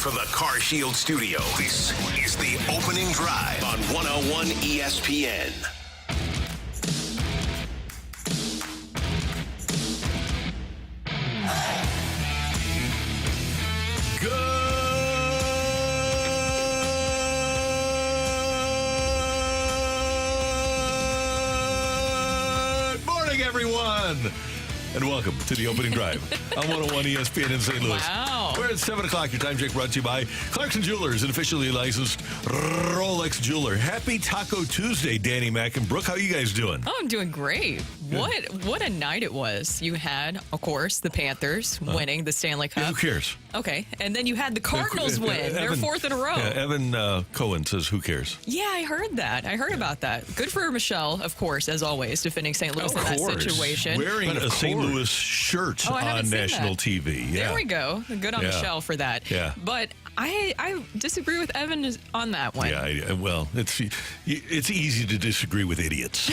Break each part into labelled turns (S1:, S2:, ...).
S1: from the Car Shield studio, this is the opening drive on 101 ESPN.
S2: Good morning, everyone, and welcome to the opening drive on 101 ESPN in St. Louis.
S3: Wow.
S2: We're at 7 o'clock. Your time check brought to you by Clarkson Jewelers, an officially licensed Rolex jeweler. Happy Taco Tuesday, Danny Mac and Brooke. How are you guys doing?
S3: Oh, I'm doing great. What a night it was. You had, of course, the Panthers winning the Stanley Cup.
S2: Yeah, who cares?
S3: Okay. And then you had the Cardinals win. They're fourth in a row.
S2: Yeah, Evan Cohen says, who cares?
S3: Yeah, I heard that. I heard about that. Good for Michelle, of course, as always, defending St. Louis in that situation.
S2: Wearing a St. Louis shirt on national TV. Yeah.
S3: There we go. Good on Michelle for that.
S2: Yeah.
S3: But I disagree with Evan on that one.
S2: Yeah, well, it's easy to disagree with idiots.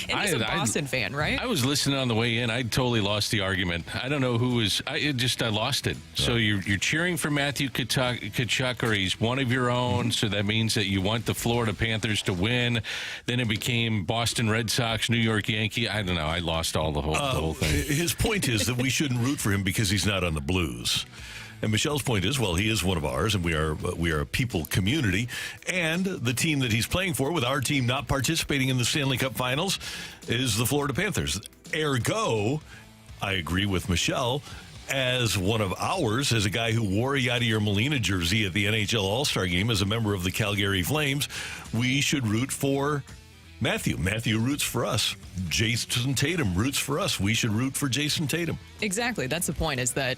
S3: And he's a Boston fan, right?
S4: I was listening on the way in. I totally lost the argument. I don't know who was. I lost it. So you're cheering for Matthew Tkachuk, or he's one of your own. So that means that you want the Florida Panthers to win. Then it became Boston Red Sox, New York Yankee. I don't know. I lost the whole thing.
S2: His point is that we shouldn't root for him because he's not on the Blues. And Michelle's point is, well, he is one of ours, and we are a people community. And the team that he's playing for, with our team not participating in the Stanley Cup Finals, is the Florida Panthers. Ergo, I agree with Michelle, as one of ours, as a guy who wore a Yadier Molina jersey at the NHL All-Star Game as a member of the Calgary Flames, we should root for Matthew. Matthew roots for us. Jason Tatum roots for us. We should root for Jason Tatum.
S3: Exactly. That's the point, is that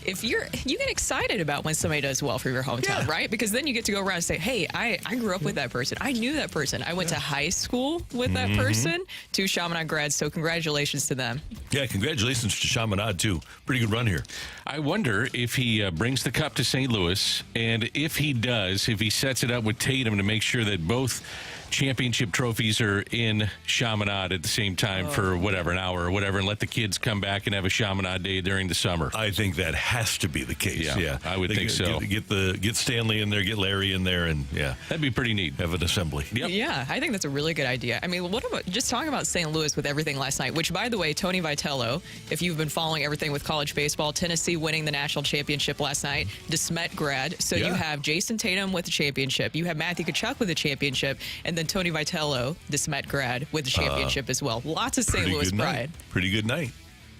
S3: if you get excited about when somebody does well for your hometown, right? Because then you get to go around and say, hey, I grew up with that person. I knew that person. I went to high school with that person. 2 Chaminade grads, so congratulations to them.
S2: Yeah, congratulations to Chaminade, too. Pretty good run here.
S4: I wonder if he brings the cup to St. Louis, and if he does, if he sets it up with Tatum to make sure that both championship trophies are in Chaminade at the same time for an hour or whatever, and let the kids come back and have a Chaminade day during the summer.
S2: I think that has to be the case. Yeah,
S4: I would think so.
S2: Get Stanley in there, get Larry in there, and
S4: that'd be pretty neat.
S2: Have an assembly.
S3: Yep. Yeah, I think that's a really good idea. I mean, what about just talking about St. Louis with everything last night? Which, by the way, Tony Vitello, if you've been following everything with college baseball, Tennessee winning the national championship last night, DeSmet grad. So you have Jason Tatum with the championship, you have Matthew Tkachuk with the championship, and then Tony Vitello, DeSmet grad, with the championship as well. Lots of St. Louis pride.
S2: Pretty good night.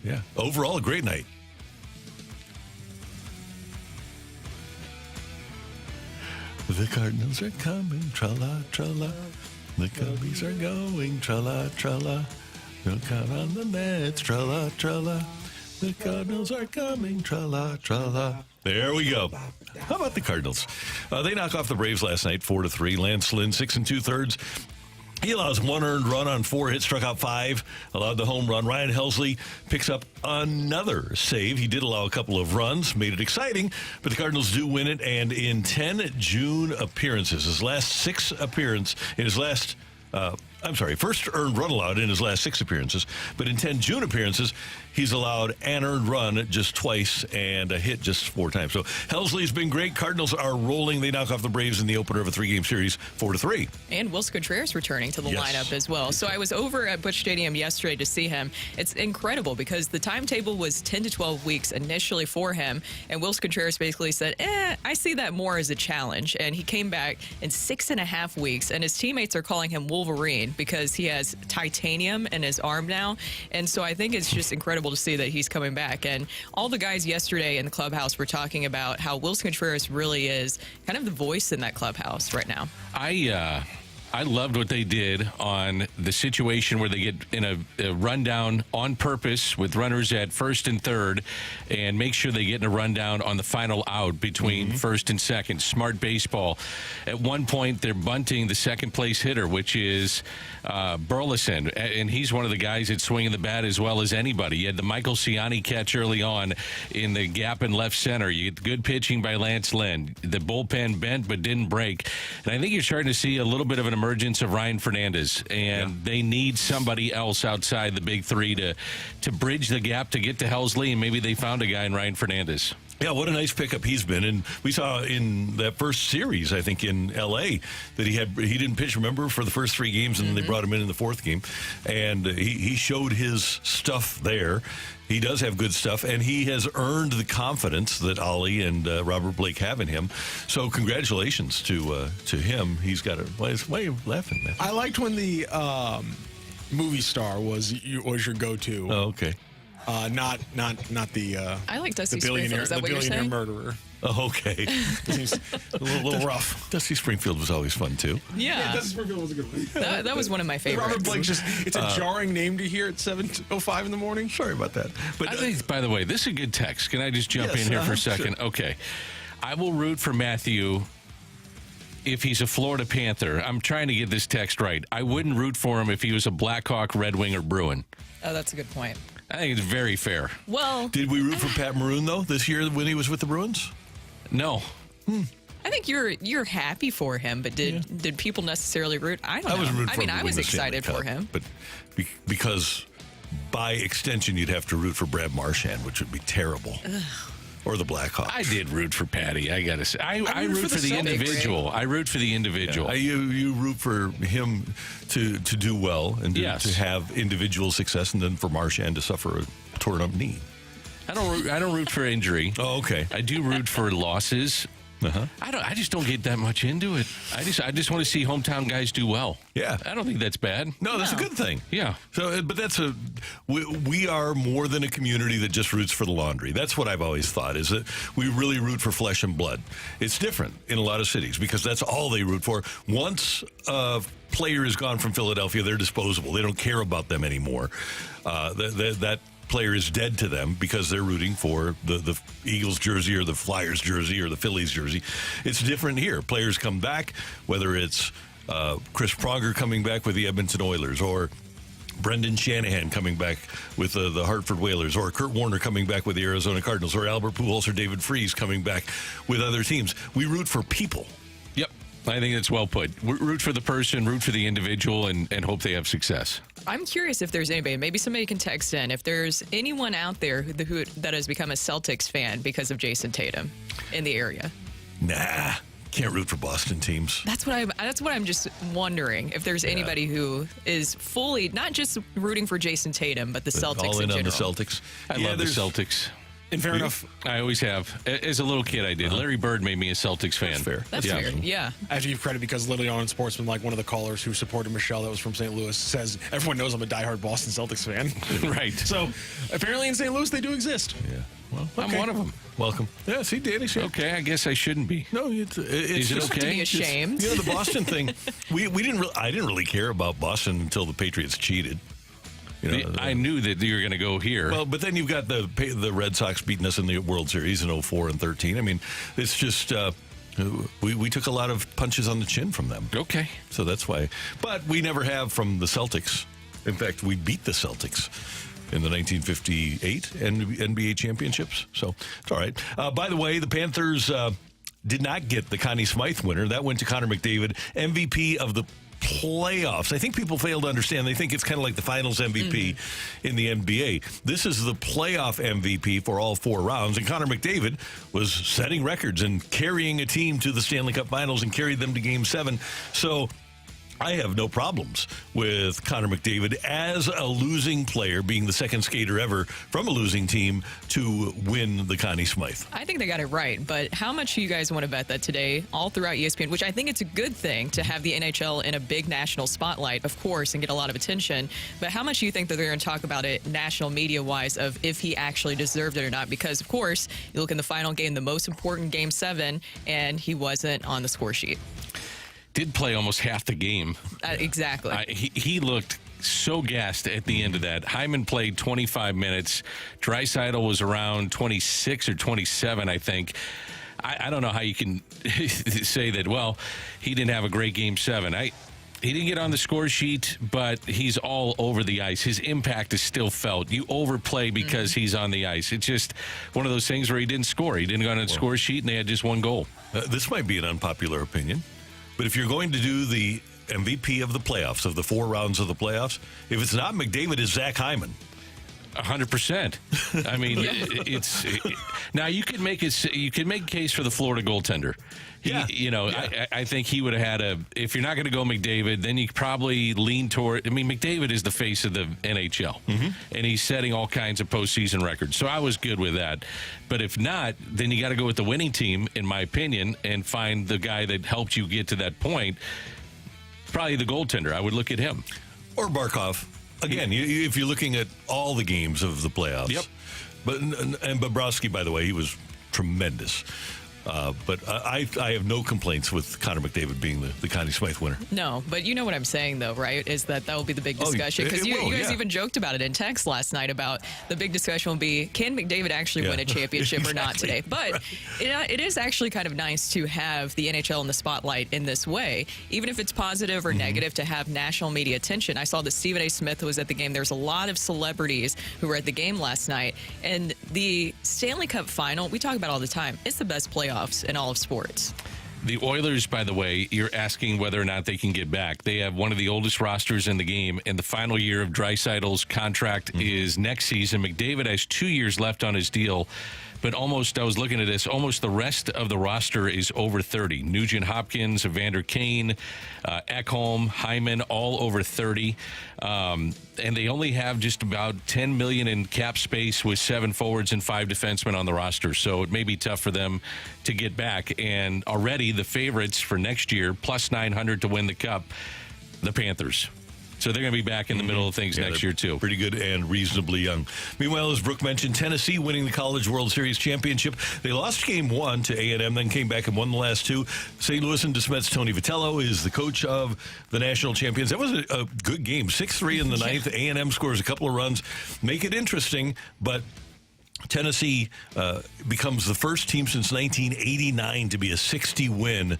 S2: Yeah. Overall, a great night. The Cardinals are coming, tra-la, tra-la. The Cubbies are going, tra-la, tra-la. Look out on the Nets, tra-la, tra-la. The Cardinals are coming, tra-la, tra-la. There we go. How about the Cardinals? They knock off the Braves last night, 4-3. Lance Lynn, 6 2/3. He allows 1 earned run on 4 hits, struck out 5, allowed the home run. Ryan Helsley picks up another save. He did allow a couple of runs, made it exciting, but the Cardinals do win it. And in 10 June appearances, his last 6 appearances, in his last, first earned run allowed in his last 6 appearances, but in 10 June appearances, he's allowed an earned run just twice and a hit just 4 times. So Helsley's been great. Cardinals are rolling. They knock off the Braves in the opener of a 3-game series, 4-3.
S3: And Willson Contreras returning to the lineup as well. So I was over at Busch Stadium yesterday to see him. It's incredible because the timetable was 10 to 12 weeks initially for him. And Willson Contreras basically said, I see that more as a challenge. And he came back in 6.5 weeks. And his teammates are calling him Wolverine because he has titanium in his arm now. And so I think it's just incredible to see that he's coming back. And all the guys yesterday in the clubhouse were talking about how Willson Contreras really is kind of the voice in that clubhouse right now.
S4: I loved what they did on the situation where they get in a rundown on purpose with runners at first and third and make sure they get in a rundown on the final out between first and second. Smart baseball. At one point, they're bunting the second place hitter, which is Burleson, and he's one of the guys that's swinging the bat as well as anybody. You had the Michael Ciani catch early on in the gap in left center. You get good pitching by Lance Lynn. The bullpen bent but didn't break. And I think you're starting to see a little bit of an emergence of Ryan Fernandez, and they need somebody else outside the big three to bridge the gap to get to Helsley, and maybe they found a guy in Ryan Fernandez.
S2: Yeah, what a nice pickup he's been. And we saw in that first series, I think, in L.A., that he didn't pitch, remember, for the first 3 games, and then they brought him in the 4th game. And he showed his stuff there. He does have good stuff, and he has earned the confidence that Ollie and Robert Blake have in him. So congratulations to him. He's got a... Why are you laughing, man?
S5: I liked when the movie star was your go-to.
S2: Oh, okay.
S5: Not the
S3: I like Dusty
S5: the billionaire,
S3: Springfield. Is that
S5: the
S3: what you're
S5: billionaire
S3: saying?
S5: murderer.
S2: Oh, okay.
S5: Seems a little rough.
S2: Dusty Springfield was always fun, too.
S3: Yeah.
S5: Dusty Springfield was a good one.
S3: That was one of my favorites.
S5: Robert Blake it's a jarring name to hear at 7:05 in the morning.
S2: Sorry about that. But
S4: I think, by the way, this is a good text. Can I just jump
S2: Yes,
S4: in here for a second?
S2: sure.
S4: Okay. I will root for Matthew if he's a Florida Panther. I'm trying to get this text right. I wouldn't root for him if he was a Blackhawk, Red Wing, or Bruin.
S3: Oh, that's a good point.
S4: I think it's very fair.
S3: Well,
S2: did we root for Pat Maroon, though, this year when he was with the Bruins?
S4: No.
S3: I think you're happy for him, but did people necessarily root? I don't know.
S2: I was rooting for him to
S3: I
S2: win
S3: was
S2: the Stanley
S3: excited for
S2: Cup,
S3: him.
S2: But because by extension, you'd have to root for Brad Marchand, which would be terrible. Or the Blackhawks.
S4: I did root for Patty. I got to say. I root for the
S3: Celtics.
S4: individual. I root for the individual.
S2: Yeah, you root for him to do well and to have individual success, and then for Marchand to suffer a torn up knee.
S4: I don't root for injury.
S2: Oh, okay.
S4: I do root for losses.
S2: Uh-huh.
S4: I just don't get that much into it. I just want to see hometown guys do well.
S2: Yeah.
S4: I don't think that's bad.
S2: No, that's a good thing.
S4: Yeah.
S2: So, but we are more than a community that just roots for the laundry. That's what I've always thought, is that we really root for flesh and blood. It's different in a lot of cities because that's all they root for. Once a player is gone from Philadelphia, they're disposable. They don't care about them anymore. That player is dead to them because they're rooting for the Eagles jersey or the Flyers jersey or the Phillies jersey. It's different here. Players come back, whether it's Chris Pronger coming back with the Edmonton Oilers, or Brendan Shanahan coming back with the Hartford Whalers, or Kurt Warner coming back with the Arizona Cardinals, or Albert Pujols or David Freese coming back with other teams. We root for people.
S4: Yep. I think it's well put. Root for the person, root for the individual, and hope they have success.
S3: I'm curious if there's anybody, maybe somebody can text in, if there's anyone out there that has become a Celtics fan because of Jason Tatum in the area.
S2: Nah, can't root for Boston teams.
S3: That's what I'm just wondering, if there's anybody who is fully not just rooting for Jason Tatum, but the Celtics
S2: all in
S3: in
S2: on the
S3: general.
S2: Celtics.
S4: I love the Celtics.
S5: And fair enough.
S4: I always have. As a little kid, I did. Larry Bird made me a Celtics fan.
S2: That's fair.
S3: That's fair. Yeah.
S5: I have to give credit because literally on Sportsman, like one of the callers who supported Michelle that was from St. Louis says, everyone knows I'm a diehard Boston Celtics fan.
S4: Right.
S5: So apparently in St. Louis, they do exist.
S2: Yeah. Well,
S4: I'm one of them.
S2: Welcome. Yeah, see, Danny's here.
S4: Okay, I guess I shouldn't be.
S2: No, it's
S4: Is it
S2: just,
S4: okay?
S3: To be ashamed.
S2: You know, the Boston thing, I didn't really care about Boston until the Patriots cheated. You know,
S4: I knew that you were going to go here.
S2: Well, but then you've got the Red Sox beating us in the World Series in 04 and 13. I mean, it's just we took a lot of punches on the chin from them.
S4: Okay.
S2: So that's why. But we never have from the Celtics. In fact, we beat the Celtics in the 1958 NBA championships. So it's all right. By the way, the Panthers did not get the Connie Smythe winner. That went to Connor McDavid, MVP of the playoffs. I think people fail to understand. They think it's kind of like the finals MVP in the NBA. This is the playoff MVP for all 4 rounds. And Connor McDavid was setting records and carrying a team to the Stanley Cup Finals and carried them to Game 7. So I have no problems with Connor McDavid as a losing player, being the second skater ever from a losing team to win the Connie Smythe.
S3: I think they got it right, but how much do you guys want to bet that today, all throughout ESPN, which I think it's a good thing to have the NHL in a big national spotlight, of course, and get a lot of attention, but how much do you think that they're going to talk about it national media-wise of if he actually deserved it or not? Because, of course, you look in the final game, the most important Game 7, and he wasn't on the score sheet.
S4: Did play almost half the game.
S3: Exactly.
S4: He looked so gassed at the end of that. Hyman played 25 minutes. Draisaitl was around 26 or 27, I think. I don't know how you can say that, well, he didn't have a great Game 7. He didn't get on the score sheet, but he's all over the ice. His impact is still felt. You overplay because he's on the ice. It's just one of those things where he didn't score. He didn't go on the score sheet, and they had just one goal.
S2: This might be an unpopular opinion, but if you're going to do the MVP of the playoffs, of the 4 rounds of the playoffs, if it's not McDavid, it's Zach Hyman.
S4: 100%. I mean, now you could make a case for the Florida goaltender. I think he would have had if you're not going to go McDavid, then you probably lean toward. I mean, McDavid is the face of the NHL, and he's setting all kinds of postseason records. So I was good with that. But if not, then you got to go with the winning team, in my opinion, and find the guy that helped you get to that point. Probably the goaltender. I would look at him.
S2: Or Barkov. Again, if you're looking at all the games of the playoffs.
S4: Yep.
S2: And Bobrovsky, by the way, he was tremendous. But I have no complaints with Connor McDavid being the Connie Smythe winner.
S3: No, but you know what I'm saying, though, right? Is that will be the big discussion. Because you guys even joked about it in text last night about the big discussion will be, can McDavid actually win a championship or not today? But it is actually kind of nice to have the NHL in the spotlight in this way, even if it's positive or negative, to have national media attention. I saw that Stephen A. Smith was at the game. There's a lot of celebrities who were at the game last night. And the Stanley Cup final, we talk about all the time, it's the best playoffs in all of sports.
S4: The Oilers, by the way, you're asking whether or not they can get back. They have one of the oldest rosters in the game, and the final year of Draisaitl's contract is next season. McDavid has 2 years left on his deal, but I was looking at this, almost the rest of the roster is over 30. Nugent Hopkins, Evander Kane, Ekholm, Hyman, all over 30. And they only have just about $10 million in cap space with 7 forwards and 5 defensemen on the roster. So it may be tough for them to get back. And already the favorites for next year, plus 900 to win the Cup, the Panthers. So they're going to be back in the middle of things next year, too.
S2: Pretty good and reasonably young. Meanwhile, as Brooke mentioned, Tennessee winning the College World Series championship. They lost game 1 to A&M, then came back and won the last 2. St. Louis and DeSmet's Tony Vitello is the coach of the national champions. That was a good game. 6-3 in the ninth. A&M scores a couple of runs. Make it interesting, but Tennessee becomes the first team since 1989 to be a 60-win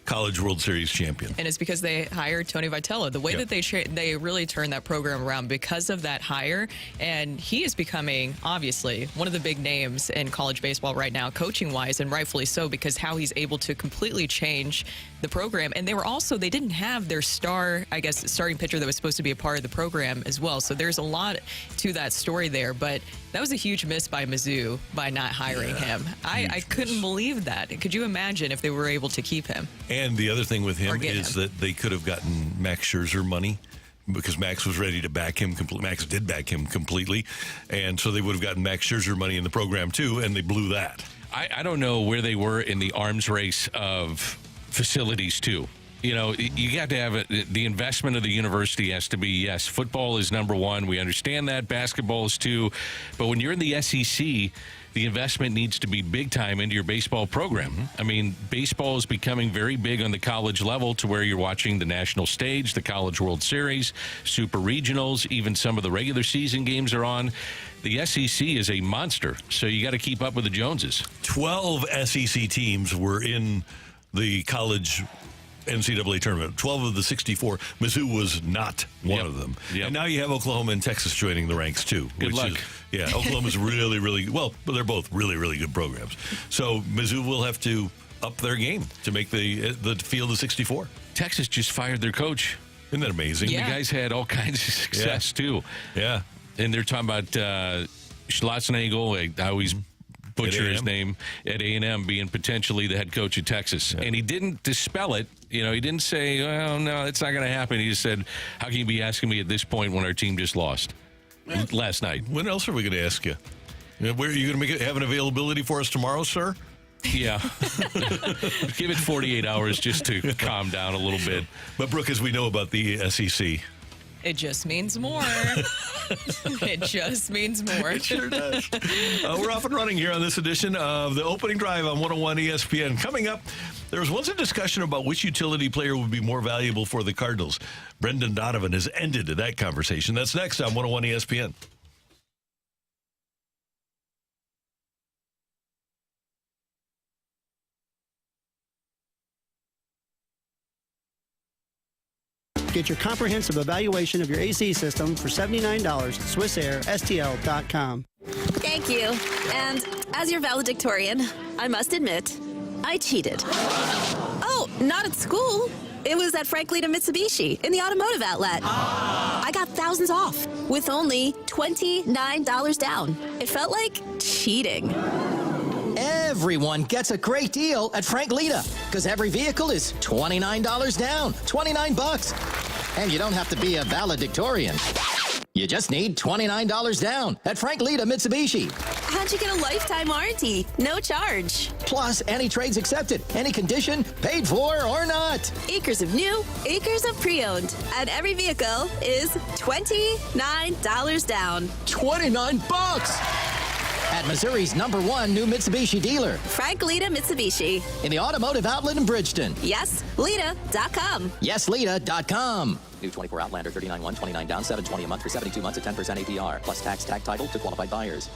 S2: College World Series champion.
S3: And it's because they hired Tony Vitello. The way that they really turned that program around because of that hire, and he is becoming, obviously, one of the big names in college baseball right now, coaching-wise, and rightfully so, because how he's able to completely change the program. And they didn't have their starting pitcher that was supposed to be a part of the program as well. So there's a lot to that story there, but that was a huge miss by Mizzou by not hiring him. I couldn't believe that. Could you imagine if they were able to keep him?
S2: And the other thing with him is that they could have gotten Max Scherzer money because Max was ready to back him. Max did back him completely. And so they would have gotten Max Scherzer money in the program, too, and they blew that.
S4: I don't know where they were in the arms race of facilities, too. You know, you got to have the investment of the university has to be, yes, football is number one. We understand that. Basketball is too. But when you're in the SEC, the investment needs to be big time into your baseball program. I mean, baseball is becoming very big on the college level to where you're watching the national stage, the College World Series, super regionals, even some of the regular season games are on. The SEC is a monster, so you got to keep up with the Joneses. 12
S2: SEC teams were in the college NCAA tournament. 12 of the 64. Mizzou was not one of them. And now you have Oklahoma and Texas joining the ranks, too.
S4: Good luck.
S2: Oklahoma's really, really, well, they're both really, really good programs. So Mizzou will have to up their game to make the field of 64.
S4: Texas just fired their coach.
S2: Isn't that amazing?
S4: The guys had all kinds of success, too.
S2: Yeah.
S4: And they're talking about Schlossnagel. I always butcher his name, at A&M being potentially the head coach of Texas. And he didn't dispel it. You know, he didn't say, well, no, it's not going to happen. He just said, how can you be asking me at this point when our team just lost last night?
S2: When else are we going to ask you? Where are you going to have an availability for us tomorrow, sir?
S4: Yeah. Give it 48 hours just to calm down a little bit.
S2: But, Brooke, as we know about the SEC,
S3: it just means more. It just means more.
S2: It sure does. We're off and running here on this edition of the Opening Drive on 101 ESPN. Coming up, there was once a discussion about which utility player would be more valuable for the Cardinals. Brendan Donovan has ended that conversation. That's next on 101 ESPN.
S6: Get your comprehensive evaluation of your AC system for $79 at SwissAirSTL.com.
S7: Thank you. And as your valedictorian, I must admit, I cheated. Oh, not at school. It was at Franklin and Mitsubishi in the automotive outlet. I I got thousands off with only $29 down. It felt like cheating.
S8: Everyone gets a great deal at Frank Lita because every vehicle is $29 down, $29. And you don't have to be a valedictorian. You just need $29 down at Frank Lita Mitsubishi.
S7: How'd you get a lifetime warranty? No charge.
S8: Plus, any trades accepted, any condition, paid for or not.
S7: Acres of new, acres of pre-owned. And every vehicle is $29 down.
S8: $29 at Missouri's #1 new Mitsubishi dealer.
S7: Frank Lita Mitsubishi.
S8: In the Automotive Outlet in Bridgeton.
S7: YesLita.com.
S8: YesLita.com. New 24 Outlander, $39,129 down, $720 a month for 72 months at 10% APR. Plus tax, tag title to qualified buyers.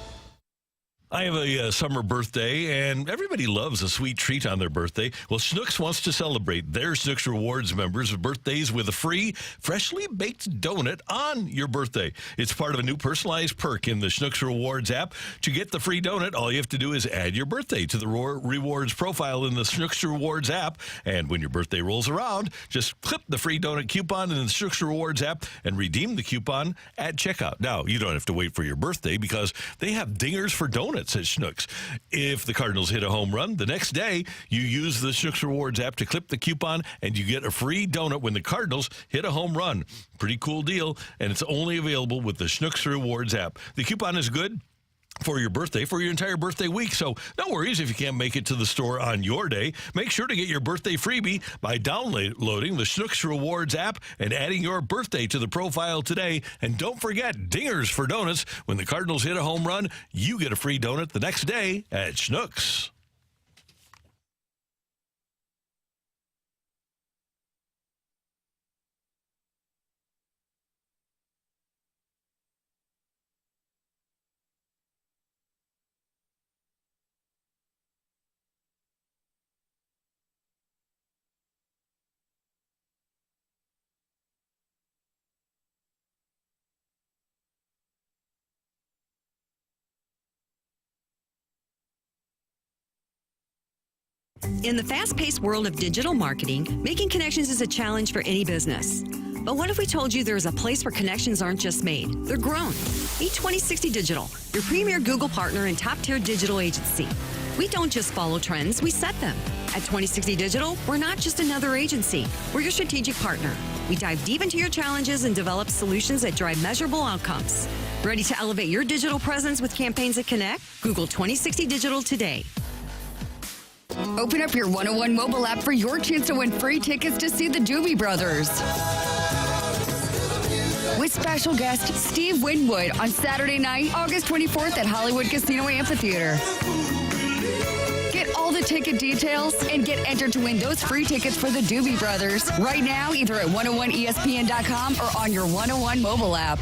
S2: I have a summer birthday, and everybody loves a sweet treat on their birthday. Well, Schnucks wants to celebrate their Schnucks Rewards members' birthdays with a free, freshly baked donut on your birthday. It's part of a new personalized perk in the Schnucks Rewards app. To get the free donut, all you have to do is add your birthday to the rewards profile in the Schnucks Rewards app. And when your birthday rolls around, just clip the free donut coupon in the Schnucks Rewards app and redeem the coupon at checkout. Now, you don't have to wait for your birthday because they have dingers for donuts at Schnucks. If the Cardinals hit a home run, the next day you use the Schnucks Rewards app to clip the coupon and you get a free donut when the Cardinals hit a home run. Pretty cool deal, and it's only available with the Schnucks Rewards app. The coupon is good for your birthday, for your entire birthday week. So no worries if you can't make it to the store on your day. Make sure to get your birthday freebie by downloading the Schnucks Rewards app and adding your birthday to the profile today. And don't forget, dingers for donuts. When the Cardinals hit a home run, you get a free donut the next day at Schnucks.
S9: In the fast-paced world of digital marketing, making connections is a challenge for any business. But what if we told you there is a place where connections aren't just made, they're grown? Meet 2060 Digital, your premier Google partner and top-tier digital agency. We don't just follow trends, we set them. At 2060 Digital, we're not just another agency, we're your strategic partner. We dive deep into your challenges and develop solutions that drive measurable outcomes. Ready to elevate your digital presence with campaigns that connect? Google 2060 Digital today.
S10: Open up your 101 mobile app for your chance to win free tickets to see the Doobie Brothers. With special guest Steve Winwood on Saturday night, August 24th at Hollywood Casino Amphitheater. Get all the ticket details and get entered to win those free tickets for the Doobie Brothers right now, either at 101ESPN.com or on your 101 mobile app.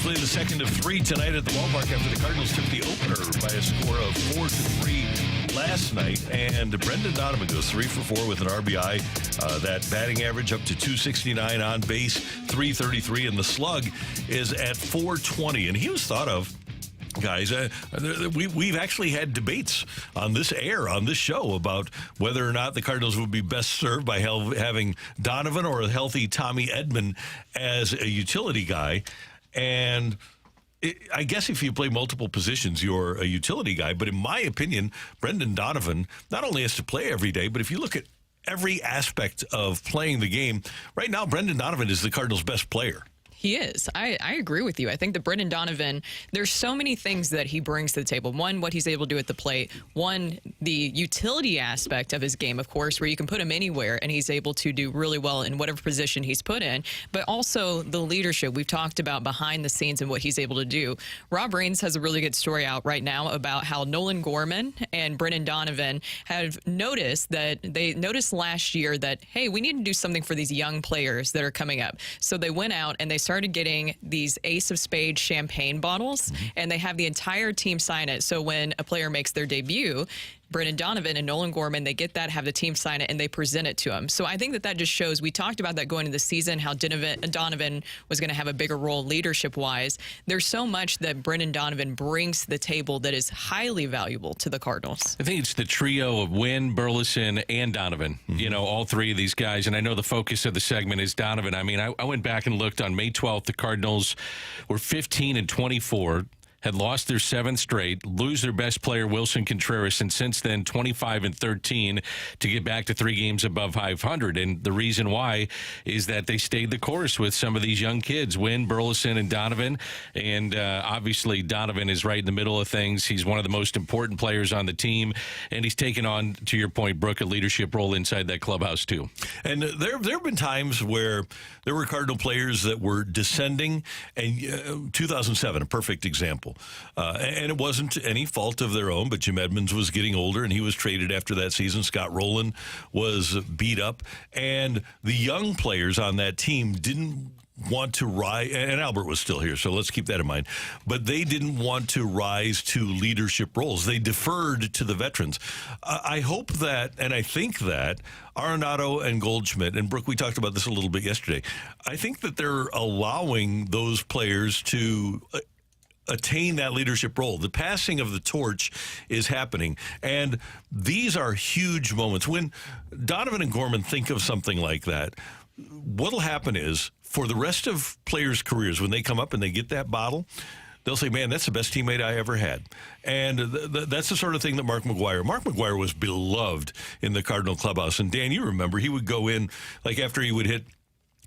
S2: Play the second of three tonight at the ballpark after the Cardinals took the opener by a score of 4-3 last night. And Brendan Donovan goes 3 for 4 with an RBI. That batting average up to 269 on base, 333, and the slug is at 420. And he was thought of, guys, we've actually had debates on this show about whether or not the Cardinals would be best served by having Donovan or a healthy Tommy Edman as a utility guy. And I guess if you play multiple positions, you're a utility guy. But in my opinion, Brendan Donovan not only has to play every day, but if you look at every aspect of playing the game, right now, Brendan Donovan is the Cardinals' best player.
S3: He is. I agree with you. I think that Brendan Donovan, there's so many things that he brings to the table. One, what he's able to do at the plate. One, the utility aspect of his game, of course, where you can put him anywhere and he's able to do really well in whatever position he's put in. But also the leadership. We've talked about behind the scenes and what he's able to do. Rob Raines has a really good story out right now about how Nolan Gorman and Brendan Donovan have noticed that they noticed last year that, hey, we need to do something for these young players that are coming up. So they went out and they started getting these Ace of Spades champagne bottles, and they have the entire team sign it. So when a player makes their debut, Brendan Donovan and Nolan Gorman, they get that, have the team sign it, and they present it to him. So I think that just shows, we talked about that going into the season, how Donovan was going to have a bigger role leadership-wise. There's so much that Brendan Donovan brings to the table that is highly valuable to the Cardinals.
S4: I think it's the trio of Wynn, Burleson, and Donovan. You know, all three of these guys. And I know the focus of the segment is Donovan. I mean, I went back and looked on May 12th. The Cardinals were 15-24. Had lost their 7th straight, lose their best player, Wilson Contreras, and since then 25-13 to get back to 3 games above 500. And the reason why is that they stayed the course with some of these young kids, Wynn, Burleson, and Donovan. And obviously Donovan is right in the middle of things. He's one of the most important players on the team, and he's taken on, to your point, Brooke, a leadership role inside that clubhouse too.
S2: And there have been times where there were Cardinal players that were descending, and 2007, a perfect example. And it wasn't any fault of their own, but Jim Edmonds was getting older, and he was traded after that season. Scott Rowland was beat up, and the young players on that team didn't want to rise, and Albert was still here, so let's keep that in mind. But they didn't want to rise to leadership roles. They deferred to the veterans. I hope that, and I think that, Arenado and Goldschmidt, and Brooke, we talked about this a little bit yesterday, I think that they're allowing those players to attain that leadership role. The passing of the torch is happening, and these are huge moments. When Donovan and Gorman think of something like that, what'll happen is, for the rest of players' careers, when they come up and they get that bottle, they'll say, man, that's the best teammate I ever had. And that's the sort of thing that Mark McGwire was beloved in the Cardinal clubhouse. And Dan, you remember, he would go in, like after he would hit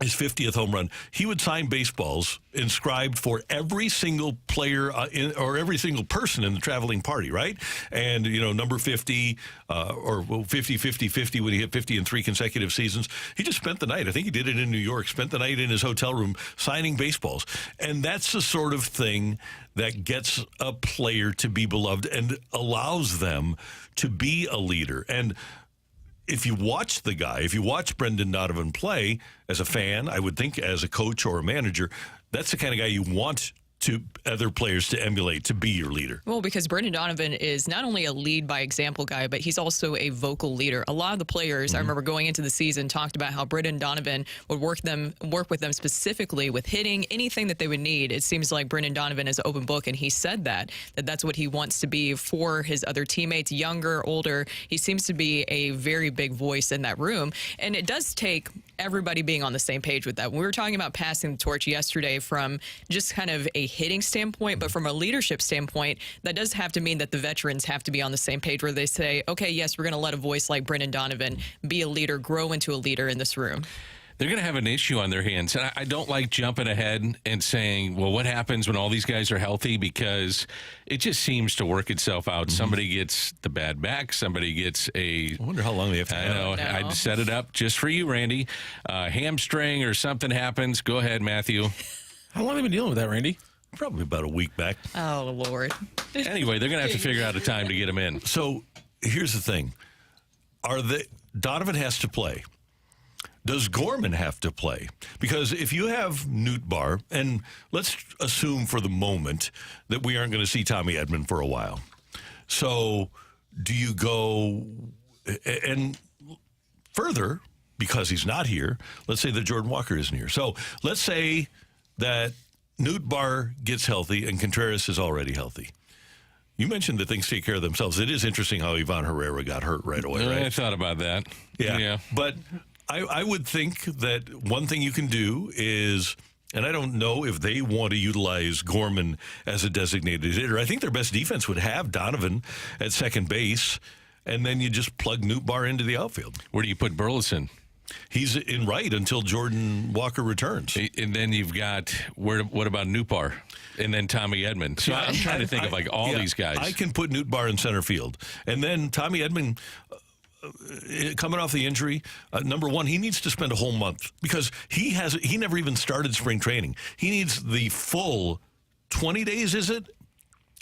S2: his 50th home run, he would sign baseballs inscribed for every single player or every single person in the traveling party, right? And, you know, number 50 or 50, 50, 50 when he hit 50 in 3 consecutive seasons. He just spent the night. I think he did it in New York, spent the night in his hotel room signing baseballs. And that's the sort of thing that gets a player to be beloved and allows them to be a leader. And if you watch the guy, if you watch Brendan Donovan play as a fan, I would think as a coach or a manager, that's the kind of guy you want to other players to emulate, to be your leader.
S3: Well, because Brendan Donovan is not only a lead by example guy, but he's also a vocal leader. A lot of the players, I remember going into the season, talked about how Brendan Donovan would work with them specifically with hitting, anything that they would need. It seems like Brendan Donovan is an open book, and he said that's what he wants to be for his other teammates, younger, older. He seems to be a very big voice in that room, and it does take everybody being on the same page with that. We were talking about passing the torch yesterday from just kind of a hitting standpoint, but from a leadership standpoint, that does have to mean that the veterans have to be on the same page where they say, okay, yes, we're going to let a voice like Brendan Donovan be a leader, grow into a leader in this room.
S4: They're going to have an issue on their hands. And I don't like jumping ahead and saying, well, what happens when all these guys are healthy? Because it just seems to work itself out. Somebody gets the bad back. Somebody gets I
S2: wonder how long they have to have.
S4: I know. I'd set it up just for you, Randy. Hamstring or something happens. Go ahead, Matthew.
S5: How long have you been dealing with that, Randy?
S2: Probably about a week back.
S3: Oh, Lord.
S4: Anyway, they're going to have to figure out a time to get him in.
S2: So here's the thing. Donovan has to play. Does Gorman have to play? Because if you have Nootbaar, and let's assume for the moment that we aren't going to see Tommy Edman for a while. So do you go and further, because he's not here, let's say that Jordan Walker isn't here. So let's say that Nootbaar gets healthy and Contreras is already healthy. You mentioned that things take care of themselves. It is interesting how Ivan Herrera got hurt right away, right?
S4: I thought about that.
S2: Yeah. But I would think that one thing you can do is, and I don't know if they want to utilize Gorman as a designated hitter. I think their best defense would have Donovan at second base, and then you just plug Nootbaar into the outfield.
S4: Where do you put Burleson?
S2: He's in right until Jordan Walker returns.
S4: And then you've got, what about Nootbaar? And then Tommy Edman. So I'm trying to think of like all these guys.
S2: I can put Nootbaar in center field. And then Tommy Edman, coming off the injury, number one, he needs to spend a whole month because he never even started spring training. He needs the full 20 days, is it?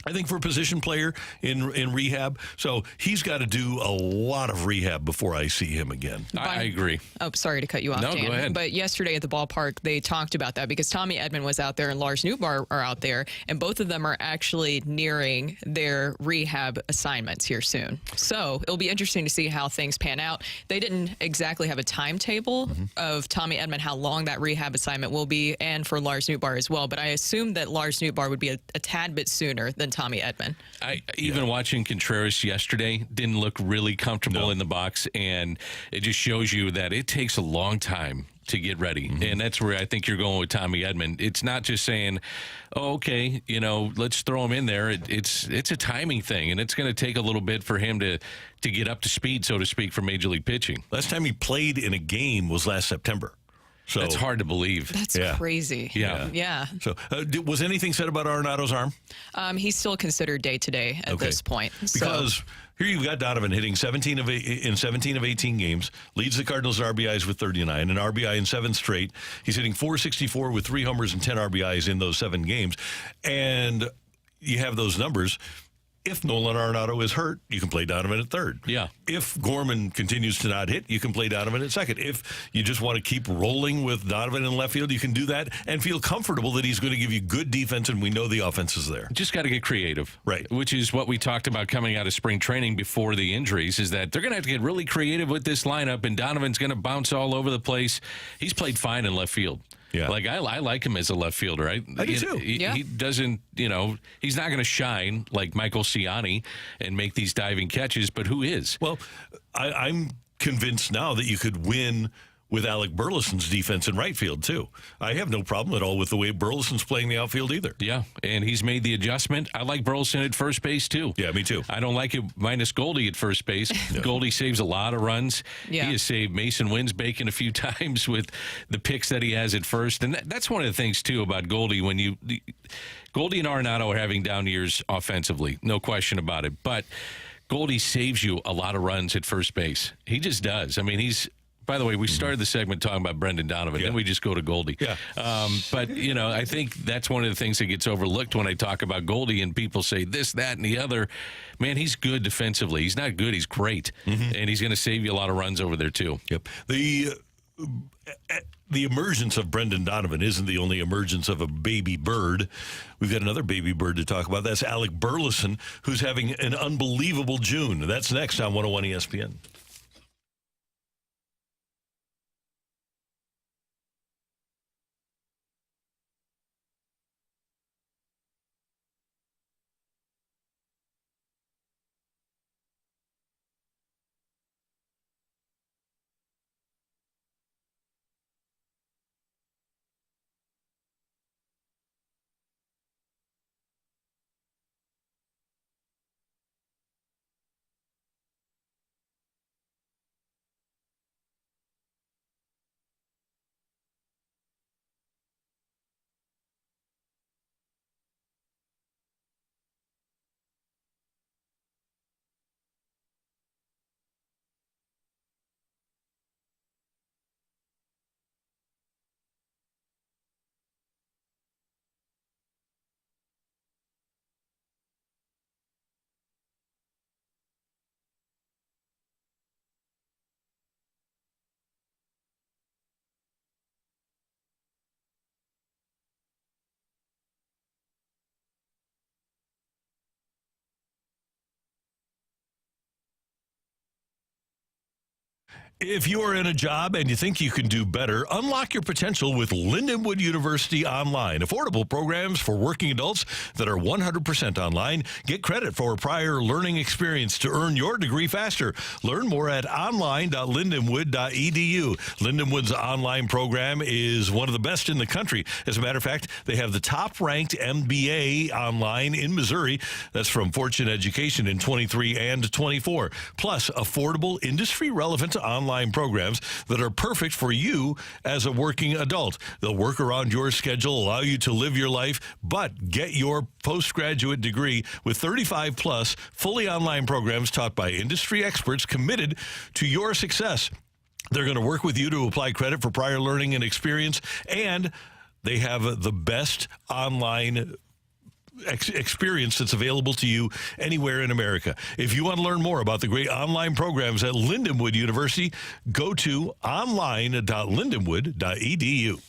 S2: I think for a position player in rehab. So he's got to do a lot of rehab before I see him again.
S4: I agree.
S3: Oh, sorry to cut you off,
S4: No,
S3: Dan.
S4: go ahead.
S3: But yesterday at the ballpark, they talked about that because Tommy Edman was out there and Lars Nootbaar are out there, and both of them are actually nearing their rehab assignments here soon. So it'll be interesting to see how things pan out. They didn't exactly have a timetable of Tommy Edman, how long that rehab assignment will be, and for Lars Nootbaar as well. But I assume that Lars Nootbaar would be a tad bit sooner than Tommy Edman.
S4: Even watching Contreras yesterday didn't look really comfortable in the box, and it just shows you that it takes a long time to get ready. And that's where I think you're going with Tommy Edman. It's not just saying, oh, okay, let's throw him in there. It's a timing thing, and it's going to take a little bit for him to get up to speed, so to speak, for Major League pitching.
S2: Last time he played in a game was last September. So
S4: that's hard to believe.
S3: That's crazy. Yeah.
S2: So was anything said about Arenado's arm?
S3: He's still considered day-to-day at this point.
S2: Because here you've got Donovan hitting 17 of 18 games, leads the Cardinals in RBIs with 39, an RBI in 7 straight. He's hitting .464 with 3 homers and 10 RBIs in those 7 games. And you have those numbers. If Nolan Arenado is hurt, you can play Donovan at third.
S4: Yeah.
S2: If Gorman continues to not hit, you can play Donovan at second. If you just want to keep rolling with Donovan in left field, you can do that and feel comfortable that he's going to give you good defense, and we know the offense is there.
S4: Just got to get creative.
S2: Right.
S4: Which is what we talked about coming out of spring training before the injuries, is that they're going to have to get really creative with this lineup, and Donovan's going to bounce all over the place. He's played fine in left field.
S2: Yeah.
S4: Like, I like him as a left fielder. I
S2: do too.
S4: He doesn't, he's not going to shine like Michael Ciani and make these diving catches, but who is?
S2: Well, I'm convinced now that you could win with Alec Burleson's defense in right field, too. I have no problem at all with the way Burleson's playing the outfield either.
S4: Yeah, and he's made the adjustment. I like Burleson at first base, too.
S2: Yeah, me too.
S4: I don't like it minus Goalie at first base.
S2: No.
S4: Goalie saves a lot of runs.
S3: Yeah.
S4: He has saved Mason Winsbacon a few times with the picks that he has at first. And that's one of the things, too, about Goalie. Goalie and Arenado are having down years offensively, no question about it. But Goalie saves you a lot of runs at first base. He just does. I mean, by the way, we started the segment talking about Brendan Donovan, then we just go to Goldie.
S2: Yeah.
S4: But, I think that's one of the things that gets overlooked when I talk about Goldie, and people say this, that, and the other. Man, he's good defensively. He's not good. He's great. And he's going to save you a lot of runs over there, too.
S2: Yep. The emergence of Brendan Donovan isn't the only emergence of a baby bird. We've got another baby bird to talk about. That's Alec Burleson, who's having an unbelievable June. That's next on 101 ESPN. If you are in a job and you think you can do better, unlock your potential with Lindenwood University Online. Affordable programs for working adults that are 100% online. Get credit for a prior learning experience to earn your degree faster. Learn more at online.lindenwood.edu. Lindenwood's online program is one of the best in the country. As a matter of fact, they have the top-ranked MBA online in Missouri. That's from Fortune Education in 23 and 24. Plus, affordable, industry-relevant online programs that are perfect for you as a working adult. They'll work around your schedule, allow you to live your life, but get your postgraduate degree with 35-plus fully online programs taught by industry experts committed to your success. They're going to work with you to apply credit for prior learning and experience, and they have the best online experience that's available to you anywhere in America. If you want to learn more about the great online programs at Lindenwood University, go to online.lindenwood.edu.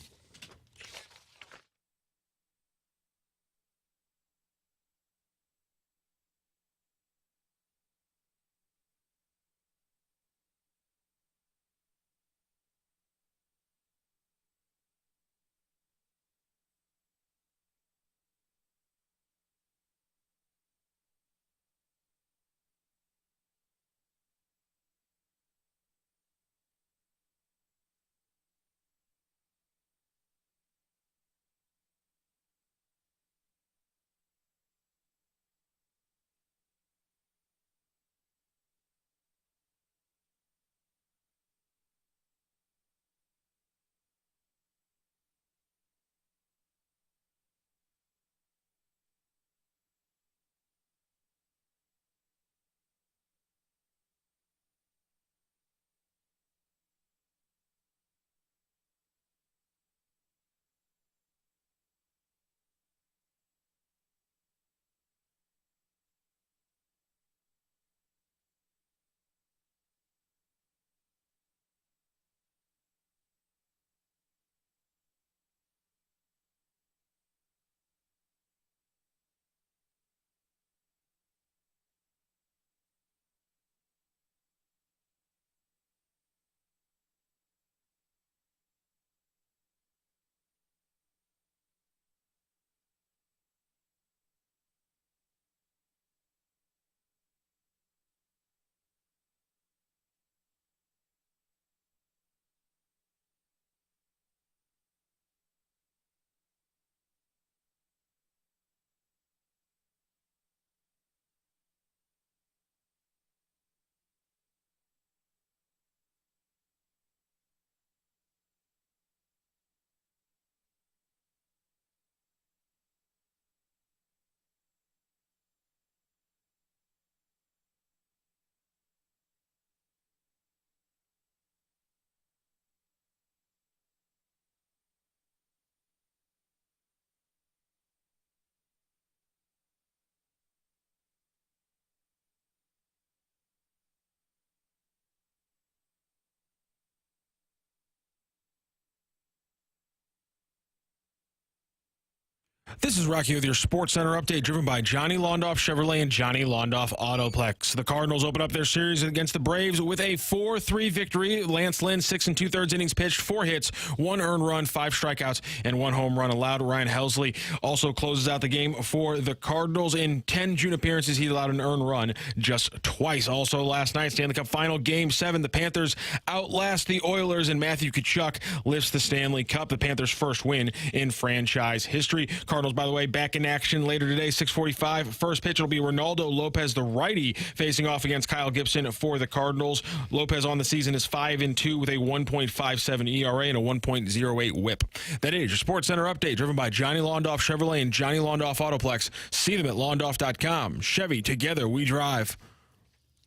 S5: This is Rocky with your Sports Center update, driven by Johnny Londoff Chevrolet and Johnny Londoff Autoplex. The Cardinals open up their series against the Braves with a 4-3 victory. Lance Lynn, 6 2/3 innings pitched, 4 hits, 1 earned run, 5 strikeouts, and 1 home run allowed. Ryan Helsley also closes out the game for the Cardinals. In 10 June appearances, he allowed an earned run just twice. Also last night, Stanley Cup Final, Game 7, the Panthers outlast the Oilers, and Matthew Tkachuk lifts the Stanley Cup, the Panthers' first win in franchise history. Cardinals, by the way, back in action later today, 6:45. First pitch will be Ronaldo Lopez, the righty, facing off against Kyle Gibson for the Cardinals. Lopez on the season is 5-2 with a 1.57 ERA and a 1.08 WHIP. That is your Sports Center update, driven by Johnny Londoff Chevrolet and Johnny Londoff Autoplex. See them at londoff.com. Chevy, together we drive.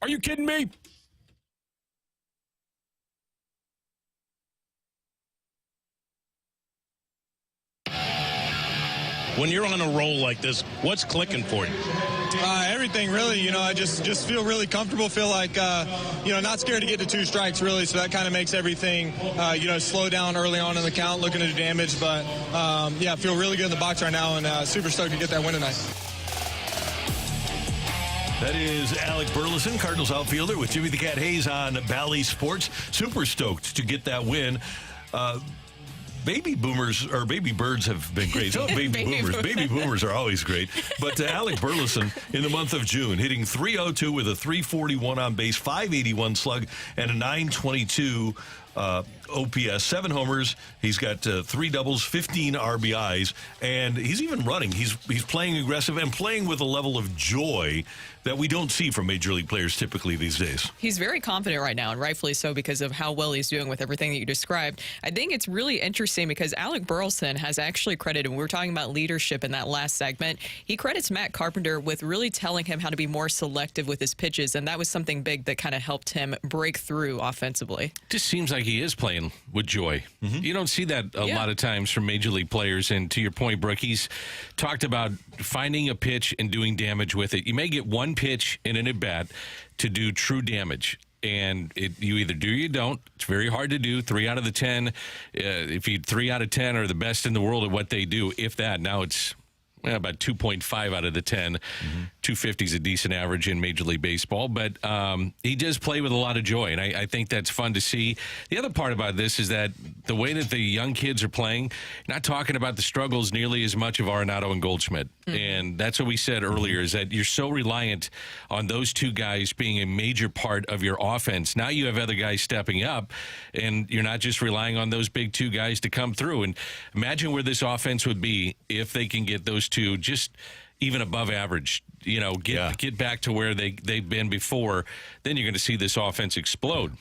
S5: Are you kidding me?
S11: When you're on a roll like this, what's clicking for you?
S12: Everything, really. I just feel really comfortable, feel like, not scared to get to 2 strikes, really. So that kind of makes everything, slow down early on in the count, looking to do damage. But, I feel really good in the box right now, and super stoked to get that win tonight.
S2: That is Alec Burleson, Cardinals outfielder, with Jimmy the Cat Hayes on Bally Sports. Super stoked to get that win. Baby boomers or baby birds have been great. So baby boomers. Baby boomers are always great. But Alec Burleson in the month of June, hitting .302 with a .341 on base, .581 slug, and a .922 OPS, 7 homers. He's got 3 doubles, 15 RBIs, and he's even running. He's playing aggressive and playing with a level of joy that we don't see from major league players typically these days.
S3: He's very confident right now, and rightfully so, because of how well he's doing with everything that you described. I think it's really interesting because Alec Burleson has actually credited, when we were talking about leadership in that last segment, he credits Matt Carpenter with really telling him how to be more selective with his pitches, and that was something big that kind of helped him break through offensively.
S4: Just seems like he is playing playing with joy. You don't see that a lot of times from Major League players. And to your point, Brooke, he's talked about finding a pitch and doing damage with it. You may get one pitch in an at-bat to do true damage. And you either do or you don't. It's very hard to do. 3 out of the 10. If you 3 out of 10 are the best in the world at what they do, if that. Now it's about 2.5 out of the 10. 250 is a decent average in Major League Baseball. But he does play with a lot of joy, and I think that's fun to see. The other part about this is that the way that the young kids are playing, not talking about the struggles nearly as much of Arenado and Goldschmidt. And that's what we said earlier, is that you're so reliant on those two guys being a major part of your offense. Now you have other guys stepping up, and you're not just relying on those big two guys to come through. And imagine where this offense would be if they can get those two just even above average, get back to where they've been before. Then you're going to see this offense explode.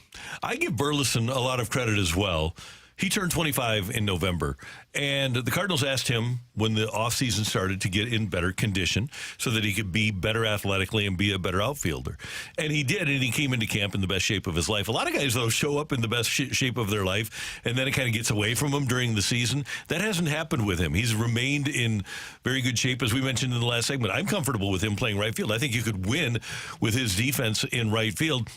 S2: I give Burleson a lot of credit as well. He turned 25 in November, and the Cardinals asked him when the offseason started to get in better condition so that he could be better athletically and be a better outfielder. And he did, and he came into camp in the best shape of his life. A lot of guys, though, show up in the best shape of their life, and then it kind of gets away from them during the season. That hasn't happened with him. He's remained in very good shape, as we mentioned in the last segment. I'm comfortable with him playing right field. I think you could win with his defense in right field.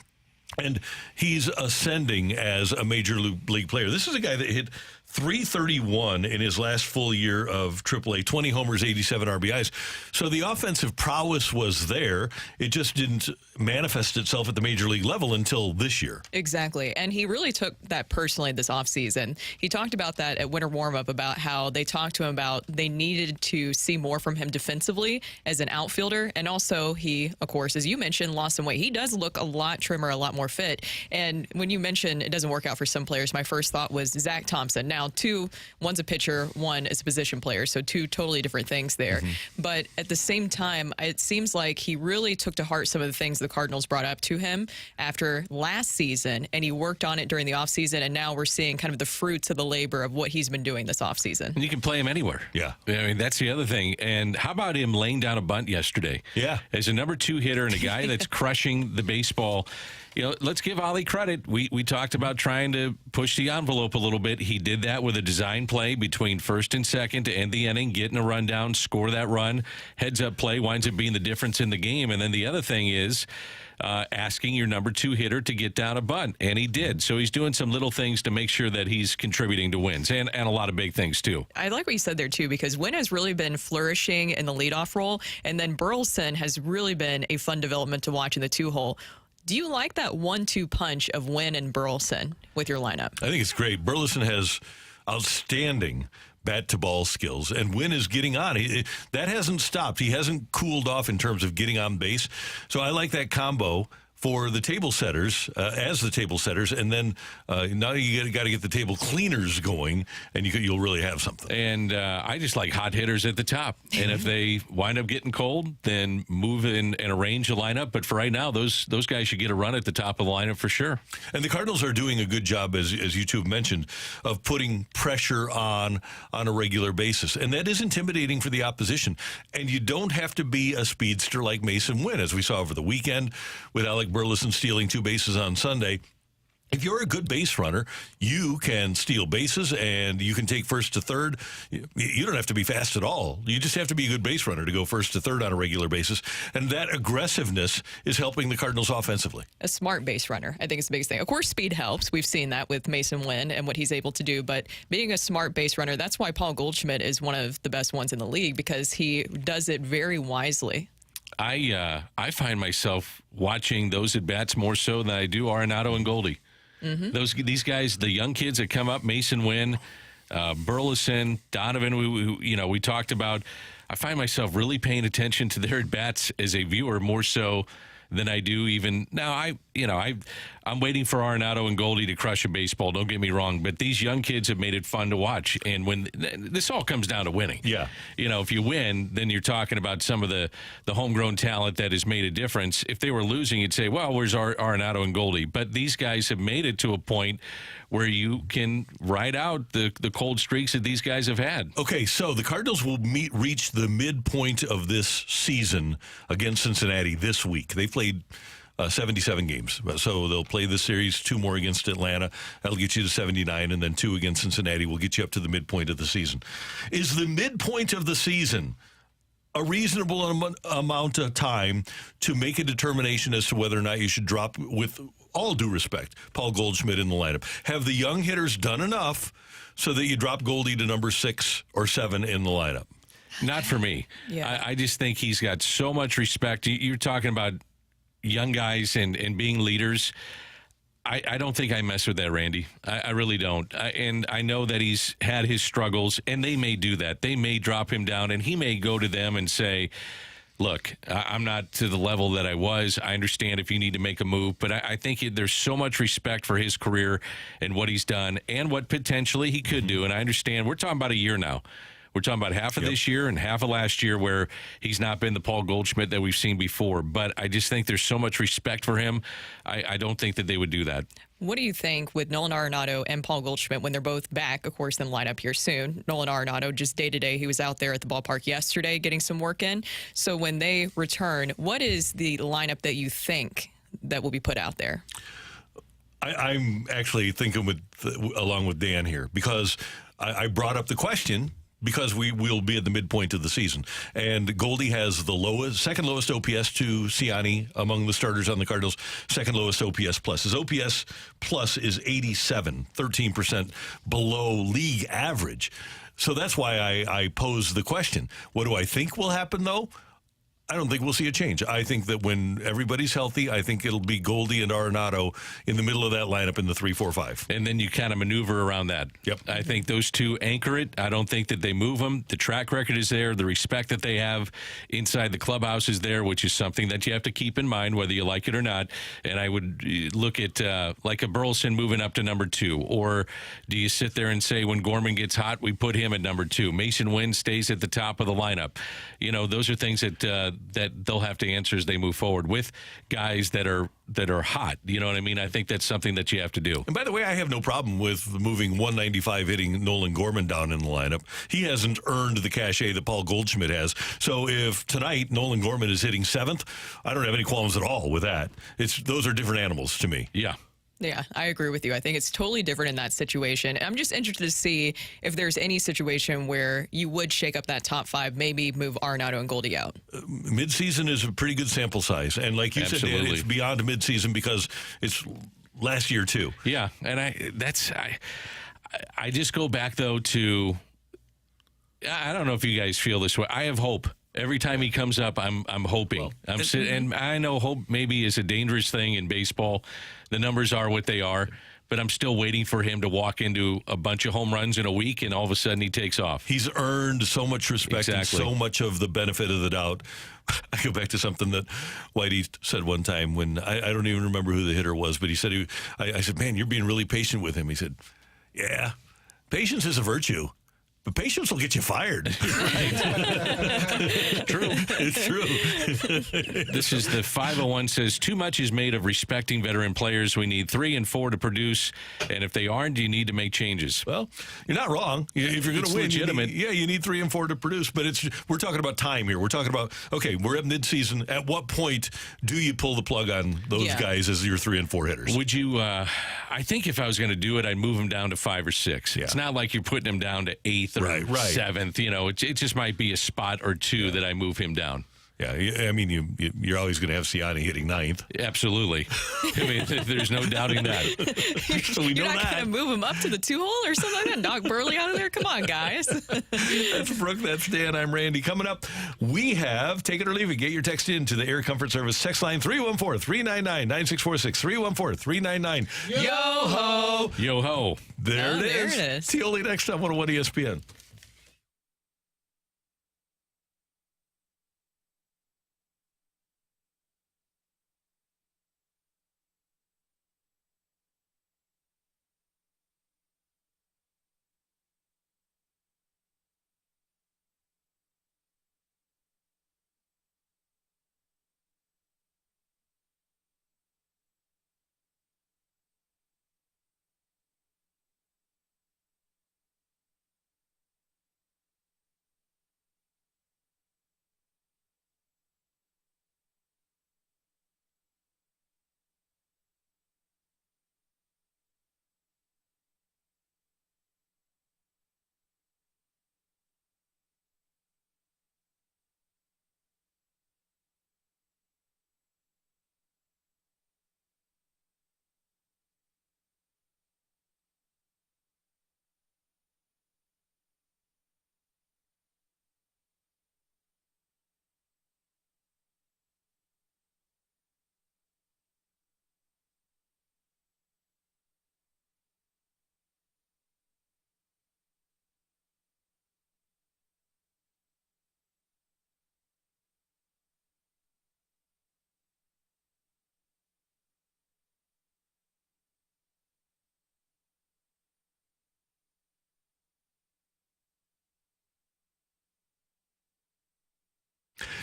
S2: And he's ascending as a major league player. This is a guy that hit .331 in his last full year of AAA, 20 homers, 87 RBIs. So the offensive prowess was there. It just didn't manifest itself at the major league level until this year.
S3: Exactly. And he really took that personally this offseason. He talked about that at winter warm-up, about how they talked to him about they needed to see more from him defensively as an outfielder. And also he, of course, as you mentioned, lost some weight. He does look a lot trimmer, a lot more fit. And when you mentioned it doesn't work out for some players, my first thought was Zach Thompson. Now, one's a pitcher, one is a position player, so two totally different things there. But at the same time, it seems like he really took to heart some of the things the Cardinals brought up to him after last season, and he worked on it during the offseason, and now we're seeing kind of the fruits of the labor of what he's been doing this offseason.
S4: And you can play him anywhere.
S2: Yeah.
S4: I mean, that's the other thing. And how about him laying down a bunt yesterday?
S2: Yeah.
S4: As a number 2 hitter and a guy that's crushing the baseball. Let's give Ollie credit. We talked about trying to push the envelope a little bit. He did that with a design play between first and second to end the inning, getting a run down, score that run. Heads-up play winds up being the difference in the game. And then the other thing is asking your number 2 hitter to get down a bunt, and he did. So he's doing some little things to make sure that he's contributing to wins, and a lot of big things, too.
S3: I like what you said there, too, because Wynn has really been flourishing in the leadoff role, and then Burleson has really been a fun development to watch in the 2-hole. Do you like that 1-2 punch of Wynn and Burleson with your lineup?
S2: I think it's great. Burleson has outstanding bat-to-ball skills, and Wynn is getting on. That hasn't stopped. He hasn't cooled off in terms of getting on base. So I like that combo for the table setters, and then now you got to get the table cleaners going, and you'll really have something.
S4: And I just like hot hitters at the top, and if they wind up getting cold, then move in and arrange a lineup. But for right now, those guys should get a run at the top of the lineup for sure.
S2: And the Cardinals are doing a good job, as you two have mentioned, of putting pressure on a regular basis, and that is intimidating for the opposition. And you don't have to be a speedster like Mason Wynn, as we saw over the weekend with Alec Burleson stealing 2 bases on Sunday. If you're a good base runner, you can steal bases and you can take first to third. You don't have to be fast at all. You just have to be a good base runner to go first to third on a regular basis. And that aggressiveness is helping the Cardinals offensively.
S3: A smart base runner, I think, is the biggest thing. Of course, speed helps. We've seen that with Mason Wynn and what he's able to do. But being a smart base runner, that's why Paul Goldschmidt is one of the best ones in the league, because he does it very wisely.
S4: I find myself watching those at-bats more so than I do Arenado and Goldie. These guys, the young kids that come up, Mason Wynn, Burleson, Donovan, we talked about. I find myself really paying attention to their at-bats as a viewer more so than I do even now. I'm waiting for Arenado and Goldie to crush a baseball. Don't get me wrong, but these young kids have made it fun to watch. And when this all comes down to winning, if you win, then you're talking about some of the homegrown talent that has made a difference. If they were losing, you'd say, well, where's Arenado and Goldie? But these guys have made it to a point where you can ride out the cold streaks that these guys have had.
S2: Okay, so the Cardinals will reach the midpoint of this season against Cincinnati this week. They played 77 games. So they'll play the series, 2 more against Atlanta. That'll get you to 79, and then 2 against Cincinnati will get you up to the midpoint of the season. Is the midpoint of the season a reasonable amount of time to make a determination as to whether or not you should drop, with all due respect, Paul Goldschmidt in the lineup? Have the young hitters done enough so that you drop Goldie to number 6 or 7 in the lineup?
S4: Not for me.
S3: Yeah.
S4: I just think he's got so much respect. You're talking about young guys and being leaders. I don't think I mess with that, Randy. I really don't. And I know that he's had his struggles, and they may do that. They may drop him down, and he may go to them and say, look, I'm not to the level that I was. I understand if you need to make a move, but I think there's so much respect for his career and what he's done and what potentially he could do. And I understand we're talking about a year now. We're talking about half of this year and half of last year where he's not been the Paul Goldschmidt that we've seen before. But I just think there's so much respect for him. I don't think that they would do that.
S3: What do you think with Nolan Arenado and Paul Goldschmidt when they're both back, of course, in the lineup here soon? Nolan Arenado just day-to-day. He was out there at the ballpark yesterday getting some work in. So when they return, what is the lineup that you think that will be put out there?
S2: I'm actually thinking along with Dan here, because I brought up the question because we will be at the midpoint of the season. And Goldie has the second lowest OPS to Ciani among the starters on the Cardinals, second lowest OPS plus. His OPS plus is 87, 13% below league average. So that's why I pose the question. What do I think will happen, though? I don't think we'll see a change. I think that when everybody's healthy, I think it'll be Goldie and Arenado in the middle of that lineup in the 3-4-5.
S4: And then you kind of maneuver around that.
S2: Yep.
S4: I think those two anchor it. I don't think that they move them. The track record is there. The respect that they have inside the clubhouse is there, which is something that you have to keep in mind, whether you like it or not. And I would look at like a Burleson moving up to number 2. Or do you sit there and say when Gorman gets hot, we put him at number 2? Mason Wynn stays at the top of the lineup. You know, those are things that they'll have to answer as they move forward with guys that are hot. You know what I mean? I think that's something that you have to do.
S2: And by the way, I have no problem with moving 195 hitting Nolan Gorman down in the lineup. He hasn't earned the cachet that Paul Goldschmidt has. So if tonight Nolan Gorman is hitting 7th, I don't have any qualms at all with that. Those are different animals to me.
S4: Yeah.
S3: Yeah, I agree with you. I think it's totally different in that situation. I'm just interested to see if there's any situation where you would shake up that top 5, maybe move Arenado and Goldie out.
S2: Midseason is a pretty good sample size. And like you said, Dan, it's beyond midseason because it's last year, too.
S4: Yeah, and I just go back, though, to I don't know if you guys feel this way. I have hope. Every time he comes up, I'm hoping. And I know hope maybe is a dangerous thing in baseball. The numbers are what they are, but I'm still waiting for him to walk into a bunch of home runs in a week, and all of a sudden he takes off.
S2: He's earned so much respect and so much of the benefit of the doubt. I go back to something that Whitey said one time when I don't even remember who the hitter was, but he said, I said, man, you're being really patient with him. He said, yeah, patience is a virtue. But patience will get you fired.
S4: True.
S2: It's true.
S4: This is the 501 says, too much is made of respecting veteran players. We need 3 and 4 to produce. And if they aren't, you need to make changes.
S2: Well, you're not wrong. If you're going to win,
S4: legitimate.
S2: you need 3 and 4 to produce. But we're talking about time here. We're talking about, okay, we're at midseason. At what point do you pull the plug on those guys as your 3 and 4 hitters?
S4: Would you, I think if I was going to do it, I'd move them down to 5 or 6. Yeah. It's not like you're putting them down to 8th or 7th. You know, it just might be a spot or 2 that I move him down.
S2: Yeah, I mean, you're always going to have Ciani hitting 9th.
S4: Absolutely. I mean, there's no doubting that.
S3: So you're not going to move him up to the 2-hole or something like that? Knock Burley out of there? Come on, guys.
S2: That's Brooke. That's Dan. I'm Randy. Coming up, we have Take It or Leave It. Get your text in to the Air Comfort Service text line 314-399-9646. 314-399. Yo-ho!
S4: Yo-ho.
S2: There it is. See you only next time on 101 ESPN.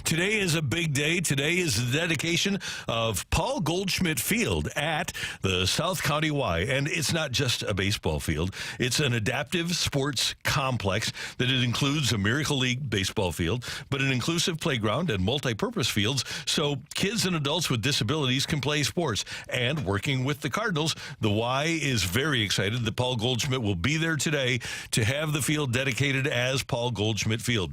S2: Today is a big day. Today is the dedication of Paul Goldschmidt Field at the South County Y. And it's not just a baseball field. It's an adaptive sports complex that it includes a Miracle League baseball field, but an inclusive playground and multi-purpose fields so kids and adults with disabilities can play sports. And working with the Cardinals, the Y is very excited that Paul Goldschmidt will be there today to have the field dedicated as Paul Goldschmidt Field.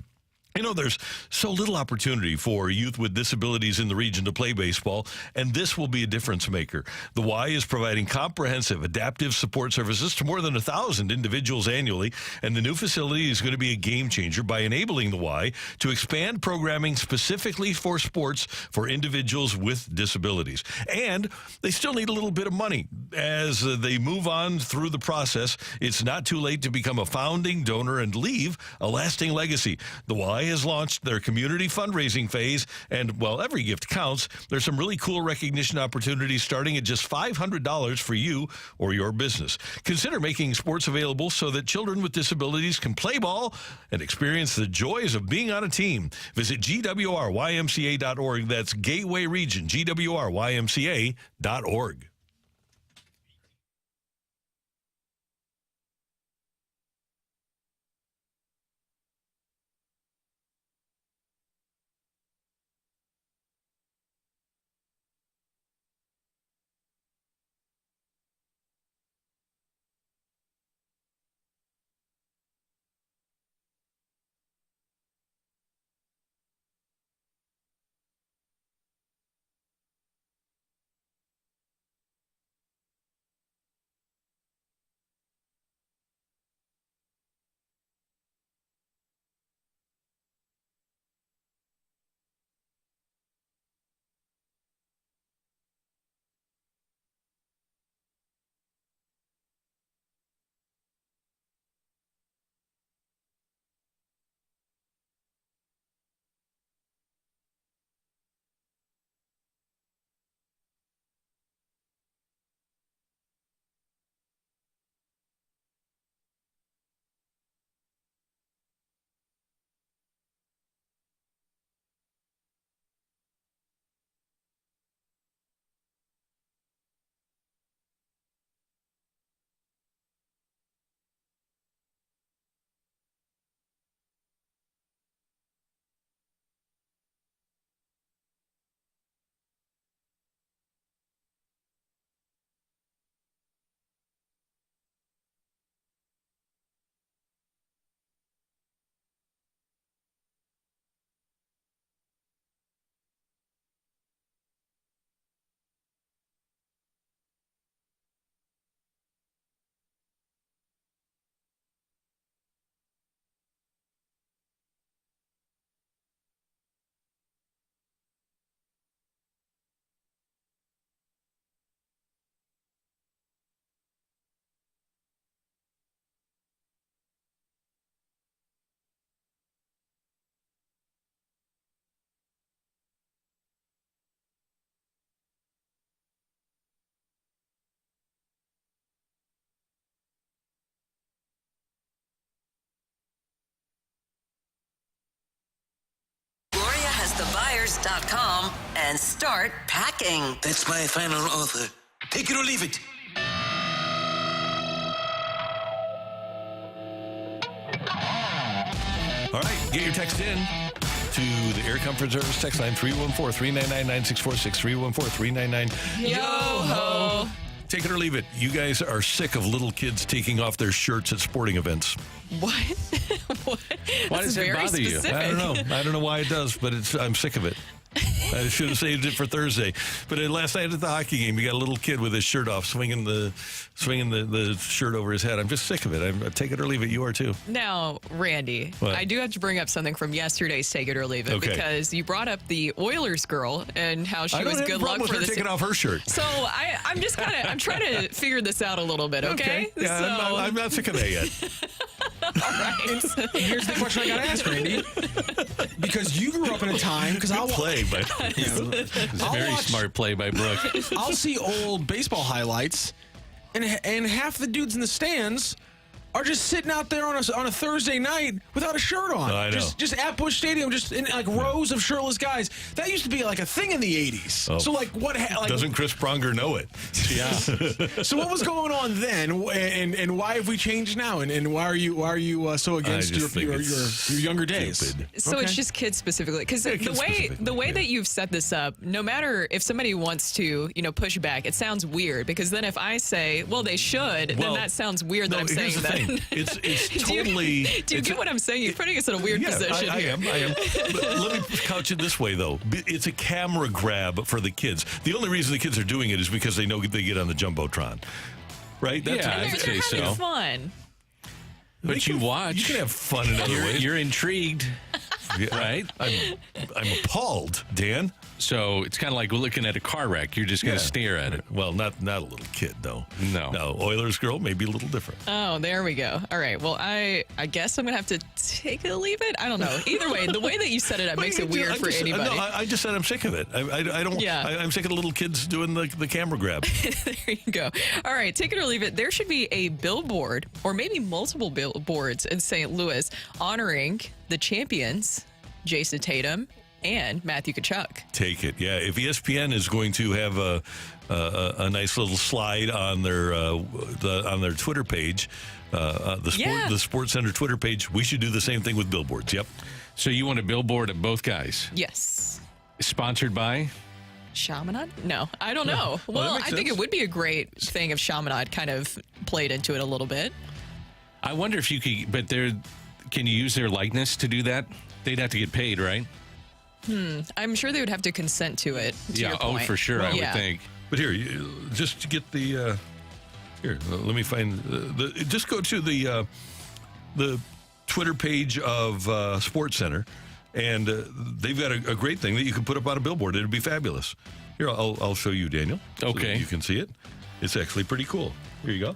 S2: You know, there's so little opportunity for youth with disabilities in the region to play baseball, and this will be a difference maker. The Y is providing comprehensive adaptive support services to more than 1,000 individuals annually, and the new facility is going to be a game changer by enabling the Y to expand programming specifically for sports for individuals with disabilities. And they still need a little bit of money. As they move on through the process, it's not too late to become a founding donor and leave a lasting legacy. The Y has launched their community fundraising phase, and while every gift counts, there's some really cool recognition opportunities starting at just $500 for you or your business. Consider making sports available so that children with disabilities can play ball and experience the joys of being on a team. Visit gwrymca.org. That's Gateway Region, gwrymca.org.
S13: thebuyers.com and start packing.
S1: That's my final offer. Take it or leave it.
S2: All right, get your text in to the Air Comfort Service text line 314-399-9646, 314-399.
S3: Yo-ho!
S2: Take it or leave it. You guys are sick of little kids taking off their shirts at sporting events.
S3: What? What?
S4: Why does it bother you?
S2: I don't know. I don't know why it does, but I'm sick of it. I should have saved it for Thursday. But last night at the hockey game, you got a little kid with his shirt off, swinging the shirt over his head. I'm just sick of it. Take it or leave it. You are too.
S3: Now, Randy,
S2: what?
S3: I do have to bring up something from yesterday's Take It or Leave It, because you brought up the Oilers girl and how she was good luck for
S2: her taking off her shirt.
S3: So I'm just I'm trying to figure this out a little bit. Okay.
S2: Yeah,
S3: so,
S2: I'm not sick of that yet.
S3: All right.
S5: Here's the question I got to ask, Randy. Because you grew up in a time, because I'll
S2: play, but
S4: very smart play by Brooke.
S5: I'll see old baseball highlights, and half the dudes in the stands are just sitting out there on a Thursday night without a shirt on.
S2: I know.
S5: Just at Busch Stadium, just in like rows of shirtless guys. That used to be like a thing in the 80s.
S2: Oh.
S5: So like what? Like,
S2: doesn't Chris Pronger know it?
S5: Yeah. So what was going on then, and why have we changed now? And why are you so against your younger days?
S2: Stupid.
S3: So it's just kids specifically, because the way that you've set this up, no matter if somebody wants to, push back, it sounds weird, because then if I say, well, they should, then that sounds weird that I'm saying that.
S2: It's totally.
S3: Do you get what I'm saying? You're putting us in a weird position.
S2: I am. But let me couch it this way, though. It's a camera grab for the kids. The only reason the kids are doing it is because they know they get on the Jumbotron, right?
S3: I'd say so. They're having fun.
S4: But you watch.
S2: You can have fun in other ways.
S4: You're intrigued, right?
S2: I'm appalled, Dan.
S4: So it's kind of like looking at a car wreck. You're just going to stare at it.
S2: Well, not a little kid, though.
S4: No,
S2: Oilers girl may be a little different.
S3: Oh, there we go. All right. Well, I guess I'm going to have to take it or leave it. I don't know. Either way, the way that you set it up makes it weird for anybody.
S2: No, I just said I'm sick of it. I don't.
S3: Yeah.
S2: I'm sick of the little kids doing the camera grab.
S3: There you go. All right, take it or leave it. There should be a billboard, or maybe multiple billboards in St. Louis honoring the champions, Jason Tatum and Matthew Tkachuk.
S2: Take it, yeah. If ESPN is going to have a nice little slide on their Twitter page, the Sports Center Twitter page, we should do the same thing with billboards. Yep.
S4: So you want a billboard of both guys?
S3: Yes.
S4: Sponsored by
S3: Chaminade? No, I don't know. Well, I think it would be a great thing if Chaminade kind of played into it a little bit.
S4: I wonder if you could, but can you use their likeness to do that? They'd have to get paid, right?
S3: I'm sure they would have to consent to it.
S4: For sure, I would think.
S2: But here, just to get the let me find just go to the Twitter page of Sports Center, and they've got a great thing that you can put up on a billboard. It'd be fabulous. Here, I'll show you, Daniel.
S4: Okay,
S2: so that you can see it. It's actually pretty cool. Here you go.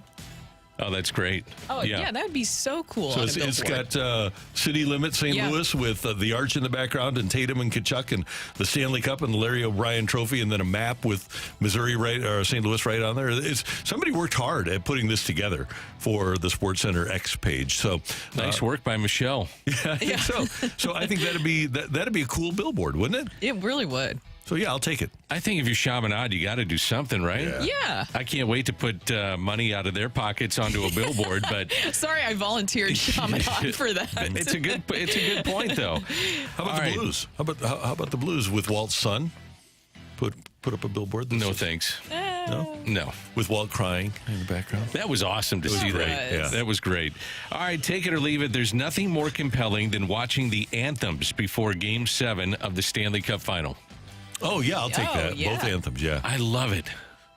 S4: Oh, that's great.
S3: Oh, yeah, that would be so cool.
S2: So it's got City Limit St. Louis with the arch in the background, and Tatum and Tkachuk, and the Stanley Cup and the Larry O'Brien Trophy, and then a map with Missouri or St. Louis right on there. Somebody worked hard at putting this together for the Sports Center X page. So
S4: nice work by Michelle.
S2: Yeah, I think so. So I think that'd be a cool billboard, wouldn't it?
S3: It really would.
S2: So, yeah, I'll take it.
S4: I think if you're Chaminade, you got to do something, right?
S3: Yeah.
S4: I can't wait to put money out of their pockets onto a billboard, but...
S3: Sorry, I volunteered Chaminade for that.
S4: It's a good point, though.
S2: How about the Blues? How about the Blues with Walt's son? Put up a billboard?
S4: No, thanks. No.
S2: With Walt crying in the background?
S4: That was awesome to see that.
S2: Yeah.
S4: That was great. All right, take it or leave it. There's nothing more compelling than watching the anthems before Game 7 of the Stanley Cup Final.
S2: Oh, yeah, I'll take that.
S3: Yeah.
S2: Both anthems, yeah.
S4: I love it.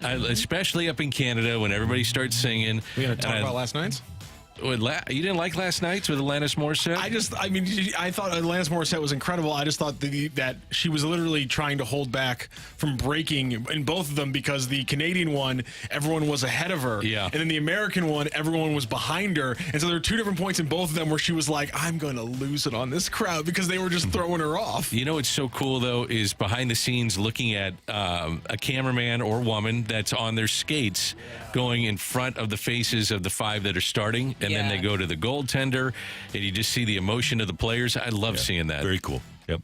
S4: Especially up in Canada when everybody starts singing.
S5: We going to talk about last night's?
S4: You didn't like last night's with Alanis Morissette?
S5: I thought Alanis Morissette was incredible. I just thought that she was literally trying to hold back from breaking in both of them, because the Canadian one, everyone was ahead of her.
S4: Yeah.
S5: And then the American one, everyone was behind her. And so there were two different points in both of them where she was like, I'm going to lose it on this crowd, because they were just throwing her off.
S4: You know what's so cool, though, is behind the scenes looking at a cameraman or woman that's on their skates going in front of the faces of the five that are starting. And then they go to the goaltender, and you just see the emotion of the players. I love seeing that.
S2: Very cool. Yep.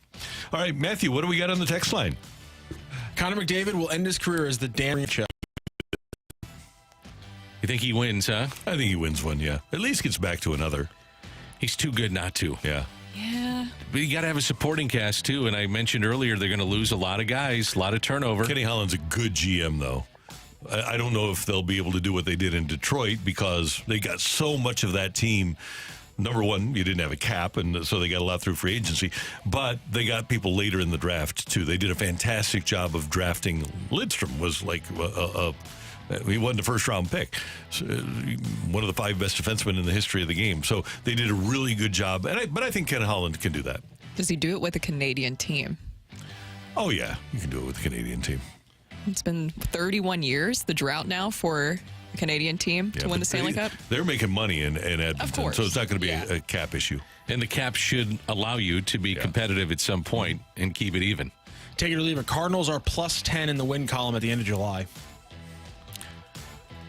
S2: All right, Matthew, what do we got on the text line?
S5: Connor McDavid will end his career as the Dan Show.
S4: You think he wins, huh?
S2: I think he wins one, yeah. At least gets back to another.
S4: He's too good not to.
S2: Yeah.
S3: Yeah.
S4: But you got to have a supporting cast, too. And I mentioned earlier they're going to lose a lot of guys, a lot of turnover.
S2: Kenny Holland's a good GM, though. I don't know if they'll be able to do what they did in Detroit, because they got so much of that team. Number one, you didn't have a cap, and so they got a lot through free agency. But they got people later in the draft, too. They did a fantastic job of drafting. Lidstrom was like he wasn't a first-round pick. So, one of the 5 best defensemen in the history of the game. So they did a really good job. But I think Ken Holland can do that.
S3: Does he do it with a Canadian team?
S2: Oh, yeah. You can do it with the Canadian team.
S3: It's been 31 years, the drought now for a Canadian team to win the Stanley Cup.
S2: They're making money in Edmonton,
S3: of course.
S2: So it's not going to be a cap issue.
S4: And the cap should allow you to be competitive at some point and keep it even.
S5: Take it or leave it. Cardinals are +10 in the win column at the end of July.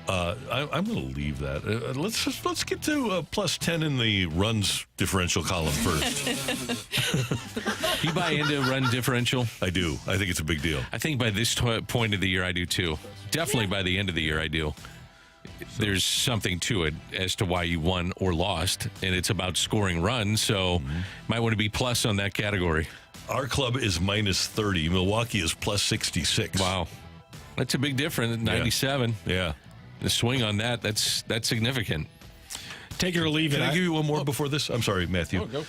S2: I'm going to leave that. Let's get to plus 10 in the runs differential column first.
S4: You buy into run differential?
S2: I do. I think it's a big deal.
S4: I think by this point of the year, I do too. Definitely by the end of the year, I do. There's something to it as to why you won or lost, and it's about scoring runs, so might want to be plus on that category.
S2: Our club is minus 30. Milwaukee is plus 66.
S4: Wow. That's a big difference, 97.
S2: Yeah.
S4: The swing on that's significant.
S5: Take it or leave it.
S2: Can I give you one more before this? I'm sorry, Matthew.
S5: Oh, go.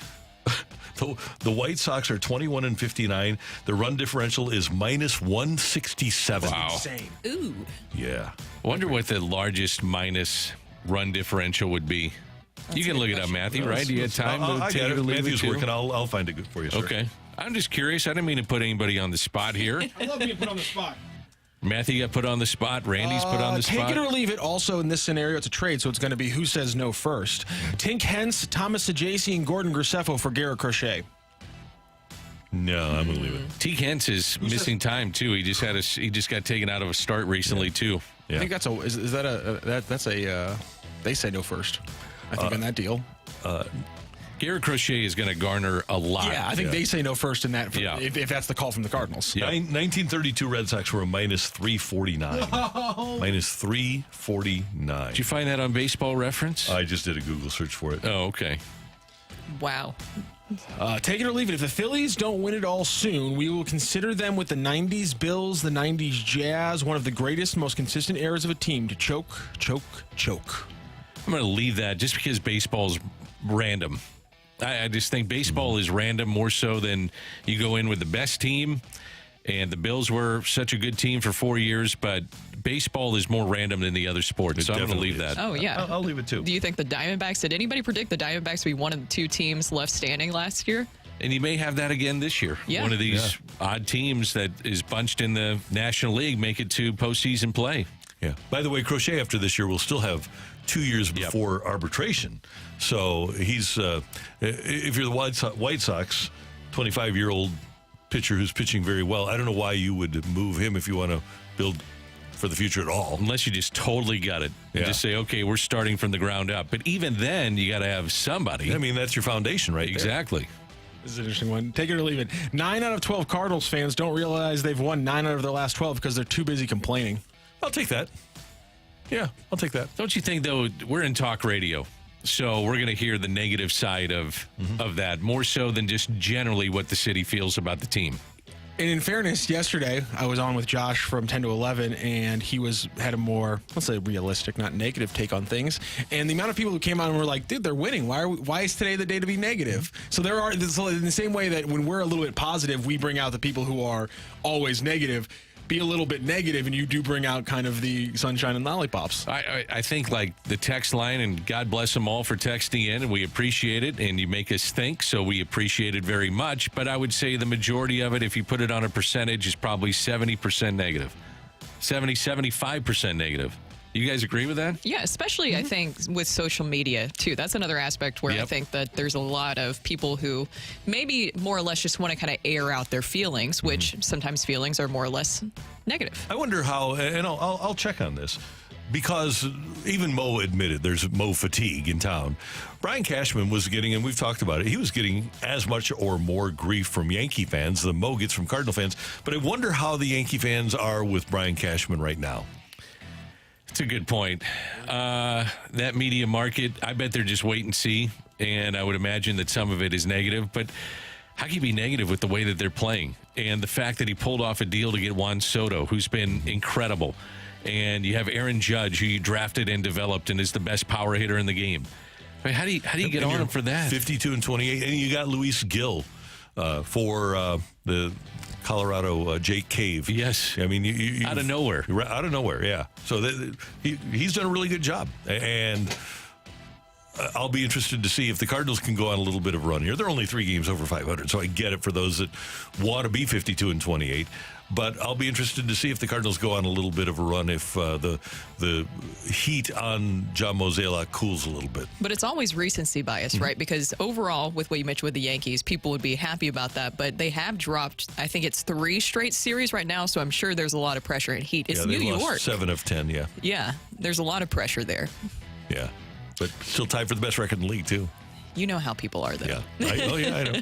S2: The White Sox are 21-59. The run differential is minus 167.
S4: Wow.
S5: Insane.
S3: Ooh.
S2: Yeah.
S4: I wonder what the largest minus run differential would be. You can look it up, Matthew, right? Do you have time to take it or leave
S2: Matthew's
S4: it, too?
S2: working. I'll find it for you, sir.
S4: Okay. I'm just curious. I didn't mean to put anybody on the spot here.
S5: I love being put on the spot.
S4: Matthew got put on the spot. Randy's put on the spot.
S5: Take it or leave it. Also, in this scenario, it's a trade, so it's going to be who says no first. Tink Hence, Thomas Sajasi, and Gordon Graceffo for Garrett Crochet.
S2: No, I'm going to leave it.
S4: Tink Hence is missing time too. He just got taken out of a start recently too.
S2: Yeah.
S5: I think that's a they say no first. I think on that deal.
S4: Garrett Crochet is going to garner a lot.
S5: Yeah, I think they say no first in that. If that's the call from the Cardinals.
S2: Yeah. 1932 Red Sox were a minus 349. Minus 349.
S4: Did you find that on Baseball Reference?
S2: I just did a Google search for it.
S4: Oh, okay.
S3: Wow.
S5: Take it or leave it. If the Phillies don't win it all soon, we will consider them with the 90s Bills, the 90s Jazz, one of the greatest, most consistent eras of a team to choke.
S4: I'm going to leave that just because baseball's random. I just think baseball is random more so than you go in with the best team, and the Bills were such a good team for 4 years, but baseball is more random than the other sports, so I'm going to leave that.
S3: Oh, yeah.
S2: I'll leave it, too.
S3: Do you think the Diamondbacks, did anybody predict the Diamondbacks would be one of the two teams left standing last year?
S4: And you may have that again this year.
S3: Yeah.
S4: One of these odd teams that is bunched in the National League make it to postseason play.
S2: Yeah. By the way, Crochet after this year will still have 2 years before arbitration. So he's, if you're the White Sox, 25-year-old pitcher who's pitching very well, I don't know why you would move him if you want to build for the future at all.
S4: Unless you just totally gut it and just say, okay, we're starting from the ground up. But even then, you got to have somebody.
S2: I mean, that's your foundation, right?
S4: Exactly.
S5: There. This is an interesting one. Take it or leave it. 9 out of 12 Cardinals fans don't realize they've won 9 out of their last 12 because they're too busy complaining.
S2: I'll take that. Yeah, I'll take that.
S4: Don't you think, though, we're in talk radio, so we're going to hear the negative side of that, more so than just generally what the city feels about the team.
S5: And in fairness, yesterday I was on with Josh from 10 to 11, and he had a more, let's say, realistic, not negative take on things. And the amount of people who came on and were like, dude, they're winning. Why is today the day to be negative? So in the same way that when we're a little bit positive, we bring out the people who are always negative. Be a little bit negative, and you do bring out kind of the sunshine and lollipops.
S4: I think like the text line, and God bless them all for texting in, and we appreciate it, and you make us think, so we appreciate it very much. But I would say the majority of it, if you put it on a percentage, is probably 70% negative. 75% negative. You guys agree with that?
S3: Yeah, especially I think with social media too. That's another aspect where I think that there's a lot of people who maybe more or less just want to kind of air out their feelings, which sometimes feelings are more or less negative.
S2: I wonder how, and I'll check on this, because even Mo admitted there's Mo fatigue in town. Brian Cashman was getting, and we've talked about it, he was getting as much or more grief from Yankee fans than Mo gets from Cardinal fans. But I wonder how the Yankee fans are with Brian Cashman right now.
S4: That's a good point. That media market, I bet they're just wait and see, and I would imagine that some of it is negative, but how can you be negative with the way that they're playing? And the fact that he pulled off a deal to get Juan Soto, who's been incredible, and you have Aaron Judge, who you drafted and developed and is the best power hitter in the game. I mean, how do you get on him for that?
S2: 52 and 28, and you got Luis Gil for the Colorado Jake Cave.
S4: Yes.
S2: I mean, you
S4: out of nowhere.
S2: Out of nowhere, yeah. So he's done a really good job. And I'll be interested to see if the Cardinals can go on a little bit of a run here. They're only 3 games over 500, so I get it for those that want to be 52-28. But I'll be interested to see if the Cardinals go on a little bit of a run if the heat on John Mozeliak cools a little bit.
S3: But it's always recency bias, right? Because overall, with what you mentioned with the Yankees, people would be happy about that. But they have dropped, I think it's 3 straight series right now, so I'm sure there's a lot of pressure and heat. It's New York.
S2: 7 of 10, yeah.
S3: Yeah, there's a lot of pressure there.
S2: Yeah, but still tied for the best record in the league, too.
S3: You know how people are, though.
S2: Yeah. I know.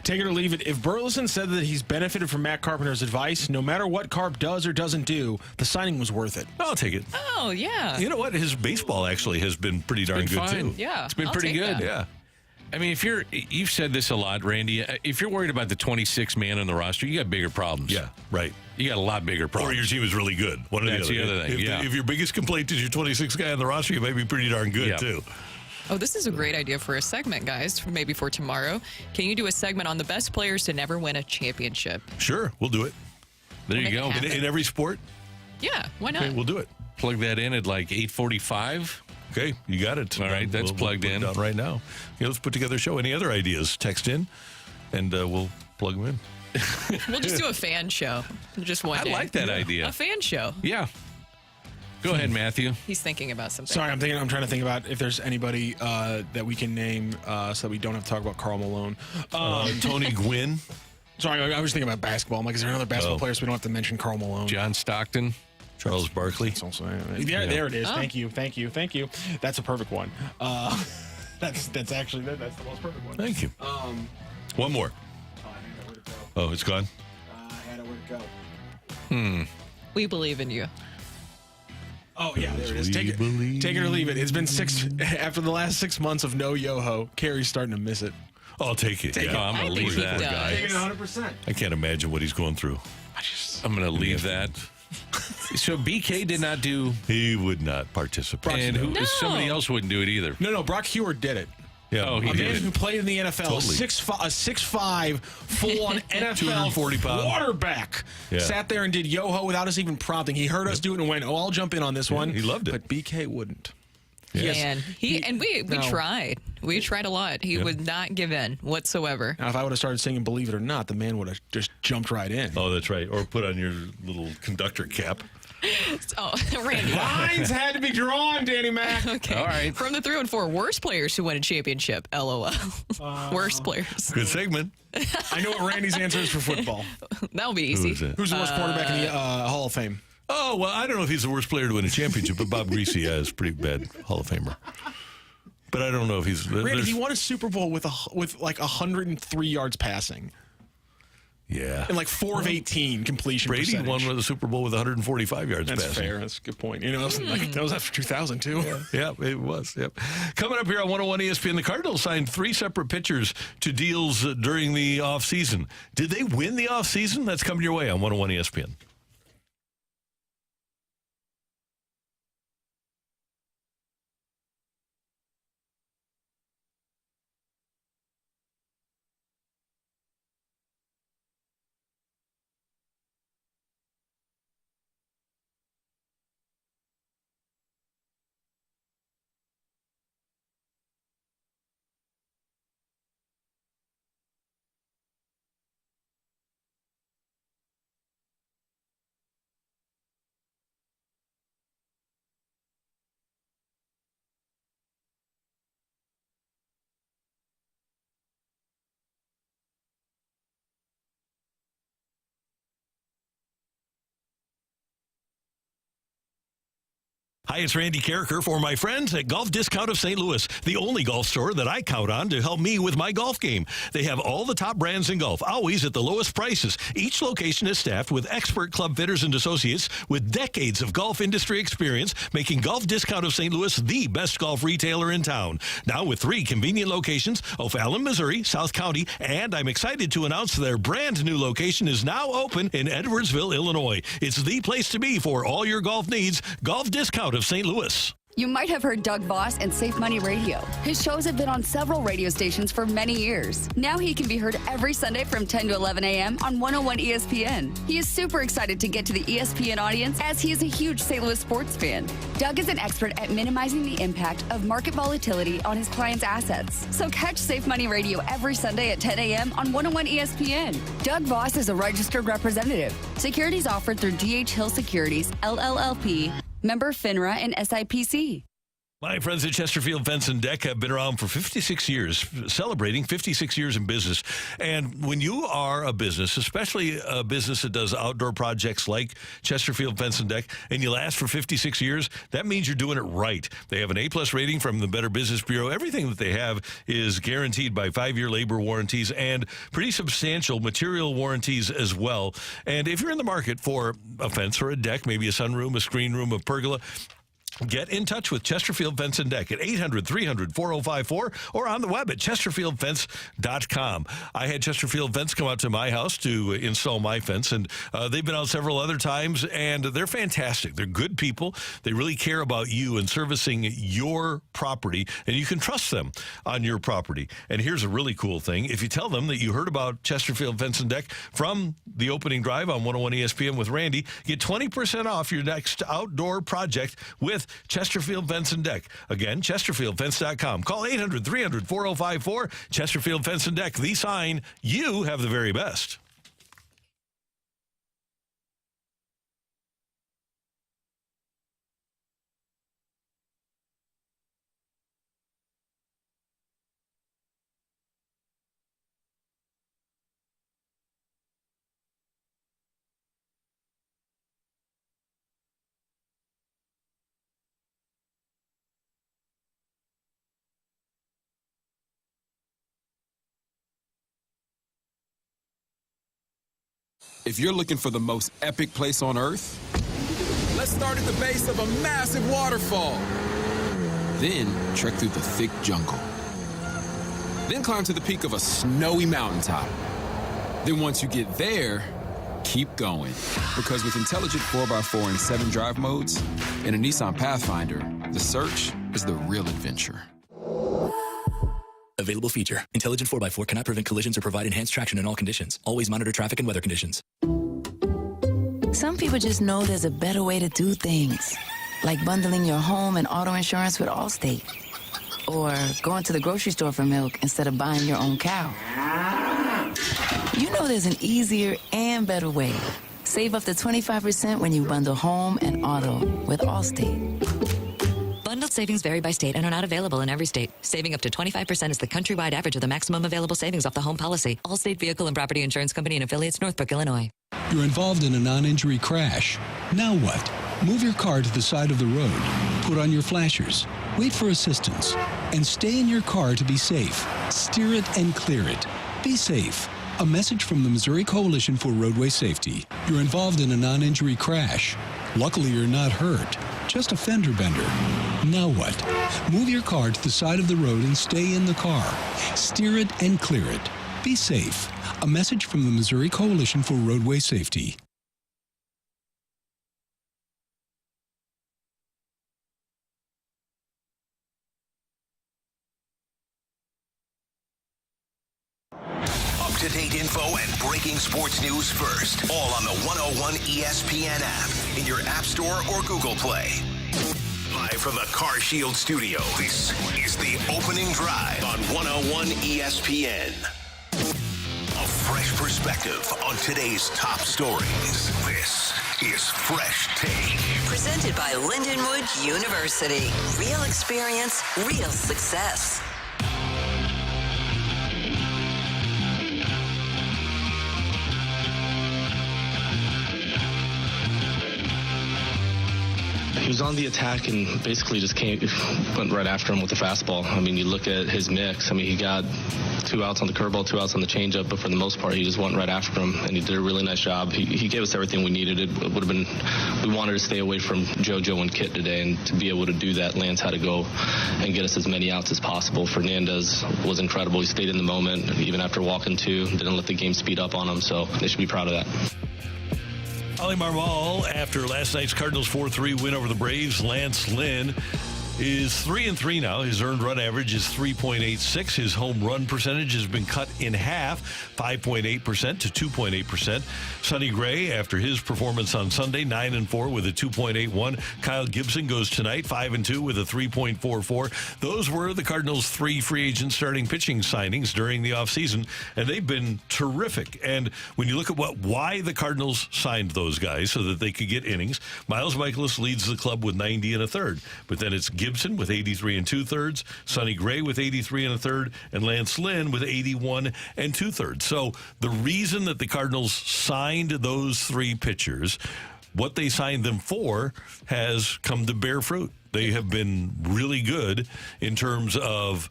S5: Take it or leave it. If Burleson said that he's benefited from Matt Carpenter's advice, no matter what Carp does or doesn't do, the signing was worth it.
S2: I'll take it.
S3: Oh, yeah.
S2: You know what? His baseball actually has been pretty darn good,
S4: fine.
S2: too.
S3: Yeah.
S4: It's been
S3: I'll
S4: pretty
S3: take
S4: good.
S3: that.
S2: Yeah.
S4: I mean, you've said this a lot, Randy. If you're worried about the 26th man on the roster, you got bigger problems.
S2: Yeah, right.
S4: You got a lot bigger problems.
S2: Or your team is really good. One or
S4: That's
S2: the other.
S4: the other thing,
S2: If your biggest complaint is your 26th guy on the roster, you may be pretty darn good, too.
S3: Oh, this is a great idea for a segment, guys, maybe for tomorrow. Can you do a segment on the best players to never win a championship?
S2: Sure, we'll do it.
S4: There you go.
S2: In every sport?
S3: Yeah, why not?
S2: Okay, we'll do it.
S4: Plug that in at like 8:45.
S2: Okay, you got it.
S4: All right, that's plugged in.
S2: Done right now. Okay, let's put together a show. Any other ideas? Text in, and we'll plug them in.
S3: We'll just do a fan show. Just one day.
S4: I like that idea.
S3: A fan show.
S4: Yeah. Go ahead, Matthew.
S3: He's thinking about something.
S5: Sorry, I'm trying to think about if there's anybody that we can name so that we don't have to talk about Karl Malone.
S2: Tony Gwynn.
S5: Sorry, I was thinking about basketball. I'm like, is there another basketball player so we don't have to mention Karl Malone?
S4: John Stockton.
S2: Charles Barkley.
S5: That's also, there it is. Oh. Thank you. That's a perfect one. That's actually that's the most perfect one.
S2: Thank you. One more. Oh, it's gone?
S5: I had it where to go.
S3: We believe in you.
S5: Oh, yeah, there it is. Take it or leave it. It's been after the last 6 months of no Yoho, Carrie's starting to miss it.
S2: I'll take it.
S4: I'm going to leave that.
S5: Take it 100%.
S2: I can't imagine what he's going through.
S4: I'm going to leave that. So BK did not do.
S2: He would not participate.
S4: And somebody else wouldn't do it either.
S5: No, Brock Heward did it.
S2: Yeah.
S4: Oh, he did.
S5: A man who played in the NFL,
S2: Totally.
S5: 6'5", full-on NFL
S2: 240 pound
S5: quarterback, sat there and did Yoho without us even prompting. He heard us do it and went, I'll jump in on this one.
S2: He loved it.
S5: But BK wouldn't.
S3: And we tried. We tried a lot. He would not give in whatsoever.
S5: Now, if I would have started singing Believe It or Not, the man would have just jumped right in.
S2: Oh, that's right. Or put on your little conductor cap.
S3: Oh, Randy.
S5: Lines had to be drawn, Danny Mac.
S3: Okay.
S4: All right.
S3: From the 3 and 4 worst players who win a championship. LOL. Worst players.
S2: Good segment.
S5: I know what Randy's answer is for football.
S3: That'll be easy.
S5: Who's the worst quarterback in the Hall of Fame?
S2: Oh, well, I don't know if he's the worst player to win a championship, but Bob Greasy is pretty bad Hall of Famer. But I don't know if he's...
S5: Randy, he won a Super Bowl with like 103 yards passing.
S2: Yeah.
S5: And like 4 of 18 completion
S2: Brady
S5: percentage.
S2: won with the Super Bowl with 145 yards
S5: That's
S2: passing.
S5: fair. That's a good point. You know, that was after 2000, too.
S2: Yeah, it was. Yep. Coming up here on 101 ESPN, the Cardinals signed 3 separate pitchers to deals during the offseason. Did they win the offseason? That's coming your way on 101 ESPN. Hi, it's Randy Carricker for my friends at Golf Discount of St. Louis, the only golf store that I count on to help me with my golf game. They have all the top brands in golf, always at the lowest prices. Each location is staffed with expert club fitters and associates with decades of golf industry experience, making Golf Discount of St. Louis the best golf retailer in town. Now with 3 convenient locations, O'Fallon, Missouri, South County, and I'm excited to announce their brand new location is now open in Edwardsville, Illinois. It's the place to be for all your golf needs. Golf Discount of St. Louis.
S10: You might have heard Doug Voss and Safe Money Radio. His shows have been on several radio stations for many years. Now he can be heard every Sunday from 10 to 11 a.m. on 101 ESPN. He is super excited to get to the ESPN audience as he is a huge St. Louis sports fan. Doug is an expert at minimizing the impact of market volatility on his clients' assets. So catch Safe Money Radio every Sunday at 10 a.m. on 101 ESPN. Doug Voss is a registered representative. Securities offered through D.H. Hill Securities, LLLP, member FINRA and SIPC.
S2: My friends at Chesterfield Fence and Deck have been around for 56 years, celebrating 56 years in business. And when you are a business, especially a business that does outdoor projects like Chesterfield Fence and Deck, and you last for 56 years, that means you're doing it right. They have an A-plus rating from the Better Business Bureau. Everything that they have is guaranteed by 5-year labor warranties and pretty substantial material warranties as well. And if you're in the market for a fence or a deck, maybe a sunroom, a screen room, a pergola, get in touch with Chesterfield Fence and Deck at 800-300-4054 or on the web at chesterfieldfence.com. I had Chesterfield Fence come out to my house to install my fence, and they've been out several other times, and they're fantastic. They're good people. They really care about you and servicing your property, and you can trust them on your property. And here's a really cool thing. If you tell them that you heard about Chesterfield Fence and Deck from the opening drive on 101 ESPN with Randy, get 20% off your next outdoor project with Chesterfield Fence and Deck. Again, chesterfieldfence.com. Call 800-300-4054. Chesterfield Fence and Deck. The sign, you have the very best.
S14: If you're looking for the most epic place on Earth, let's start at the base of a massive waterfall. Then trek through the thick jungle. Then climb to the peak of a snowy mountaintop. Then once you get there, keep going. Because with intelligent 4x4 and 7 drive modes and a Nissan Pathfinder, the search is the real adventure.
S15: Available feature. Intelligent 4x4 cannot prevent collisions or provide enhanced traction in all conditions. Always monitor traffic and weather conditions.
S16: Some people just know there's a better way to do things. Like bundling your home and auto insurance with Allstate. Or going to the grocery store for milk instead of buying your own cow. You know there's an easier and better way. Save up to 25% when you bundle home and auto with Allstate.
S17: Bundled savings vary by state and are not available in every state. Saving up to 25% is the countrywide average of the maximum available savings off the home policy. Allstate Vehicle and Property Insurance Company and affiliates, Northbrook, Illinois.
S18: You're involved in a non-injury crash. Now what? Move your car to the side of the road. Put on your flashers. Wait for assistance. And stay in your car to be safe. Steer it and clear it. Be safe. A message from the Missouri Coalition for Roadway Safety. You're involved in a non-injury crash. Luckily, you're not hurt. Just a fender bender. Now what? Move your car to the side of the road and stay in the car. Steer it and clear it. Be safe. A message from the Missouri Coalition for Roadway Safety.
S1: Up-to-date info and breaking sports news first. All on the 101 ESPN app, in your App Store or Google Play. Live from the Car Shield studio, this is the opening drive on 101 ESPN. A fresh perspective on today's top stories. This is Fresh Take.
S13: Presented by Lindenwood University. Real experience, real success.
S19: He was on the attack and basically just went right after him with the fastball. I mean, you look at his mix. I mean, he got 2 outs on the curveball, 2 outs on the changeup, but for the most part, he just went right after him, and he did a really nice job. He gave us everything we needed. It would have been, we wanted to stay away from JoJo and Kit today, and to be able to do that, Lance had to go and get us as many outs as possible. Fernandez was incredible. He stayed in the moment, even after walking 2, didn't let the game speed up on him, so they should be proud of that.
S2: Ollie Marmol, after last night's Cardinals 4-3 win over the Braves, Lance Lynn is 3-3 now. His earned run average is 3.86. His home run percentage has been cut in half, 5.8% to 2.8%. Sonny Gray, after his performance on Sunday, 9-4 with a 2.81. Kyle Gibson goes tonight, 5-2 with a 3.44. Those were the Cardinals' 3 free agent starting pitching signings during the offseason, and they've been terrific. And when you look at why the Cardinals signed those guys so that they could get innings, Miles Mikolas leads the club with 90 1/3, but then it's Gibson with 83 2/3, Sonny Gray with 83 1/3, and Lance Lynn with 81 2/3. So the reason that the Cardinals signed those 3 pitchers, what they signed them for, has come to bear fruit. They have been really good in terms of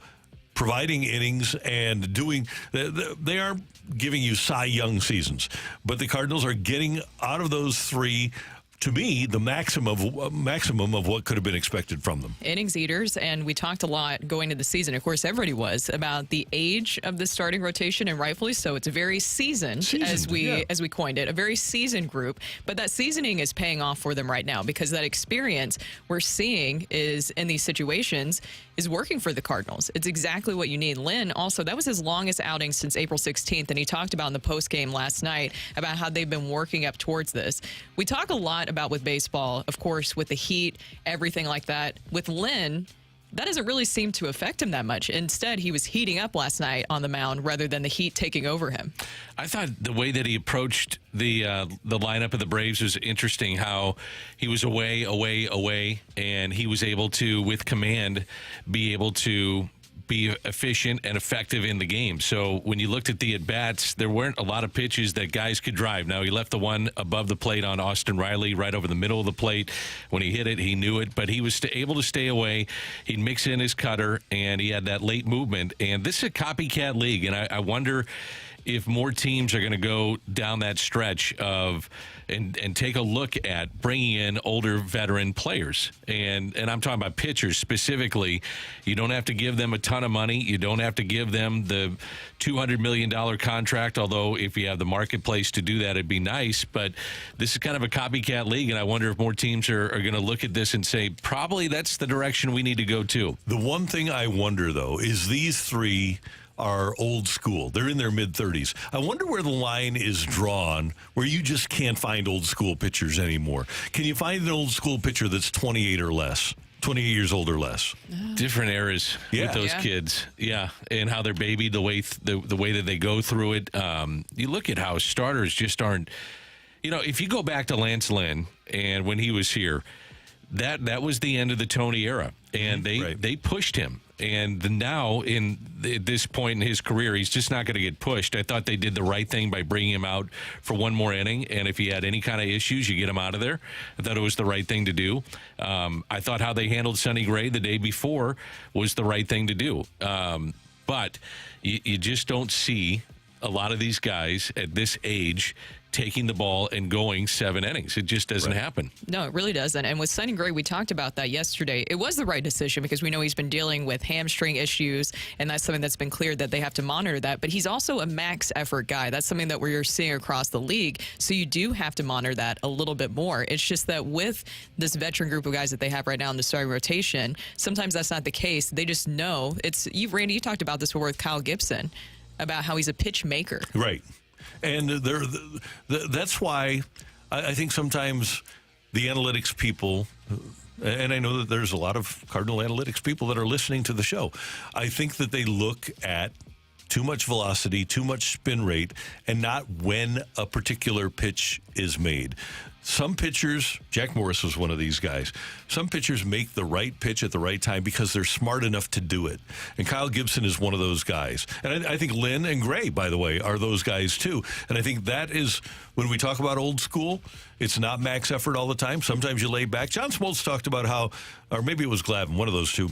S2: providing innings and doing. They are giving you Cy Young seasons, but the Cardinals are getting out of those 3, to me, the maximum of what could have been expected from them.
S3: Innings eaters, and we talked a lot going into the season. Of course, everybody was about the age of the starting rotation, and rightfully so. It's a very seasoned as we coined it, a very seasoned group. But that seasoning is paying off for them right now because that experience we're seeing is in these situations is working for the Cardinals. It's exactly what you need. Lynn, also, that was his longest outing since April 16th, and he talked about in the postgame last night about how they've been working up towards this. We talk a lot about with baseball, of course, with the heat, everything like that. With Lynn, that doesn't really seem to affect him that much. Instead, he was heating up last night on the mound rather than the heat taking over him.
S4: I thought the way that he approached the lineup of the Braves was interesting, how he was away, and he was able to, with command, be able to be efficient and effective in the game. So when you looked at the at-bats, there weren't a lot of pitches that guys could drive. Now, he left the one above the plate on Austin Riley right over the middle of the plate. When he hit it, he knew it, but he was able to stay away. He'd mix in his cutter, and he had that late movement. And this is a copycat league, and I wonder if more teams are going to go down that stretch of and take a look at bringing in older veteran players. And I'm talking about pitchers specifically. You don't have to give them a ton of money. You don't have to give them the $200 million contract, although if you have the marketplace to do that, it'd be nice. But this is kind of a copycat league, and I wonder if more teams are going to look at this and say, probably that's the direction we need to go to.
S2: The one thing I wonder, though, is these 3 are old school. They're in their mid-30s. I wonder where the line is drawn where you just can't find old school pitchers anymore. Can you find an old school pitcher that's 28 or less? 28 years old or less?
S4: Different eras with those kids. Yeah, and how they're babied, the way that they go through it. You look at how starters just aren't, if you go back to Lance Lynn and when he was here, that was the end of the Tony era, and they pushed him. And now, at this point in his career, he's just not going to get pushed. I thought they did the right thing by bringing him out for one more inning, and if he had any kind of issues, you get him out of there. I thought it was the right thing to do. I thought how they handled Sonny Gray the day before was the right thing to do. But you just don't see a lot of these guys at this age taking the ball and going 7 innings. It just doesn't happen.
S3: No, it really doesn't. And with Sonny Gray, we talked about that yesterday. It was the right decision because we know he's been dealing with hamstring issues, and that's something that's been cleared that they have to monitor that. But he's also a max effort guy. That's something that we're seeing across the league. So you do have to monitor that a little bit more. It's just that with this veteran group of guys that they have right now in the starting rotation, sometimes that's not the case. They just know. Randy, you talked about this before with Kyle Gibson, about how he's a pitch maker.
S2: Right. And that's why I think sometimes the analytics people, and I know that there's a lot of Cardinal analytics people that are listening to the show, I think that they look at too much velocity, too much spin rate, and not when a particular pitch is made. Some pitchers, Jack Morris was one of these guys, some pitchers make the right pitch at the right time because they're smart enough to do it. And Kyle Gibson is one of those guys. And I think Lynn and Gray, by the way, are those guys too. And I think that is, when we talk about old school, it's not max effort all the time. Sometimes you lay back. John Smoltz talked about how, or maybe it was Glavine, one of those two,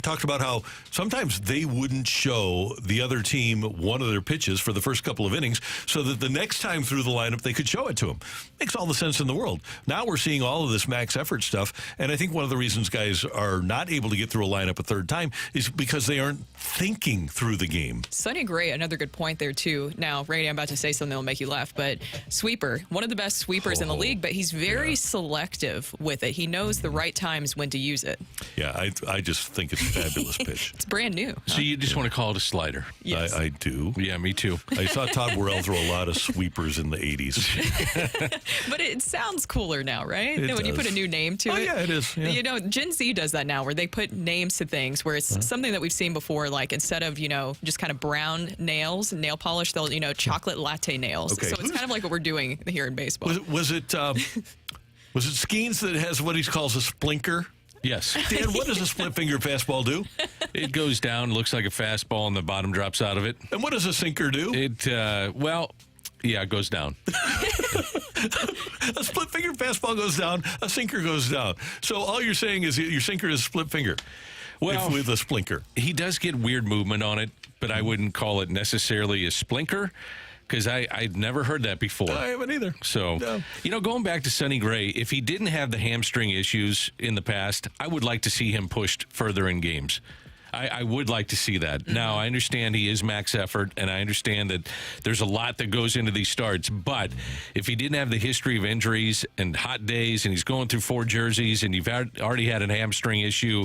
S2: talked about how sometimes they wouldn't show the other team one of their pitches for the first couple of innings so that the next time through the lineup they could show it to them. Makes all the sense in the world. Now we're seeing all of this max effort stuff, and I think one of the reasons guys are not able to get through a lineup a third time is because they aren't thinking through the game.
S3: Sonny Gray, another good point there, too. Now, Randy, I'm about to say something that will make you laugh, but sweeper, one of the best sweepers in the league, but he's very selective with it. He knows the right times when to use it.
S2: Yeah, I just think it's a fabulous pitch.
S3: It's brand new.
S4: So you just want to call it a slider?
S3: Yes.
S2: I do.
S4: Yeah, me too.
S2: I saw Todd Worrell throw a lot of sweepers in the 80s.
S3: But it sounds cooler now, right?
S2: It
S3: when you
S2: does.
S3: put a new name to it.
S2: Yeah, it is. Yeah.
S3: You know, Gen Z does that now where they put names to things where it's something that we've seen before, like instead of, just kind of brown nails, nail polish, they'll, chocolate latte nails.
S2: Okay.
S3: So it's kind of like what we're doing here in baseball.
S2: Was it Skeens that has what he calls a splinker?
S4: Yes.
S2: Dan, what does a split finger fastball do?
S4: It goes down, looks like a fastball, and the bottom drops out of it.
S2: And what does a sinker do?
S4: It, it goes down.
S2: A split finger fastball goes down, a sinker goes down. So all you're saying is your sinker is split finger.
S4: Well,
S2: with a splinker.
S4: He does get weird movement on it, but I wouldn't call it necessarily a splinker. Because I'd never heard that before.
S2: I haven't either.
S4: So, going back to Sonny Gray, if he didn't have the hamstring issues in the past, I would like to see him pushed further in games. I would like to see that. Now, I understand he is max effort, and I understand that there's a lot that goes into these starts. But if he didn't have the history of injuries and hot days, and he's going through 4 jerseys, and you've already had a hamstring issue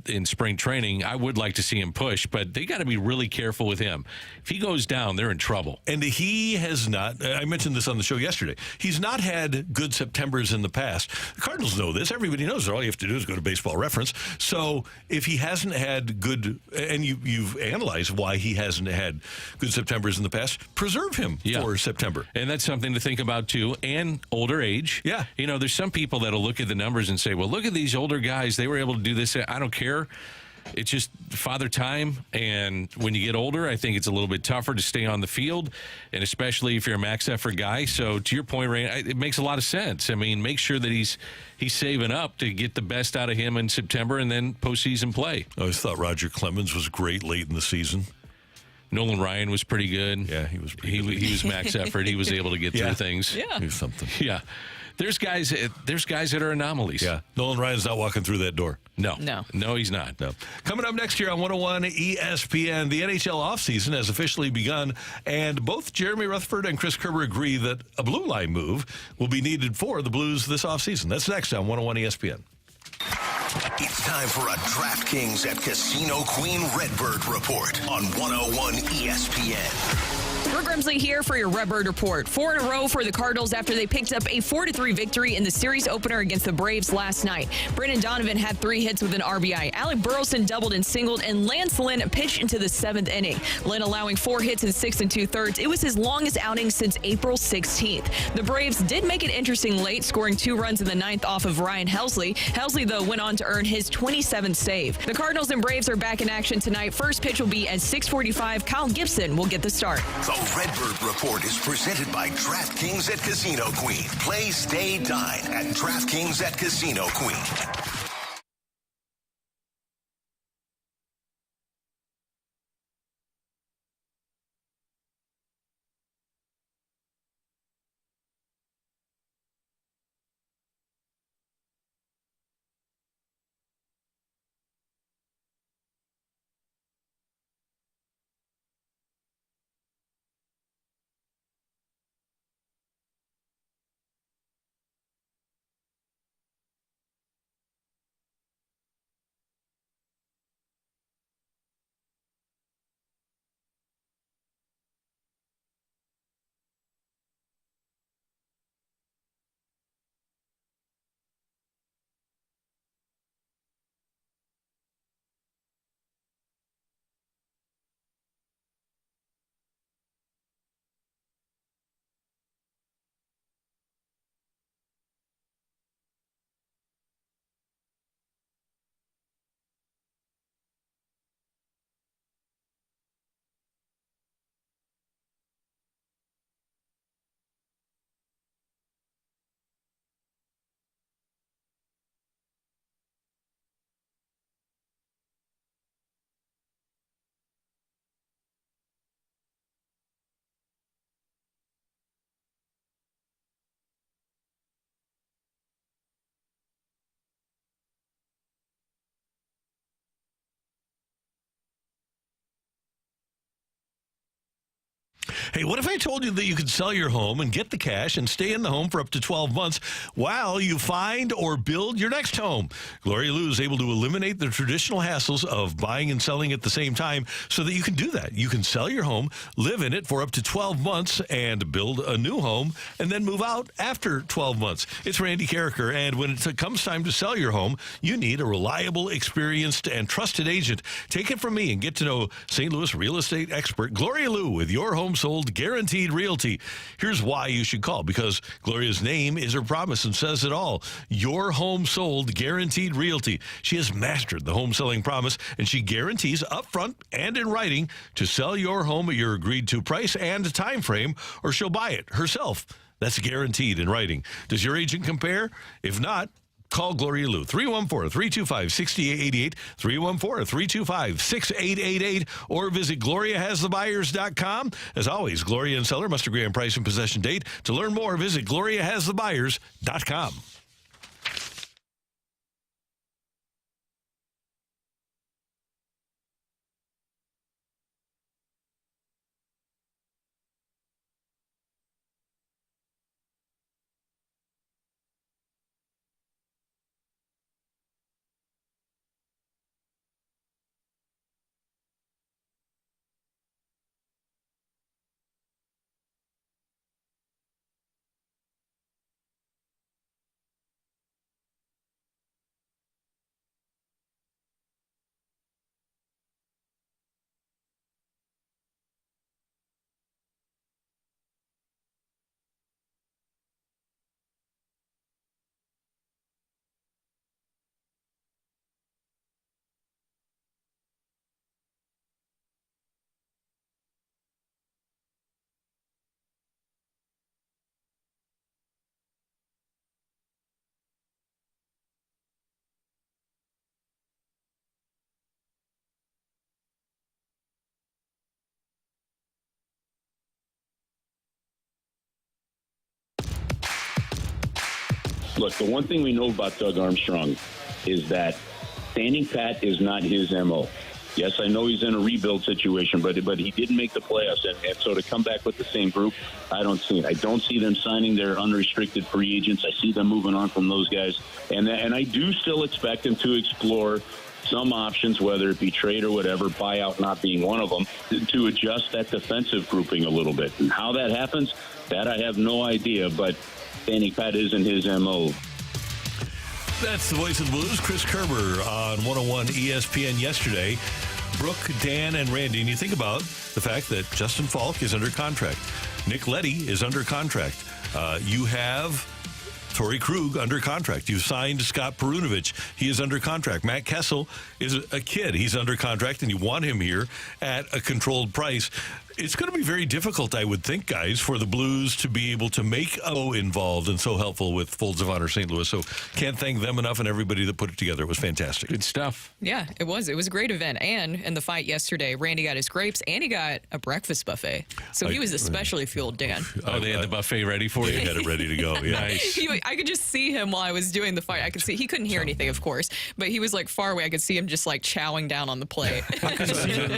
S4: in spring training, I would like to see him push. But they got to be really careful with him. If he goes down, they're in trouble.
S2: And he has not, I mentioned this on the show yesterday, he's not had good Septembers in the past. The Cardinals know this. Everybody knows that all you have to do is go to Baseball Reference. So if he hasn't had good, and you've analyzed why he hasn't had good Septembers in the past, preserve him for September.
S4: And that's something to think about, too, and older age.
S2: Yeah.
S4: There's some people that'll look at the numbers and say, well, look at these older guys. They were able to do this. I don't care. It's just father time, and when you get older, I think it's a little bit tougher to stay on the field, and especially if you're a max effort guy. So to your point, Ray, it makes a lot of sense. I mean, make sure that he's saving up to get the best out of him in September and then postseason play.
S2: I always thought Roger Clemens was great late in the season.
S4: Nolan Ryan was pretty good.
S2: Yeah, he was pretty
S4: good. He was max effort. He was able to get through things.
S3: Yeah.
S2: He was something.
S4: Yeah. There's guys that are anomalies.
S2: Yeah. Nolan Ryan's not walking through that door.
S4: No, he's not.
S2: No. Coming up next year on 101 ESPN, the NHL offseason has officially begun, and both Jeremy Rutherford and Chris Kerber agree that a blue line move will be needed for the Blues this offseason. That's next on 101 ESPN.
S1: It's time for a DraftKings at Casino Queen Redbird report on 101 ESPN.
S3: Brooke Grimsley here for your Redbird report. 4 in a row for the Cardinals after they picked up a 4-3 victory in the series opener against the Braves last night. Donovan had 3 hits with an RBI. Alec Burleson doubled and singled, and Lance Lynn pitched into the 7th inning. Lynn allowing 4 hits in 6 2/3. It was his longest outing since April 16th. The Braves did make it interesting late, scoring 2 runs in the 9th off of Ryan Helsley. Helsley, though, went on to earn his 27th save. The Cardinals and Braves are back in action tonight. First pitch will be at 6:45. Kyle Gibson will get the start.
S1: The Redbird Report is presented by DraftKings at Casino Queen. Play, stay, dine at DraftKings at Casino Queen.
S2: Hey, what if I told you that you could sell your home and get the cash and stay in the home for up to 12 months while you find or build your next home? Gloria Lou is able to eliminate the traditional hassles of buying and selling at the same time so that you can do that. You can sell your home, live in it for up to 12 months, and build a new home, and then move out after 12 months. It's Randy Carricker, and when it comes time to sell your home, you need a reliable, experienced, and trusted agent. Take it from me and get to know St. Louis real estate expert Gloria Lou with Your Home Sold Guaranteed Realty. Here's why you should call, because Gloria's name is her promise and says it all. Your Home Sold Guaranteed Realty. She has mastered the home selling promise, and she guarantees upfront and in writing to sell your home at your agreed to price and time frame, or she'll buy it herself. That's guaranteed in writing. Does your agent compare? If not, call Gloria Lou, 314-325-6888, 314-325-6888, or visit GloriaHasTheBuyers.com. As always, Gloria and seller must agree on price and possession date. To learn more, visit GloriaHasTheBuyers.com.
S20: Look, the one thing we know about Doug Armstrong is that standing pat is not his MO. Yes, I know he's in a rebuild situation, but he didn't make the playoffs, and so to come back with the same group, I don't see it. I don't see them signing their unrestricted free agents. I see them moving on from those guys, and I do still expect them to explore some options, whether it be trade or whatever, buyout not being one of them, to adjust that defensive grouping a little bit. And how that happens, that I have no idea, but standing pat isn't his MO.
S2: That's the voice of the Blues, Chris Kerber on 101 ESPN yesterday. Brooke, Dan, and Randy. And you think about the fact that Justin Faulk is under contract. Nick Leddy is under contract. You have Torrey Krug under contract. You've signed Scott Perunovich. He is under contract. Matt Kessel is a kid. He's under contract, and you want him here at a controlled price. It's going to be very difficult, I would think, guys, for the Blues to be able to make involved and so helpful with Folds of Honor St. Louis. So can't thank them enough and everybody that put it together. It was fantastic.
S4: Good stuff.
S3: Yeah, it was. It was a great event. And in the fight yesterday, Randy got his grapes and he got a breakfast buffet. So he was especially fueled, Dan.
S4: Oh, they had the buffet ready for you?
S2: They had it ready to go. Yeah.
S4: Nice.
S3: I could just see him while I was doing the fight. I could see he couldn't hear anything, of course, but he was like far away. I could see him just like chowing down on the plate.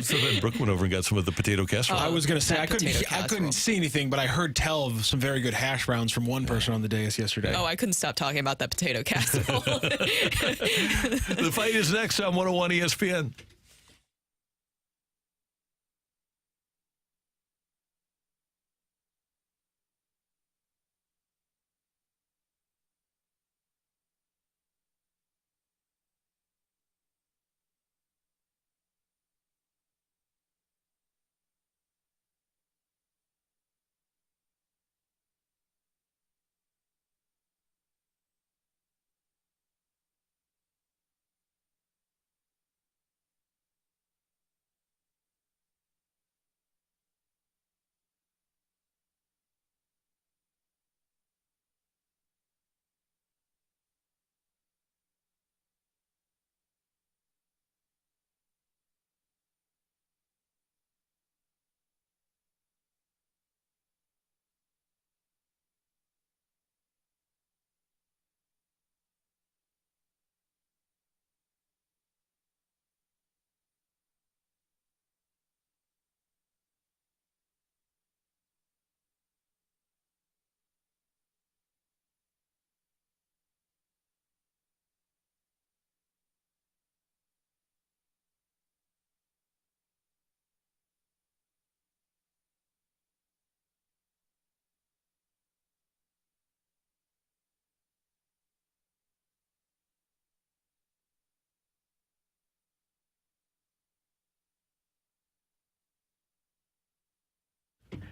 S2: So then Brooke went over and got some of the potato casserole.
S5: I was going to say, I couldn't see anything, but I heard tell of some very good hash browns from one person on the dais yesterday.
S3: Oh, I couldn't stop talking about that potato casserole.
S2: The fight is next on 101 ESPN.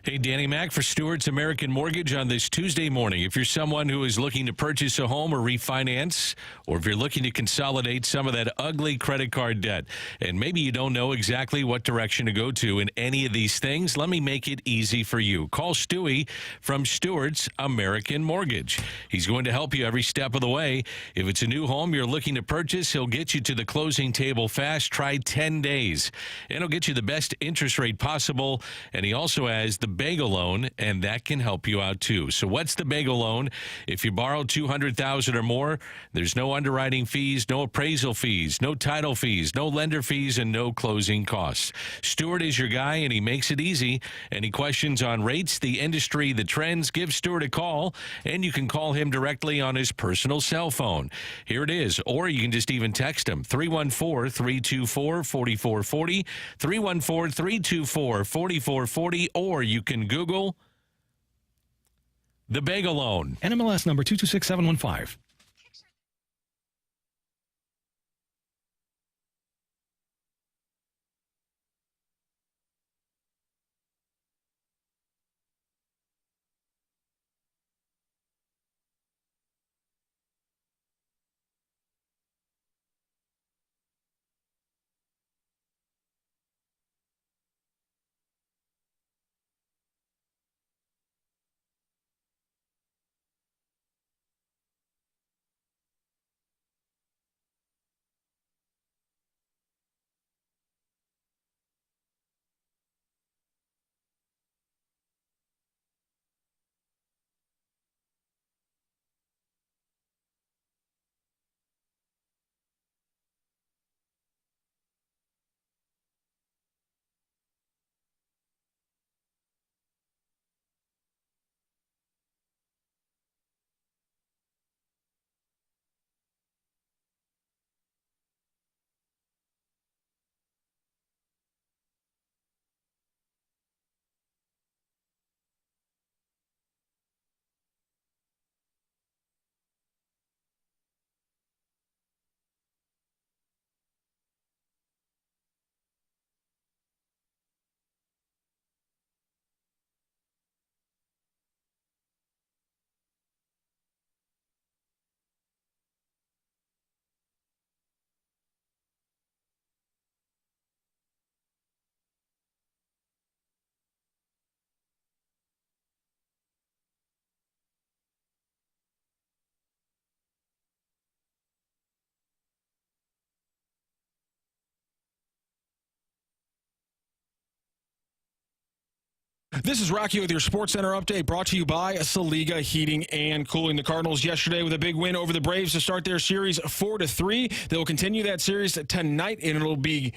S4: Hey, Danny Mac for Stewart's American Mortgage on this Tuesday morning. If you're someone who is looking to purchase a home or refinance, or if you're looking to consolidate some of that ugly credit card debt, and maybe you don't know exactly what direction to go to in any of these things, let me make it easy for you. Call Stewie from Stewart's American Mortgage. He's going to help you every step of the way. If it's a new home you're looking to purchase, he'll get you to the closing table fast. Try 10 days. And he'll get you the best interest rate possible. And he also has the bagel loan, and that can help you out too. So what's the bagel loan? If you borrow $200,000 or more, there's no underwriting fees, no appraisal fees, no title fees, no lender fees, and no closing costs. Stewart is your guy, and he makes it easy. Any questions on rates, the industry, the trends, give Stewart a call, and you can call him directly on his personal cell phone. Here it is, or you can just even text him, 314-324-4440, 314-324-4440, or you can Google the bagel loan.
S5: NMLS number 226715. This is Rocc with your Sports Center update, brought to you by Saliga Heating and Cooling. The Cardinals yesterday with a big win over the Braves to start their series 4-3. They will continue that series tonight, and it'll be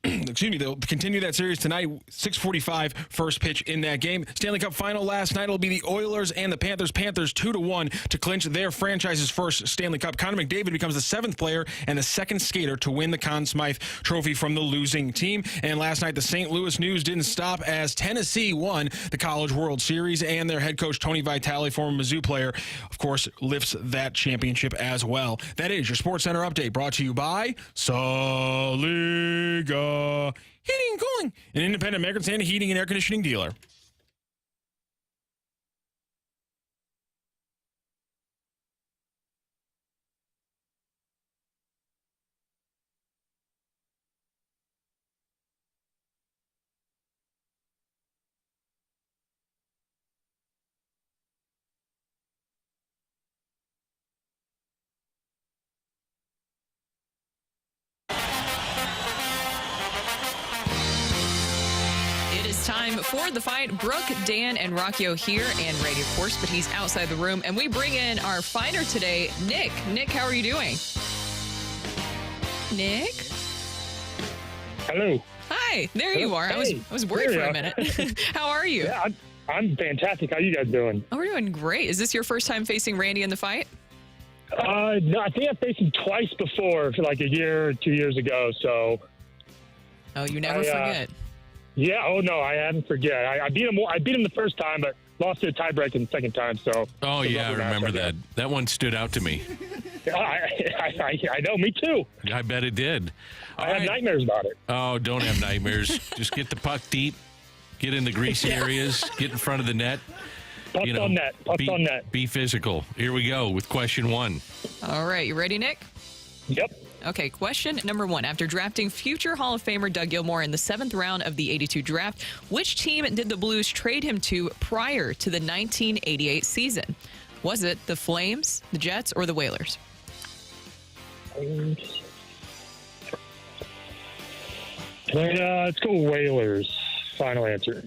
S5: they'll continue that series tonight, 6:45 first pitch in that game. Stanley Cup final last night will be the Oilers and the Panthers. Panthers 2-1 to clinch their franchise's first Stanley Cup. Connor McDavid becomes the 7th player and the 2nd skater to win the Conn Smythe Trophy from the losing team. And last night, the St. Louis news didn't stop as Tennessee won the College World Series, and their head coach, Tony Vitello, former Mizzou player, of course, lifts that championship as well. That is your Sports Center update, brought to you by Saliga Heating and Cooling, an independent American Standard heating and air conditioning dealer.
S3: Time for the fight. Brooke, Dan, and Rocchio here, and Ray, of course, but he's outside the room. And we bring in our fighter today, Nick. Nick, how are you doing? Nick?
S21: Hello.
S3: Hi. There you are.
S21: Hey,
S3: I was worried for a minute. How are you?
S21: Yeah, I'm fantastic. How you guys doing?
S3: Oh, we're doing great. Is this your first time facing Randy in the fight?
S21: No, I think I faced him twice before, like a year or 2 years ago. So.
S3: Oh, you never forget.
S21: Yeah. Oh no, I haven't forget. I beat him. I beat him the first time, but lost to a tiebreak in the second time. So.
S4: Oh yeah, I remember that. That one stood out to me.
S21: I know. Me too.
S4: I bet it did.
S21: I had nightmares about it.
S4: Oh, don't have nightmares. Just get the puck deep. Get in the greasy areas. Get in front of the net.
S21: Pucks on net. Pucks on net.
S4: Be physical. Here we go with question 1.
S3: All right, you ready, Nick?
S21: Yep.
S3: Okay, question number 1. After drafting future Hall of Famer Doug Gilmour in the 7th round of the 82 draft, which team did the Blues trade him to prior to the 1988 season? Was it the Flames, the Jets, or the Whalers?
S21: Let's go Whalers. Final answer.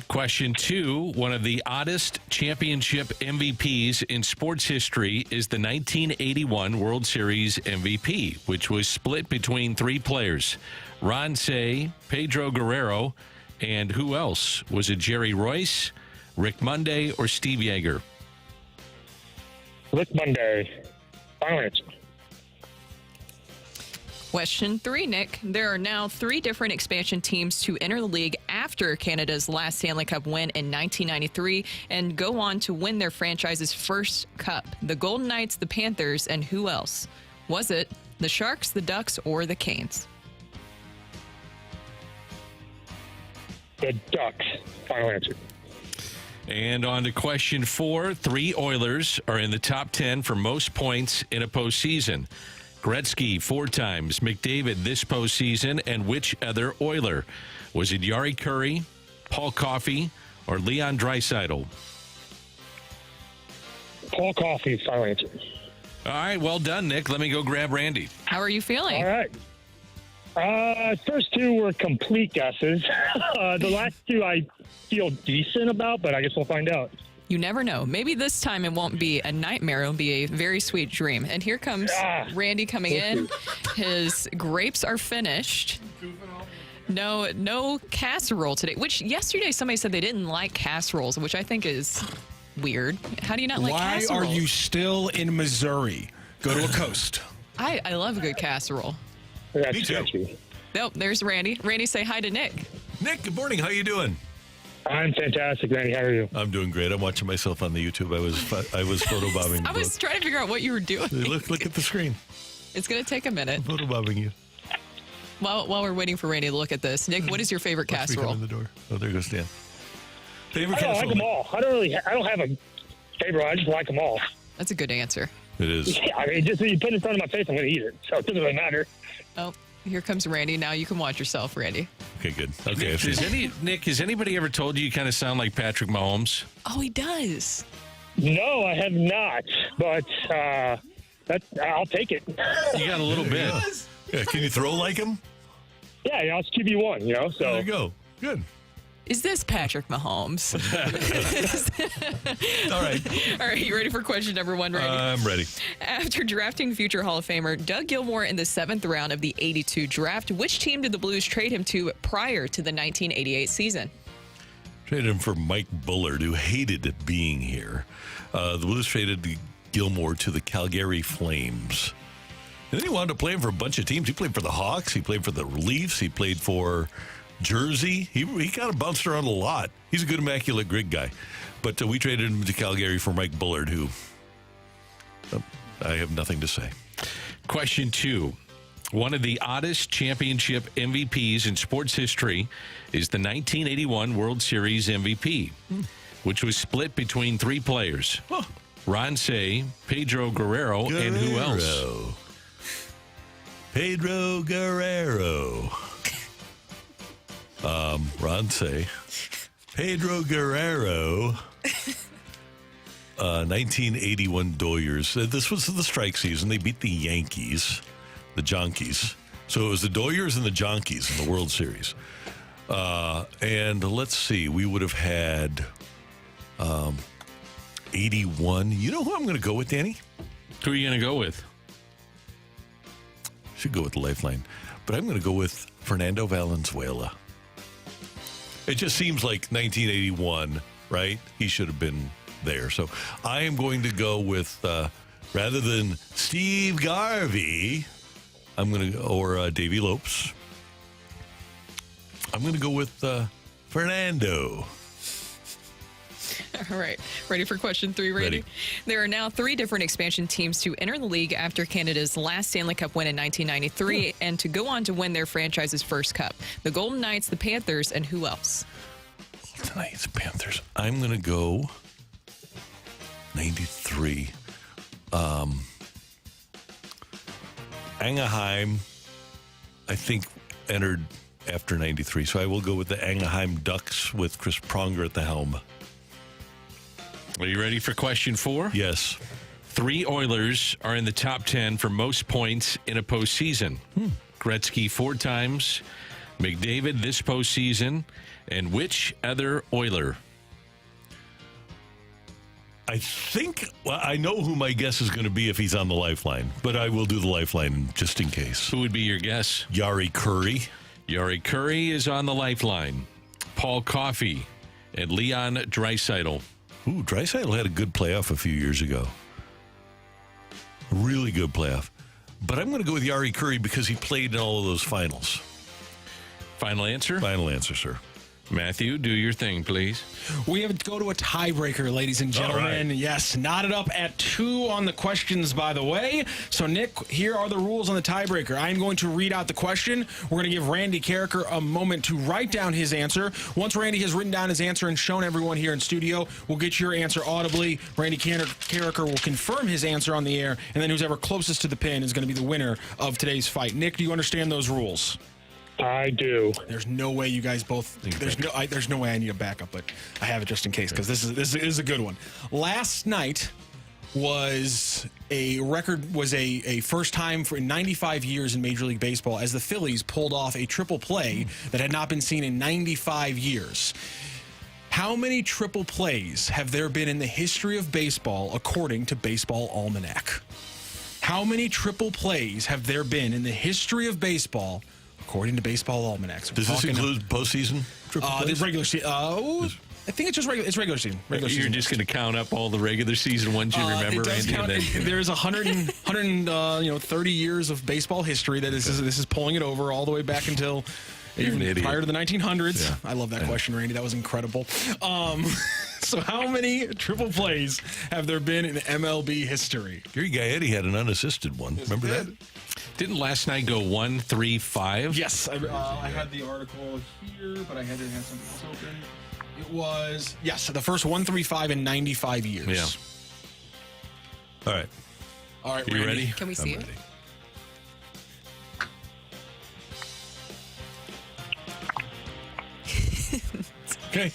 S4: Question 2. One of the oddest championship MVPs in sports history is the 1981 World Series MVP, which was split between 3 players. Rocc, Pedro Guerrero, and who else? Was it Jerry Royce, Rick Monday, or Steve Yeager?
S21: Rick Monday. Final answer.
S3: Question 3, Nick. There are now 3 different expansion teams to enter the league after Canada's last Stanley Cup win in 1993 and go on to win their franchise's first cup. The Golden Knights, the Panthers, and who else? Was it the Sharks, the Ducks, or the Canes?
S21: The Ducks. Final answer.
S4: And on to question 4. 3 Oilers are in the top 10 for most points in a postseason. Gretzky 4 times, McDavid this postseason, and which other Oiler? Was it Yari Curry, Paul Coffey, or Leon Draisaitl?
S21: Paul Coffey. Final answer.
S4: All right, well done, Nick. Let me go grab Randy.
S3: How are you feeling?
S21: All right. First 2 were complete guesses. The last 2 I feel decent about, but I guess we'll find out.
S3: You never know. Maybe this time it won't be a nightmare. It'll be a very sweet dream. And here comes Randy coming in. His grapes are finished. No casserole today, which yesterday somebody said they didn't like casseroles, which I think is weird. How do you not like casseroles?
S5: Why are you still in Missouri? Go to a coast.
S3: I love a good casserole.
S21: Me too.
S3: Nope, there's Randy. Randy, say hi to Nick.
S2: Nick, good morning. How you doing?
S21: I'm fantastic, Randy. How are you?
S2: I'm doing great. I'm watching myself on the YouTube. I was photobombing.
S3: I was trying to figure out what you were doing.
S2: Look at the screen.
S3: It's going to take a minute.
S2: I'm photobombing you.
S3: While we're waiting for Randy to look at this, Nick, what is your favorite casserole?
S2: In the door. Oh, there goes Dan. Favorite
S21: I
S2: casserole?
S21: like them all. I don't have a favorite. I just like them all.
S3: That's a good answer.
S2: It is.
S21: Yeah, I mean, just you put it in front of my face, I'm going to eat it. So it doesn't really matter.
S3: Oh, here comes Randy. Now you can watch yourself, Randy.
S2: Okay, good. Okay.
S4: Nick, has anybody ever told you kind of sound like Patrick Mahomes?
S3: Oh, he does.
S21: No, I have not. But I'll take it.
S4: You got a little bit.
S2: Yeah, can you throw like him?
S21: Yeah, it's QB1, so.
S2: There you go. Good.
S3: Is this Patrick Mahomes?
S2: All right.
S3: All right, you ready for question number 1, Randy?
S2: I'm ready.
S3: After drafting future Hall of Famer Doug Gilmour in the 7th round of the 82 draft, which team did the Blues trade him to prior to the 1988 season?
S2: Traded him for Mike Bullard, who hated being here. The Blues traded Gilmour to the Calgary Flames. And then he wound up playing for a bunch of teams. He played for the Hawks. He played for the Leafs. He played for Jersey. He kind of bounced around a lot. He's a good, immaculate grid guy. But we traded him to Calgary for Mike Bullard, who I have nothing to say.
S4: Question 2. One of the oddest championship MVPs in sports history is the 1981 World Series MVP, which was split between 3 players. Rocc, Pedro Guerrero, and who else?
S2: Pedro Guerrero. Rocc. Pedro Guerrero. 1981 Doyers. This was the strike season. They beat the Yankees, the Jonkies. So it was the Doyers and the Jonkies in the World Series. And let's see, we would have had 81. You know who I'm going to go with, Danny?
S4: Who are you going to go with?
S2: Should go with the Lifeline. But I'm going to go with Fernando Valenzuela. It just seems like 1981, right? He should have been there. So I am going to go with, rather than Steve Garvey, I'm going to, or Davey Lopes, I'm going to go with Fernando.
S3: All right. Ready for question 3, Randy?
S2: Ready.
S3: There are now 3 different expansion teams to enter the league after Canada's last Stanley Cup win in 1993 and to go on to win their franchise's first cup. The Golden Knights, the Panthers, and who else?
S2: Tonight's Panthers. I'm going to go 93. Anaheim, I think, entered after 93. So I will go with the Anaheim Ducks with Chris Pronger at the helm.
S4: Are you ready for question 4?
S2: Yes.
S4: 3 Oilers are in the top 10 for most points in a postseason. Gretzky 4 times, McDavid this postseason, and which other Oiler?
S2: I think, well, I know who my guess is going to be if he's on the lifeline, but I will do the lifeline just in case.
S4: Who would be your guess?
S2: Jari Kurri.
S4: Jari Kurri is on the lifeline. Paul Coffey and Leon Draisaitl.
S2: Ooh, Draisaitl had a good playoff a few years ago. A really good playoff. But I'm going to go with Jari Kurri because he played in all of those finals.
S4: Final answer?
S2: Final answer, sir.
S4: Matthew, do your thing, please.
S5: We have to go to a tiebreaker, ladies and gentlemen.
S2: Right.
S5: Yes, knotted up at 2 on the questions, by the way. So, Nick, here are the rules on the tiebreaker. I'm going to read out the question. We're going to give Randy Carricker a moment to write down his answer. Once Randy has written down his answer and shown everyone here in studio, we'll get your answer audibly. Randy Carricker will confirm his answer on the air, and then who's ever closest to the pin is going to be the winner of today's fight. Nick, do you understand those rules?
S21: I do.
S5: There's no way you guys both. There's no way I need a backup, but I have it just in case because this is a good one. Last night was a first time in 95 years in Major League Baseball as the Phillies pulled off a triple play that had not been seen in 95 years. How many triple plays have there been in the history of baseball according to Baseball Almanac? How many triple plays have there been in the history of baseball? According to Baseball Almanacs.
S2: Does this include postseason triple plays?
S5: The regular season. I think it's just regular season.
S4: You're just going to count up all the regular season ones you remember, Randy?
S5: There's 130 years of baseball history that this is pulling it over all the way back until even prior to the 1900s. Yeah. I love that question, Randy. That was incredible. So how many triple plays have there been in MLB history?
S2: Gary Gaetti had an unassisted one. Remember that?
S4: Didn't last night go 1-3-5?
S5: Yes, I had the article here, but I had to have something else open. It was, yes, the first 1-3-5 in 95 years.
S2: Yeah. All right.
S5: All right,
S4: you ready?
S3: Can we see it?
S2: Okay.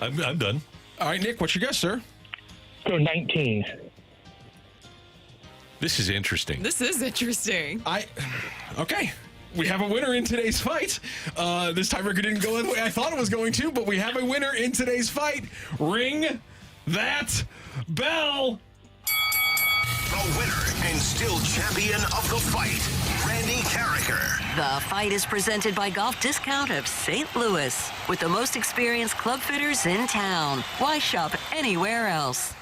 S2: I'm done.
S5: All right, Nick, what's your guess, sir?
S21: Go 19.
S4: This is interesting.
S3: This is interesting.
S5: Okay. We have a winner in today's fight. This tiebreaker didn't go the way I thought it was going to, but we have a winner in today's fight. Ring that bell.
S1: The winner and still champion of the fight, Randy Carricker.
S13: The fight is presented by Golf Discount of St. Louis. With the most experienced club fitters in town. Why shop anywhere else?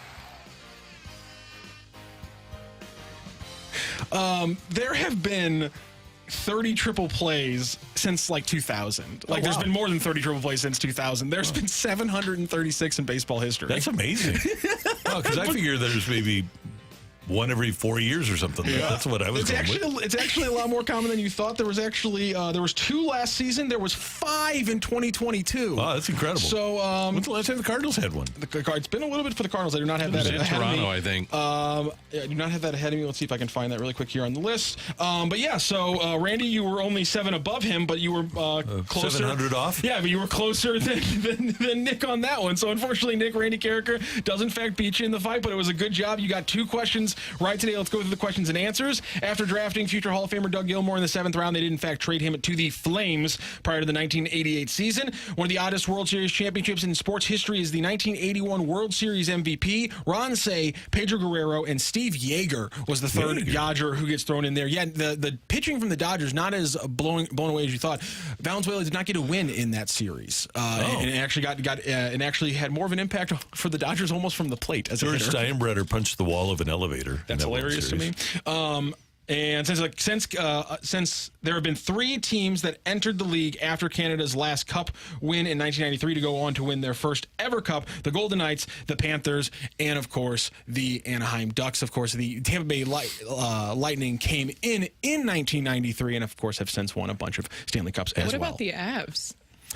S5: There have been 30 triple plays since like 2000. There's been more than 30 triple plays since 2000. There's been 736 in baseball history.
S2: That's amazing. Because I figure there's maybe one every 4 years or something. Yeah. That's what I was going with.
S5: It's actually a lot more common than you thought. There was actually there was 2 last season. There was 5 in 2022.
S2: Wow, that's incredible.
S5: So
S2: when's the last time the Cardinals had one?
S5: It's been a little bit for the Cardinals. I do not have that ahead
S4: Toronto,
S5: of me.
S4: I think.
S5: I do not have that ahead of me. Let's see if I can find that really quick here on the list. But yeah, so Randy, you were only 7 above him, but you were closer.
S2: 700 off?
S5: Yeah, but you were closer than Nick on that one. So unfortunately, Nick, Randy Carricker does in fact beat you in the fight, but it was a good job. You got 2 questions right today. Let's go through the questions and answers. After drafting future Hall of Famer Doug Gilmour in the 7th round, they did in fact trade him to the Flames prior to the 1988 season. One of the oddest World Series championships in sports history is the 1981 World Series MVP. Ron Cey, Pedro Guerrero, and Steve Yeager was the third Dodger who gets thrown in there. Yeah, the pitching from the Dodgers not as blown away as you thought. Valenzuela did not get a win in that series, and actually and actually had more of an impact for the Dodgers almost from the plate as
S2: George
S5: a hitter.
S2: Steinbrenner punched the wall of an elevator.
S5: That's hilarious to me. And since there have been 3 teams that entered the league after Canada's last Cup win in 1993 to go on to win their first ever Cup, the Golden Knights, the Panthers, and, of course, the Anaheim Ducks. Of course, the Tampa Bay Lightning came in 1993 and, of course, have since won a bunch of Stanley Cups as well.
S3: What about the Avs?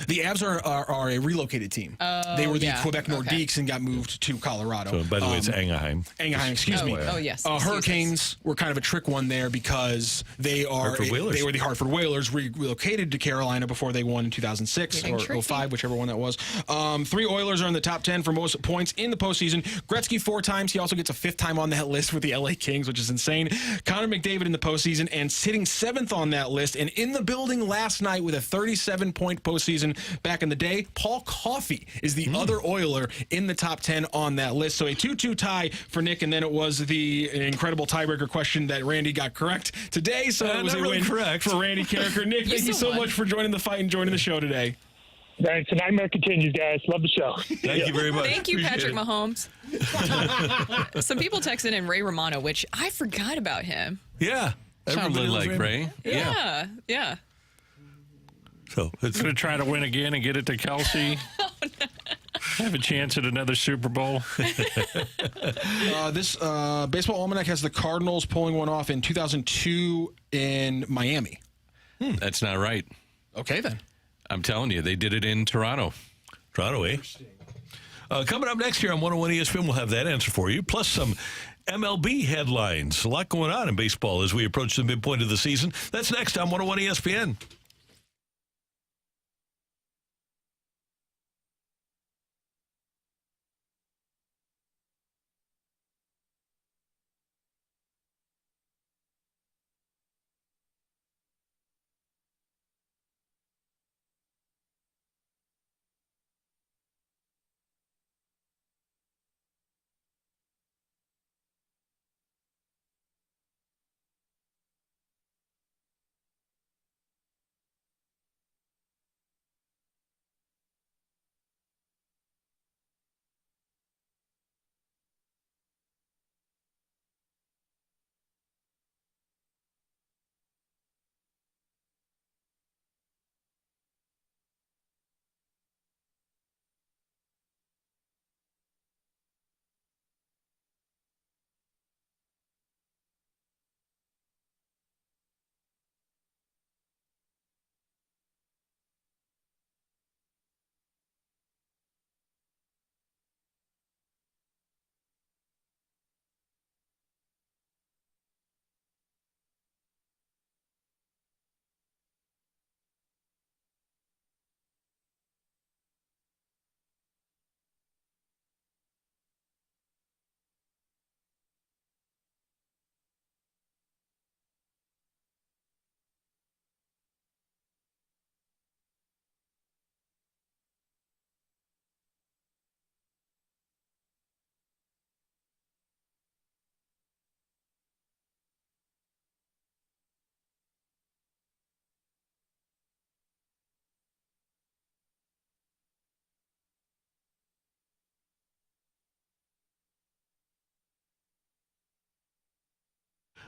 S5: The Avs are a relocated team. They were the Quebec Nordiques and got moved to Colorado.
S2: So, by the way, it's Anaheim.
S5: Anaheim, excuse me.
S3: Oh, yes.
S5: Hurricanes were kind of a trick one there because they were the Hartford Whalers, relocated to Carolina before they won in 2006 or 05, whichever one that was. 3 Oilers are in the top 10 for most points in the postseason. Gretzky 4 times. He also gets a 5th time on that list with the LA Kings, which is insane. Connor McDavid in the postseason and sitting 7th on that list. And in the building last night with a 37-point postseason back in the day, Paul Coffey is the other Oiler in the top 10 on that list. So a 2-2 tie for Nick, and then it was the incredible tiebreaker question that Randy got correct today. So it was a win correct for Randy Carricker. Nick, thank you so much for joining the fight and joining the show today.
S21: Thanks. The nightmare continues, guys. Love the show.
S2: Thank you very much.
S3: Thank you,
S2: Appreciate
S3: Patrick Mahomes. Some people texted in Ray Romano, which I forgot about him.
S2: Yeah.
S4: Sounded like Ray.
S3: Yeah.
S2: So
S4: it's going to try to win again and get it to Kelsey. Have a chance at another Super Bowl.
S5: This Baseball Almanac has the Cardinals pulling one off in 2002 in Miami.
S4: That's not right.
S5: Okay, then.
S4: I'm telling you, they did it in Toronto.
S2: Toronto, eh? Coming up next year on 101 ESPN, we'll have that answer for you, plus some MLB headlines. A lot going on in baseball as we approach the midpoint of the season. That's next on 101 ESPN.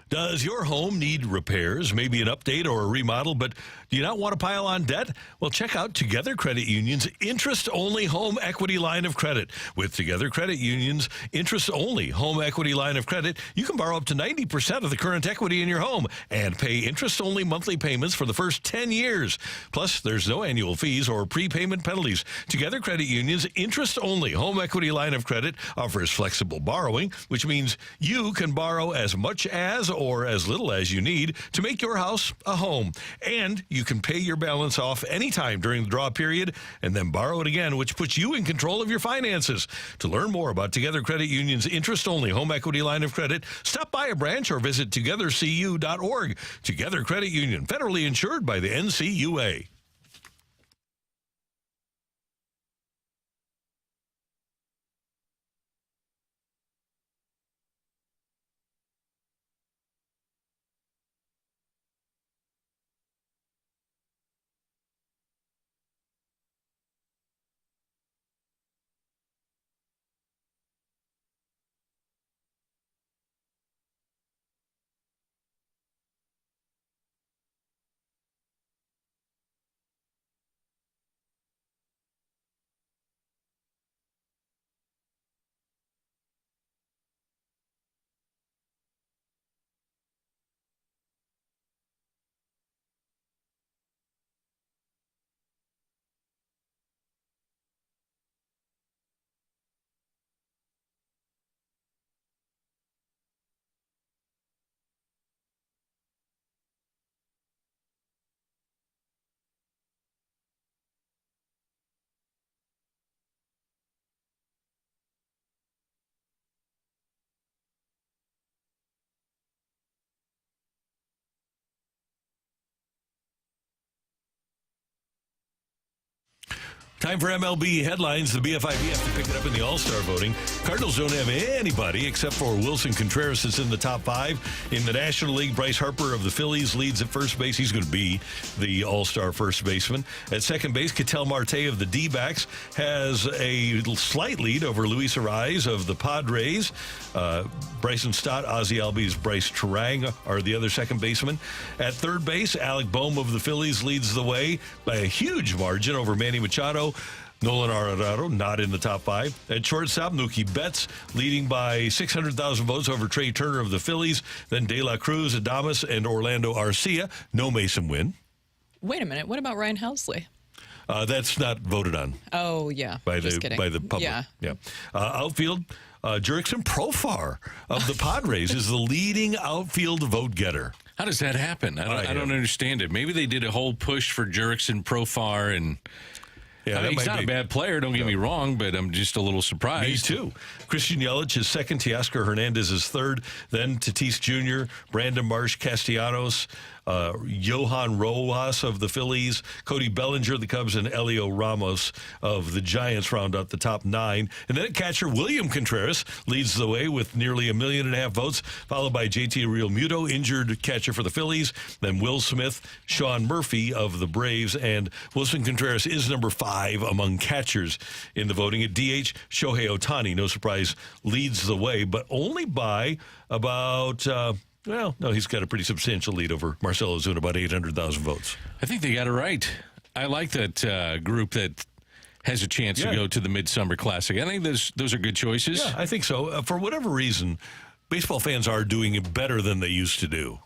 S2: Does your home need repairs, maybe an update or a remodel, but do you not want to pile on debt? Well, check out Together Credit Union's interest-only home equity line of credit. With Together Credit Union's interest-only home equity line of credit, you can borrow up to 90% of the current equity in your home and pay interest-only monthly payments for the first 10 years. Plus, there's no annual fees or prepayment penalties. Together Credit Union's interest-only home equity line of credit offers flexible borrowing, which means you can borrow as much as or as little as you need to make your house a home. And you can pay your balance off anytime during the draw period and then borrow it again, which puts you in control of your finances. To learn more about Together Credit Union's interest-only home equity line of credit, stop by a branch or visit togethercu.org. Together Credit Union, federally insured by the NCUA. Time for MLB Headlines. The BFIB have to pick it up in the All-Star voting. Cardinals don't have anybody except for Wilson Contreras that's in the top 5. In the National League, Bryce Harper of the Phillies leads at first base. He's going to be the All-Star first baseman. At second base, Ketel Marte of the D-backs has a slight lead over Luis Arraez of the Padres. Bryson Stott, Ozzie Albies, Bryce Turang are the other second basemen. At third base, Alec Boehm of the Phillies leads the way by a huge margin over Manny Machado. Nolan Arenado not in the top 5. At shortstop, Mookie Betts leading by 600,000 votes over Trey Turner of the Phillies. Then De La Cruz, Adames, and Orlando Arcia. No Mason Wynn.
S3: Wait a minute. What about Ryan Helsley?
S2: That's not voted on.
S3: Oh, yeah.
S2: By
S3: Just
S2: the
S3: kidding.
S2: by the public.
S3: Yeah.
S2: Outfield, Jurickson Profar of the Padres is the leading outfield vote getter.
S4: How does that happen? I don't understand it. Maybe they did a whole push for Jurickson Profar and...
S2: Yeah,
S4: I mean, he's not a bad player, don't get me wrong, but I'm just a little surprised.
S2: Me too. Christian Yelich is second, Teoscar Hernandez is third, then Tatis Jr., Brandon Marsh, Castellanos, Johan Rojas of the Phillies, Cody Bellinger of the Cubs, and Elio Ramos of the Giants round out the top 9. And then at catcher, William Contreras leads the way with nearly 1.5 million votes, followed by JT Realmuto, injured catcher for the Phillies, then Will Smith, Sean Murphy of the Braves, and Wilson Contreras is number 5 among catchers in the voting. At DH, Shohei Ohtani, no surprise, leads the way, but only by about... he's got a pretty substantial lead over Marcell Ozuna, about 800,000 votes.
S4: I think they got it right. I like that group that has a chance to go to the Midsummer Classic. I think those are good choices.
S2: Yeah, I think so. For whatever reason, baseball fans are doing it better than they used to do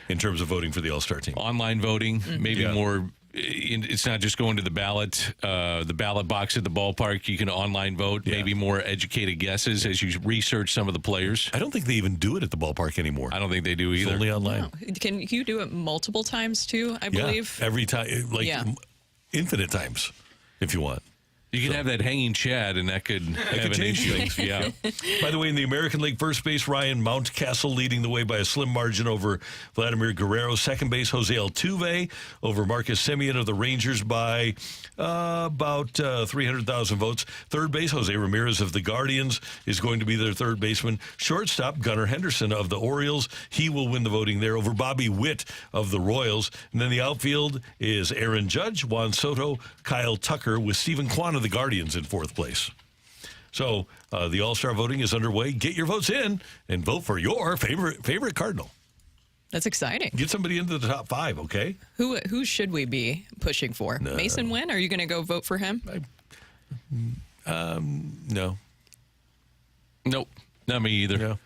S2: in terms of voting for the All-Star team.
S4: Online voting, maybe more... It's not just going to the ballot box at the ballpark. You can online vote, maybe more educated guesses as you research some of the players.
S2: I don't think they even do it at the ballpark anymore.
S4: I don't think they do either.
S2: It's only online.
S3: No. Can you do it multiple times, too, I believe?
S2: Every time, infinite times, if you want.
S4: You can have that hanging Chad, and that could have an
S2: change
S4: issue.
S2: things. Yeah. By the way, in the American League first base, Ryan Mountcastle leading the way by a slim margin over Vladimir Guerrero. Second base, Jose Altuve over Marcus Semien of the Rangers by about 300,000 votes. Third base, Jose Ramirez of the Guardians is going to be their third baseman. Shortstop, Gunnar Henderson of the Orioles. He will win the voting there over Bobby Witt of the Royals. And then the outfield is Aaron Judge, Juan Soto, Kyle Tucker with Stephen Kwan of the Guardians in fourth place. So the All-Star voting is underway. Get your votes in and vote for your favorite Cardinal.
S3: That's exciting.
S2: Get somebody into the top 5, okay?
S3: Who should we be pushing for?
S2: No.
S3: Mason Wynn? Are you going to go vote for him?
S2: No.
S4: Nope. Not me either.
S2: No.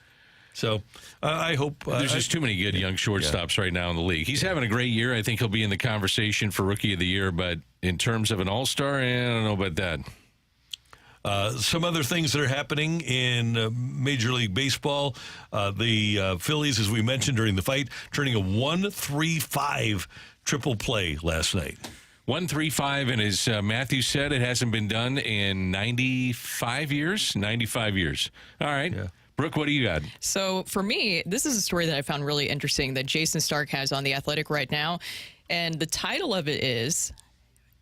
S2: So I hope...
S4: There's just too many good young shortstops right now in the league. He's having a great year. I think he'll be in the conversation for Rookie of the Year, but in terms of an All-Star, I don't know about that.
S2: Some other things that are happening in Major League Baseball. The Phillies, as we mentioned during the fight, turning a 1-3-5 triple play last night.
S4: 1-3-5, and as Matthew said, it hasn't been done in 95 years. 95 years. All right. Yeah. Brooke, what do you got?
S3: So for me, this is a story that I found really interesting that Jason Stark has on The Athletic right now. And the title of it is...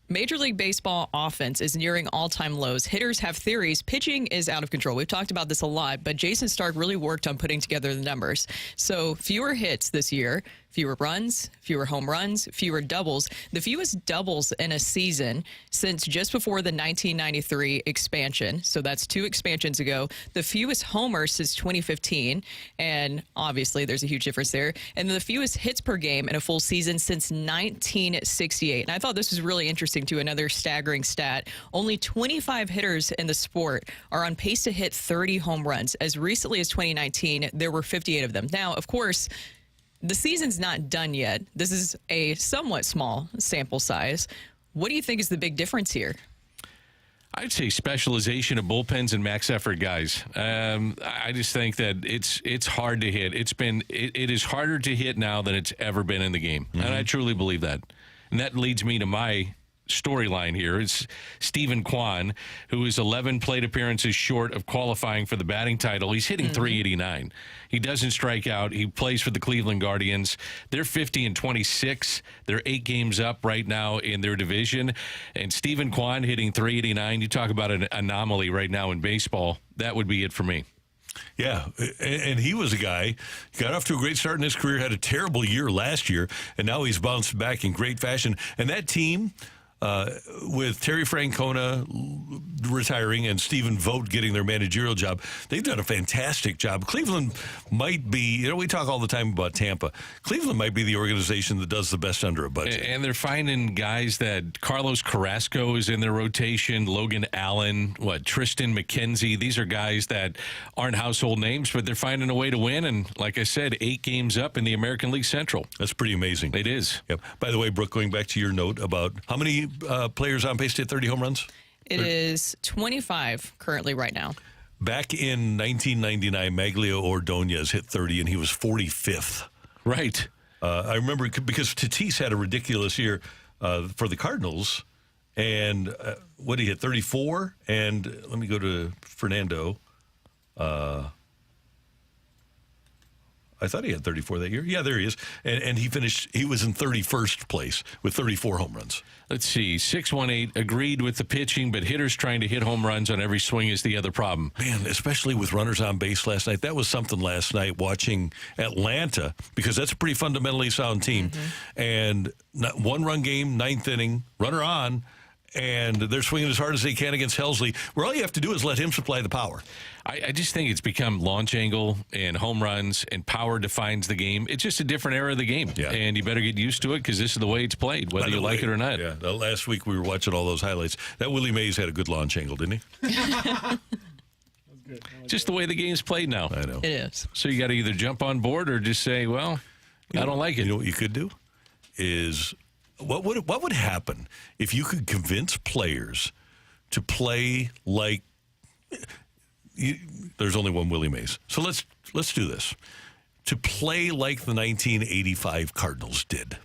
S3: Major League Baseball offense is nearing all-time lows. Hitters have theories. Pitching is out of control. We've talked about this a lot, but Jason Stark really worked on putting together the numbers. So fewer hits this year, fewer runs, fewer home runs, fewer doubles. The fewest doubles in a season since just before the 1993 expansion. So that's 2 expansions ago. The fewest homers since 2015. And obviously there's a huge difference there. And the fewest hits per game in a full season since 1968. And I thought this was really interesting to another staggering stat. Only 25 hitters in the sport are on pace to hit 30 home runs. As recently as 2019, there were 58 of them. Now, of course, the season's not done yet. This is a somewhat small sample size. What do you think is the big difference here?
S4: I'd say specialization of bullpens and max effort guys. I just think that it's hard to hit. It is harder to hit now than it's ever been in the game. Mm-hmm. And I truly believe that. And that leads me to my storyline here is Stephen Kwan, who is 11 plate appearances short of qualifying for the batting title. He's hitting .389. He doesn't strike out. He plays for the Cleveland Guardians. They're 50-26. They're 8 games up right now in their division. And Stephen Kwan hitting .389. You talk about an anomaly right now in baseball. That would be it for me.
S2: Yeah, and he was a guy, got off to a great start in his career, had a terrible year last year, and now he's bounced back in great fashion. And that team, with Terry Francona retiring and Stephen Vogt getting their managerial job, they've done a fantastic job. Cleveland might be, we talk all the time about Tampa. Cleveland might be the organization that does the best under a budget.
S4: And they're finding guys that Carlos Carrasco is in their rotation, Logan Allen, Tristan McKenzie. These are guys that aren't household names, but they're finding a way to win. And like I said, 8 games up in the American League Central.
S2: That's pretty amazing.
S4: It is.
S2: Yep. By the way, Brooke, going back to your note about how many players on pace to hit 30 home runs?
S3: It is 25 currently right now.
S2: Back in 1999, Maglio Ordonez hit 30, and he was 45th.
S4: Right.
S2: I remember because Tatis had a ridiculous year for the Cardinals, and what he hit, 34? And let me go to Fernando. I thought he had 34 that year. Yeah, there he is. And he was in 31st place with 34 home runs.
S4: Let's see. 618 agreed with the pitching, but hitters trying to hit home runs on every swing is the other problem.
S2: Man, especially with runners on base last night. That was something last night watching Atlanta, because that's a pretty fundamentally sound team. And one-run game, 9th inning, runner on, and they're swinging as hard as they can against Helsley, where all you have to do is let him supply the power.
S4: I just think it's become launch angle and home runs and power defines the game. It's just a different era of the game. Yeah. And you better get used to it because this is the way it's played, whether you like it or not.
S2: Yeah. Last week we were watching all those highlights. That Willie Mays had a good launch angle, didn't he?
S4: Just the way the game's played now.
S2: I know.
S3: It is.
S4: So you got to either jump on board or just say, well, I don't like it.
S2: You know what you could do is... What would happen if you could convince players to play like there's only one Willie Mays? So let's do this. To play like the 1985 Cardinals did,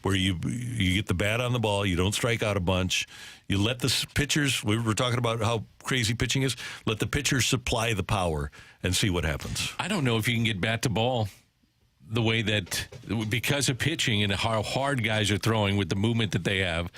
S2: where you get the bat on the ball, you don't strike out a bunch, you let the pitchers. We were talking about how crazy pitching is. Let the pitchers supply the power and see what happens.
S4: I don't know if you can get bat to ball the way that, because of pitching and how hard guys are throwing with the movement that they have,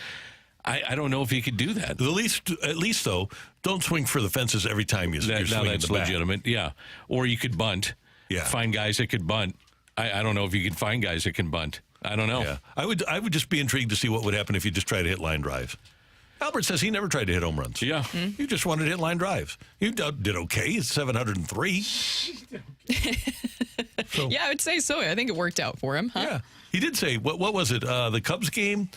S4: I don't know if you could do that.
S2: At least though, don't swing for the fences every time you're swinging
S4: now that's
S2: the bat.
S4: legitimate, yeah. Or you could bunt.
S2: Yeah.
S4: Find guys that could bunt. I don't know if you can find guys that can bunt. I don't know.
S2: Yeah. I would just be intrigued to see what would happen if you just tried to hit line drives. Albert says he never tried to hit home runs.
S4: Yeah.
S2: You just wanted to hit line drives. You did okay. It's 703.
S3: Yeah, I would say so. I think it worked out for him. Huh?
S2: Yeah. He did say, what was it? The Cubs game?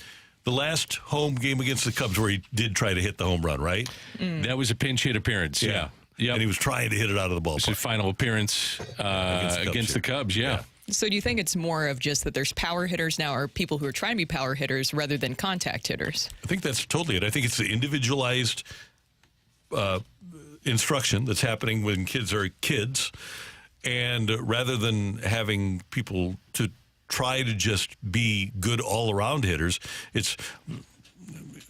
S2: The last home game against the Cubs where he did try to hit the home run, right?
S4: That was a pinch hit appearance. Yeah. Yep.
S2: And he was trying to hit it out of the ballpark.
S4: It's his final appearance against the Cubs. Yeah.
S3: So do you think it's more of just that there's power hitters now, or people who are trying to be power hitters rather than contact hitters?
S2: I think that's totally it. I think it's the individualized instruction that's happening when kids are kids. And rather than having people to try to just be good all-around hitters, it's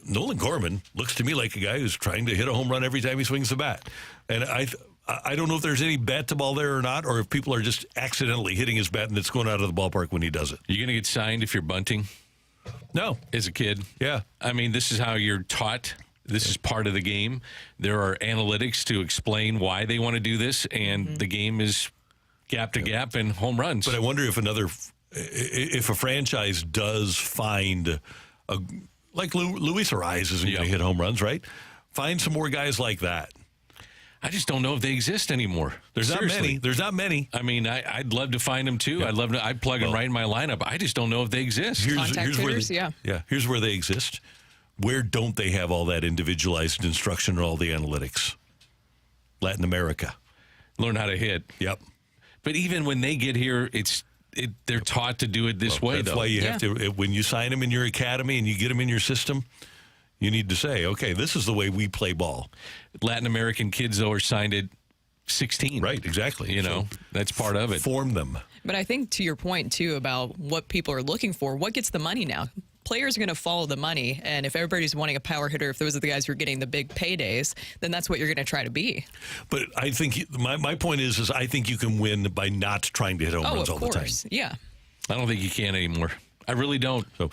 S2: Nolan Gorman looks to me like a guy who's trying to hit a home run every time he swings the bat. And I don't know if there's any bat to ball there or not, or if people are just accidentally hitting his bat and it's going out of the ballpark when he does it.
S4: You going to get signed if you're bunting?
S2: No.
S4: As a kid?
S2: Yeah.
S4: I mean, this is how you're taught. This is part of the game. There are analytics to explain why they want to do this, and the game is gap to gap and home runs.
S2: But I wonder if if a franchise does find like Luis Ariz isn't going to hit home runs, right? Find some more guys like that.
S4: I just don't know if they exist anymore.
S2: There's not many. There's not many.
S4: I mean, I'd love to find them too. Yeah. I'd plug them right in my lineup. I just don't know if they exist.
S3: Here's
S2: where they exist. Where don't they have all that individualized instruction and all the analytics? Latin America.
S4: Learn how to hit.
S2: Yep.
S4: But even when they get here, they're taught to do it this way.
S2: That's why you have to, when you sign them in your academy and you get them in your system, you need to say, okay, this is the way we play ball.
S4: Latin American kids, though, are signed at 16.
S2: Right, exactly.
S4: That's part of it.
S2: Form them.
S3: But I think to your point, too, about what people are looking for, what gets the money now? players are going to follow the money. And if everybody's wanting a power hitter, if those are the guys who are getting the big paydays, then that's what you're going to try to be.
S2: But I think my point is I think you can win by not trying to hit home runs all the time.
S3: Yeah.
S4: I don't think you can anymore. I really don't.
S2: So,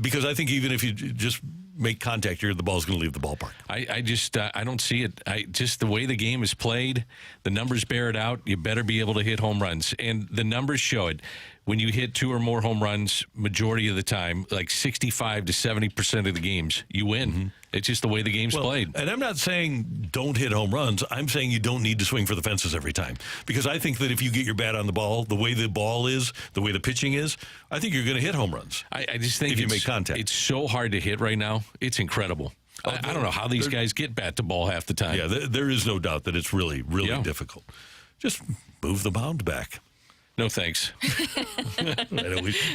S2: because I think even if you just make contact here, the ball's going to leave the ballpark.
S4: I just I don't see it. Just the way the game is played, the numbers bear it out. You better be able to hit home runs, and the numbers show it. When you hit 2 or more home runs, majority of the time, like 65 to 70% of the games, you win. Mm-hmm. It's just the way the game's played.
S2: And I'm not saying don't hit home runs. I'm saying you don't need to swing for the fences every time. Because I think that if you get your bat on the ball, the way the ball is, the way the pitching is, I think you're going to hit home runs.
S4: I just think
S2: if you make contact.
S4: It's so hard to hit right now. It's incredible. I don't know how these guys get bat to ball half the time.
S2: Yeah, there is no doubt that it's really, really difficult. Just move the mound back.
S4: No, thanks.
S2: we talked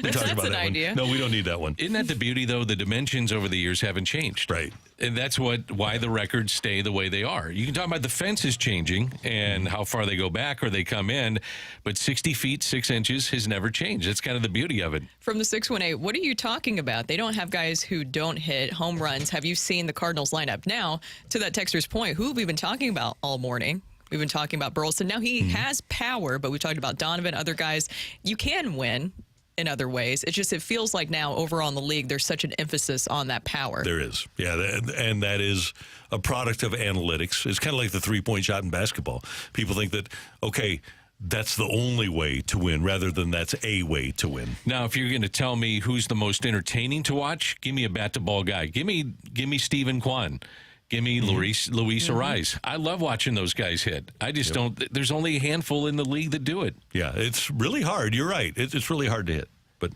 S3: That's
S2: about
S3: an
S2: that
S3: idea.
S2: one. No, we don't need that one.
S4: Isn't that the beauty, though? The dimensions over the years haven't changed.
S2: Right.
S4: And that's why the records stay the way they are. You can talk about the fences changing and how far they go back or they come in, but 60 feet, 6 inches has never changed. That's kind of the beauty of it.
S3: From the 618, what are you talking about? They don't have guys who don't hit home runs. Have you seen the Cardinals lineup? Now, to that texter's point, who have we been talking about all morning? We've been talking about Burleson. Now, he has power, but we talked about Donovan, other guys. You can win in other ways. It's just it feels like now overall in the league, there's such an emphasis on that power.
S2: There is. Yeah, and that is a product of analytics. It's kind of like the three-point shot in basketball. People think that, okay, that's the only way to win rather than that's a way to win.
S4: Now, if you're going to tell me who's the most entertaining to watch, give me a bat-to-ball guy. Give me Stephen Kwan. Give me Luis Ariz. I love watching those guys hit. I just don't. There's only a handful in the league that do it.
S2: Yeah, it's really hard. You're right. It's really hard to hit. But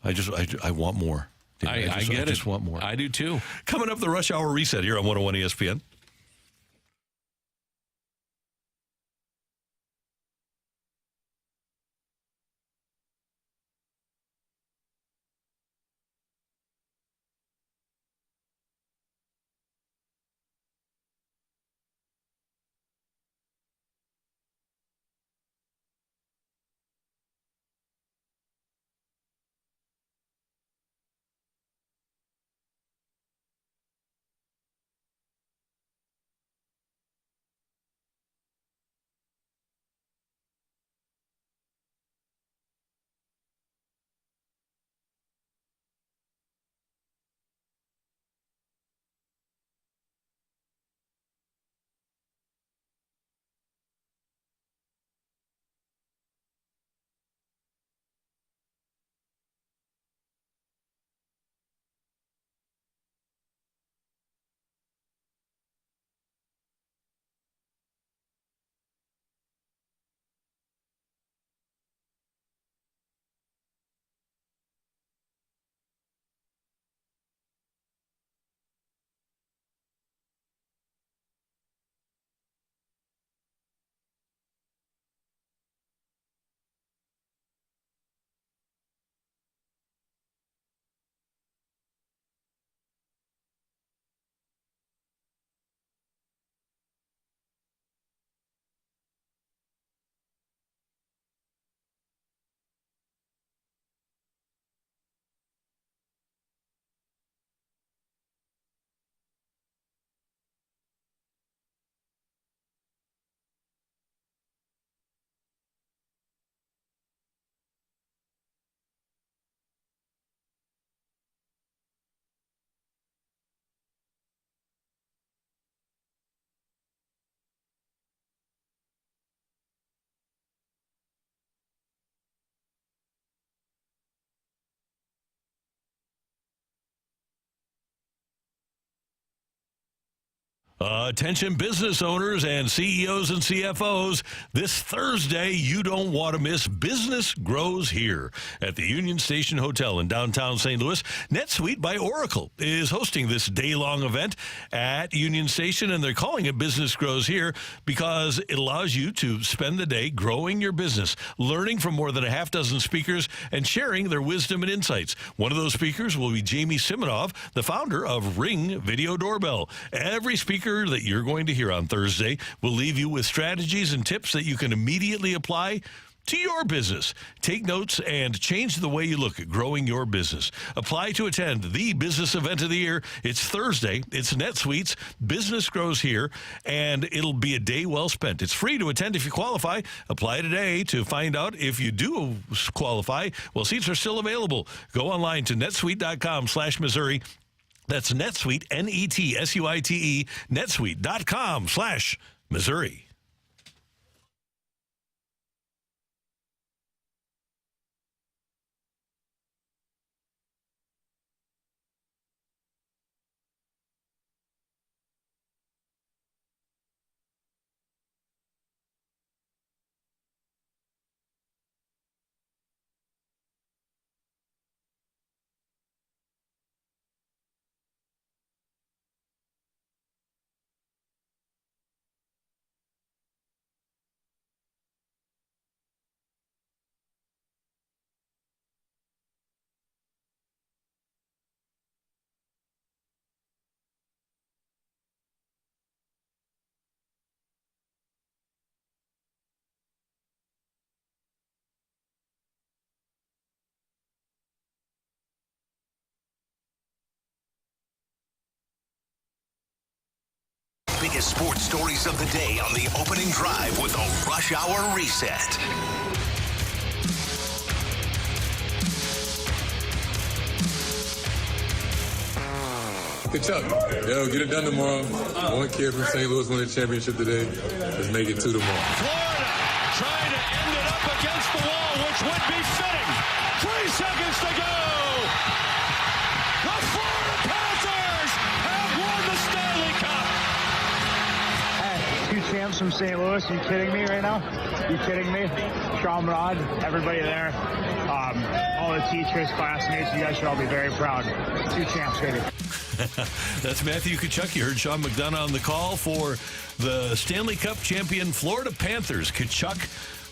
S2: I want more.
S4: I get it.
S2: I just want more.
S4: I do too.
S2: Coming up, the Rush Hour Reset here on 101 ESPN. Attention business owners and CEOs and CFOs. This Thursday, you don't want to miss Business Grows Here at the Union Station Hotel in downtown St. Louis. NetSuite by Oracle is hosting this day-long event at Union Station, and they're calling it Business Grows Here because it allows you to spend the day growing your business, learning from more than a half dozen speakers, and sharing their wisdom and insights. One of those speakers will be Jamie Siminoff, the founder of Ring Video Doorbell. Every speaker that you're going to hear on Thursday will leave you with strategies and tips that you can immediately apply to your business. Take notes and change the way you look at growing your business. Apply to attend the business event of the year. It's Thursday. It's NetSuite's Business Grows Here, and it'll be a day well spent. It's free to attend if you qualify. Apply today to find out if you do qualify. Well, seats are still available. Go online to netsuite.com/Missouri. That's NetSuite, NETSUITE, netsuite.com/Missouri.
S1: Biggest sports stories of the day on the opening drive with a Rush Hour Reset.
S6: Good job. Yo, get it done tomorrow. One kid from St. Louis won the championship today. Let's make it 2 tomorrow.
S22: Florida trying to end it up against the wall, which would be fitting. 3 seconds to go. The Florida Panthers have won the Stanley Cup.
S23: Hey, 2 champs from St. Louis. Are you kidding me right now? You kidding me? Chaminade, everybody there, all the teachers, classmates, you guys should all be very proud. 2 champs, baby.
S2: That's Matthew Tkachuk. You heard Sean McDonough on the call for the Stanley Cup champion Florida Panthers. Tkachuk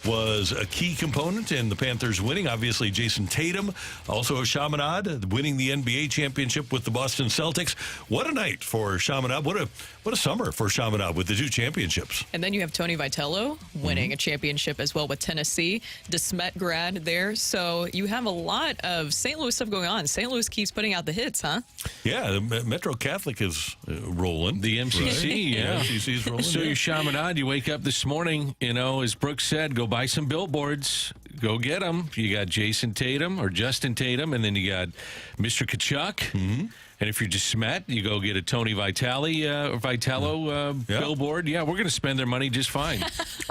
S2: was a key component in the Panthers winning. Obviously, Jason Tatum, also a Chaminade, winning the NBA championship with the Boston Celtics. What a night for Chaminade. What a summer for Chaminade with the 2 championships.
S3: And then you have Tony Vitello winning a championship as well with Tennessee. DeSmet grad there. So you have a lot of St. Louis stuff going on. St. Louis keeps putting out the hits, huh?
S2: Yeah, the Metro Catholic is rolling.
S4: The MCC,
S2: right?
S4: yeah.
S2: MCC is rolling.
S4: So
S2: yeah.
S4: you're Chaminade. You wake up this morning, as Brooks said, go buy some billboards. Go get them. You got Jason Tatum or Justin Tatum, and then you got Mr. Tkachuk. Mm-hmm. And if you're DeSmet, you go get a Tony Vitello billboard. Yeah, we're going to spend their money just fine.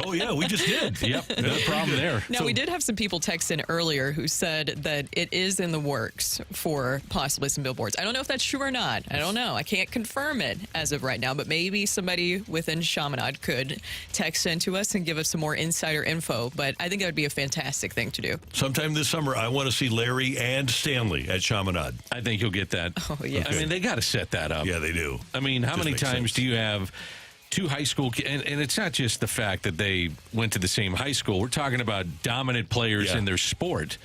S2: Oh, yeah, we just did.
S4: Yep, no problem there.
S3: Now, we did have some people text in earlier who said that it is in the works for possibly some billboards. I don't know if that's true or not. I don't know. I can't confirm it as of right now, but maybe somebody within Chaminade could text into us and give us some more insider info. But I think that would be a fantastic thing to do.
S2: Sometime this summer, I want to see Larry and Stanley at Chaminade.
S4: I think you'll get that.
S3: Oh, yeah.
S4: I mean, they got to set that up.
S2: Yeah, they do.
S4: I mean, how many times do you have 2 high school and it's not just the fact that they went to the same high school. We're talking about dominant players in their sport.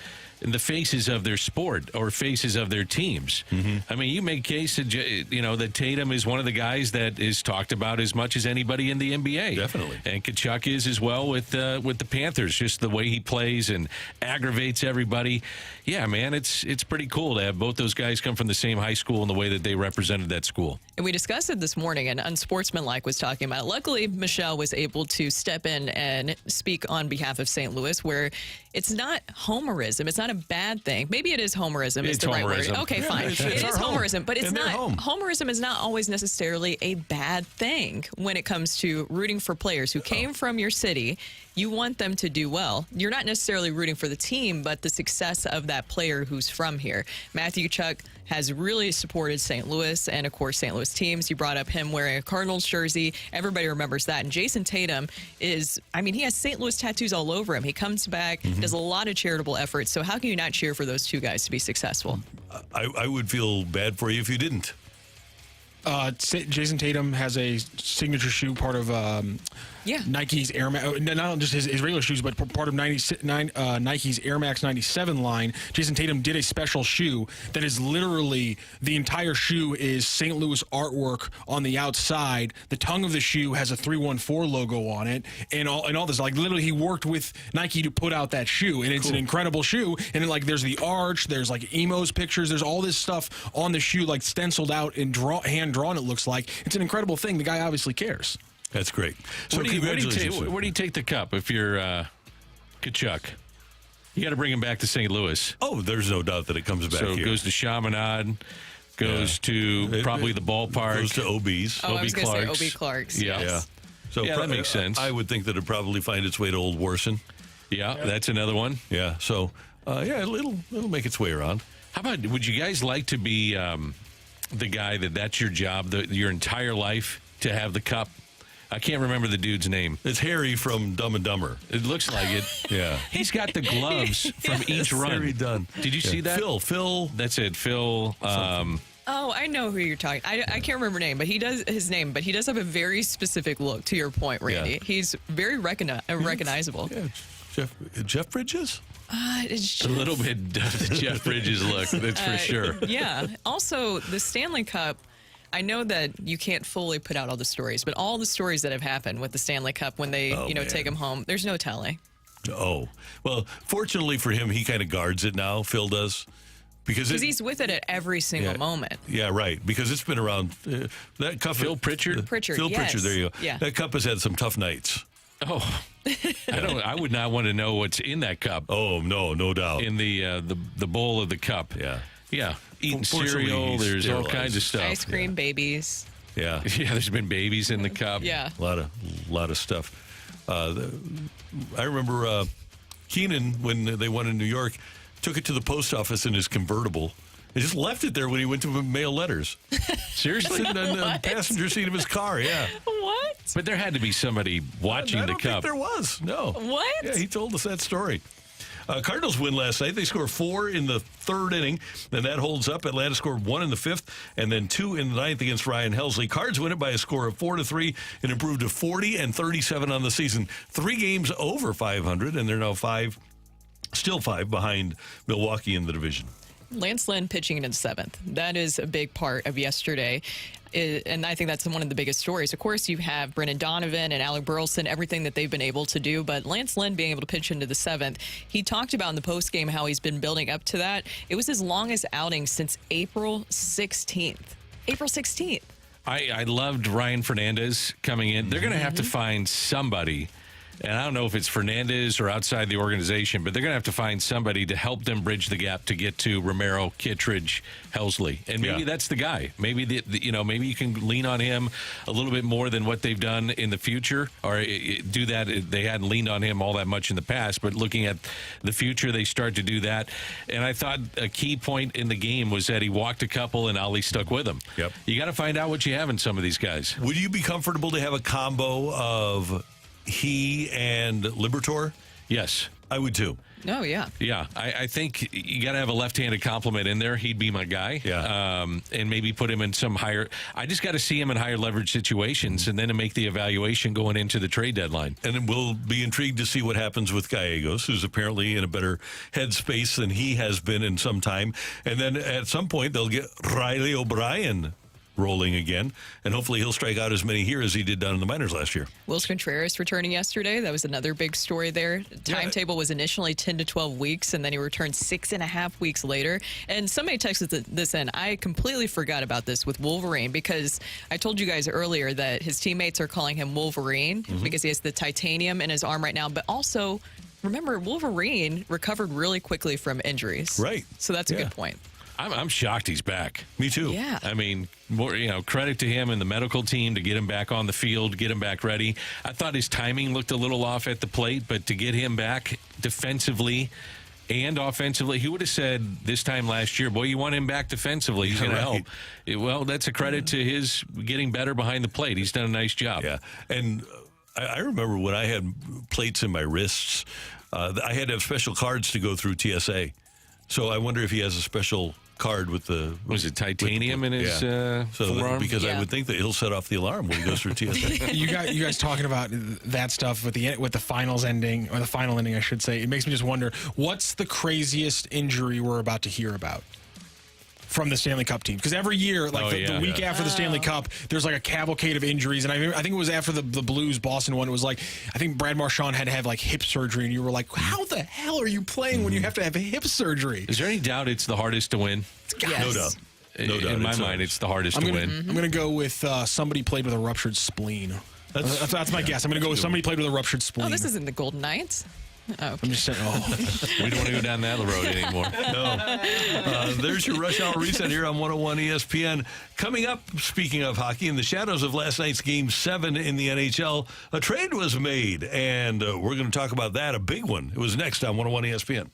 S4: And the faces of their sport or faces of their teams. Mm-hmm. I mean, you make case that, that Tatum is one of the guys that is talked about as much as anybody in the NBA.
S2: Definitely.
S4: And Tkachuk is as well with the Panthers, just the way he plays and aggravates everybody. Yeah, man, it's pretty cool to have both those guys come from the same high school and the way that they represented that school.
S3: And we discussed it this morning, and Unsportsmanlike was talking about it. Luckily, Michelle was able to step in and speak on behalf of St. Louis, where it's not homerism. It's not a bad thing. Maybe it is homerism. It's the right word. Okay, fine. It is homerism, but it's not. Homerism is not always necessarily a bad thing when it comes to rooting for players who came from your city. You want them to do well. You're not necessarily rooting for the team, but the success of that player who's from here. Matthew Tkachuk has really supported St. Louis and, of course, St. Louis teams. You brought up him wearing a Cardinals jersey. Everybody remembers that. And Jason Tatum he has St. Louis tattoos all over him. He comes back, does a lot of charitable efforts. So how can you not cheer for those 2 guys to be successful?
S2: I would feel bad for you if you didn't.
S5: Jason Tatum has a signature shoe, part of Nike's Air Max. Not just his regular shoes, but part of Nike's Air Max 97 line. Jason Tatum did a special shoe that is literally the entire shoe is St. Louis artwork on the outside. The tongue of the shoe has a 314 logo on it, and all this. Like literally, he worked with Nike to put out that shoe, and it's an incredible shoe. And then, like, there's the arch, there's like Emo's pictures, there's all this stuff on the shoe, like stenciled out and hand drawn. It looks like it's an incredible thing. The guy obviously cares.
S2: That's great. So
S4: where do you take the cup if you're Kachuk? You got to bring him back to St. Louis.
S2: Oh, there's no doubt that it comes back here.
S4: So it goes to Chaminade, goes to probably the ballpark.
S2: Goes to OB's.
S3: Oh, I was going to say OB Clark's.
S4: Yeah.
S3: Yes.
S2: So
S4: that makes sense.
S2: I would think that it'd probably find its way to Old Warson.
S4: Yeah, that's another one.
S2: Yeah. So, it'll make its way around.
S4: How about, would you guys like to be the guy that's your job your entire life to have the cup? I can't remember the dude's name.
S2: It's Harry from Dumb and Dumber.
S4: It looks like it.
S2: Yeah.
S4: He's got the gloves from each run.
S2: Harry Dunn.
S4: Did you see that?
S2: Phil.
S4: That's it. Phil.
S3: Oh, I know who you're talking. I can't remember his name, but he does have a very specific look. To your point, Randy,
S2: Yeah.
S3: He's very recognizable.
S2: Yeah, Jeff Bridges.
S3: It's
S4: a little bit of the Jeff Bridges look. That's for sure.
S3: Yeah. Also, the Stanley Cup. I know that you can't fully put out all the stories, but all the stories that have happened with the Stanley Cup when they, take him home, there's no telling.
S2: Oh, well, fortunately for him, he kind of guards it now. Phil does. Because
S3: he's with it at every single moment.
S2: Yeah, right. Because it's been around. That cup.
S4: Phil Pritchard?
S3: Phil
S2: Pritchard, there you go.
S3: Yeah.
S2: That cup has had some tough nights.
S4: Oh, I would not want to know what's in that cup.
S2: Oh, no doubt.
S4: In the bowl of the cup.
S2: Yeah.
S4: Yeah. Eating cereal. There's all kinds of stuff.
S3: Ice cream, babies.
S2: Yeah.
S4: Yeah, there's been babies in the cup.
S3: Yeah.
S2: A lot of stuff. I remember Keenan, when they won in New York, took it to the post office in his convertible. He just left it there when he went to mail letters.
S4: Seriously?
S2: Sitting in the passenger seat of his car, yeah.
S3: What?
S4: But there had to be somebody watching
S2: I
S4: the
S2: don't
S4: cup.
S2: think there was, no.
S3: What?
S2: Yeah, he told us that story. Cardinals win last night. They scored 4 in the third inning, and that holds up. Atlanta scored 1 in the fifth, and then 2 in the ninth against Ryan Helsley. Cards win it by a score of 4-3 and improved to 40-37 on the season. 3 games over 500, and they're now still 5 behind Milwaukee in the division.
S3: Lance Lynn pitching into the 7th. That is a big part of yesterday. And I think that's one of the biggest stories. Of course, you have Brendan Donovan and Alec Burleson, everything that they've been able to do. But Lance Lynn being able to pitch into the 7th, he talked about in the postgame how he's been building up to that. It was his longest outing since April 16th. April 16th.
S4: I loved Ryan Fernandez coming in. They're going to have to find somebody. And I don't know if it's Fernandez or outside the organization, but they're going to have to find somebody to help them bridge the gap to get to Romero, Kittredge, Helsley. And maybe that's the guy. Maybe maybe you can lean on him a little bit more than what they've done in the future, or do that. They hadn't leaned on him all that much in the past, but looking at the future, they start to do that. And I thought a key point in the game was that he walked a couple and Ali stuck with him.
S2: Yep.
S4: You got to find out what you have in some of these guys.
S2: Would you be comfortable to have a combo of he and Liberatore?
S4: Yes.
S2: I would too.
S3: Oh, yeah.
S4: Yeah, I think you got to have a left-handed compliment in there. He'd be my guy.
S2: Yeah.
S4: And maybe put him in some higher. I just got to see him in higher leverage situations and then to make the evaluation going into the trade deadline.
S2: And then we'll be intrigued to see what happens with Gallegos, who's apparently in a better headspace than he has been in some time. And then at some point, they'll get Riley O'Brien rolling again, and hopefully he'll strike out as many here as he did down in the minors last year.
S3: Wills Contreras returning yesterday. That was another big story there. Timetable was initially 10 to 12 weeks, and then he returned 6.5 weeks later. And somebody texted this in. I completely forgot about this with Wolverine, because I told you guys earlier that his teammates are calling him Wolverine because he has the titanium in his arm right now. But also, remember, Wolverine recovered really quickly from injuries.
S2: Right.
S3: So that's a good point.
S4: I'm shocked he's back.
S2: Me too.
S3: Yeah.
S4: I mean, more, credit to him and the medical team to get him back on the field, get him back ready. I thought his timing looked a little off at the plate, but to get him back defensively and offensively, who would have said this time last year, boy, you want him back defensively, he's going to help. Well, that's a credit to his getting better behind the plate. He's done a nice job.
S2: Yeah. And I remember when I had plates in my wrists, I had to have special cards to go through TSA. So I wonder if he has a special card with the
S4: was it titanium in his forearm?
S2: Because I would think that he'll set off the alarm when he goes through TSA.
S5: you guys talking about that stuff with the finals ending, or the final ending, I should say. It makes me just wonder, what's the craziest injury we're about to hear about from the Stanley Cup team? Because every year, the week after the Stanley Cup, there's like a cavalcade of injuries. And I think it was after the Blues Boston one. It was like, I think Brad Marchand had to have like hip surgery, and you were like, how the hell are you playing when you have to have hip surgery?
S4: Is there any doubt it's the hardest to win?
S2: Yes. No doubt. No doubt.
S4: In my mind, it's the hardest to win.
S5: I'm going to go with somebody played with a ruptured spleen. That's my guess. I'm going to go with somebody played with a ruptured spleen.
S3: Oh, this isn't the Golden Knights. Oh, okay.
S5: I'm just saying,
S4: we don't want to go down that road anymore.
S2: No. There's your Rush Hour Reset here on 101 ESPN. Coming up, speaking of hockey, in the shadows of last night's Game 7 in the NHL, a trade was made, and we're going to talk about that, a big one. It was next on 101 ESPN.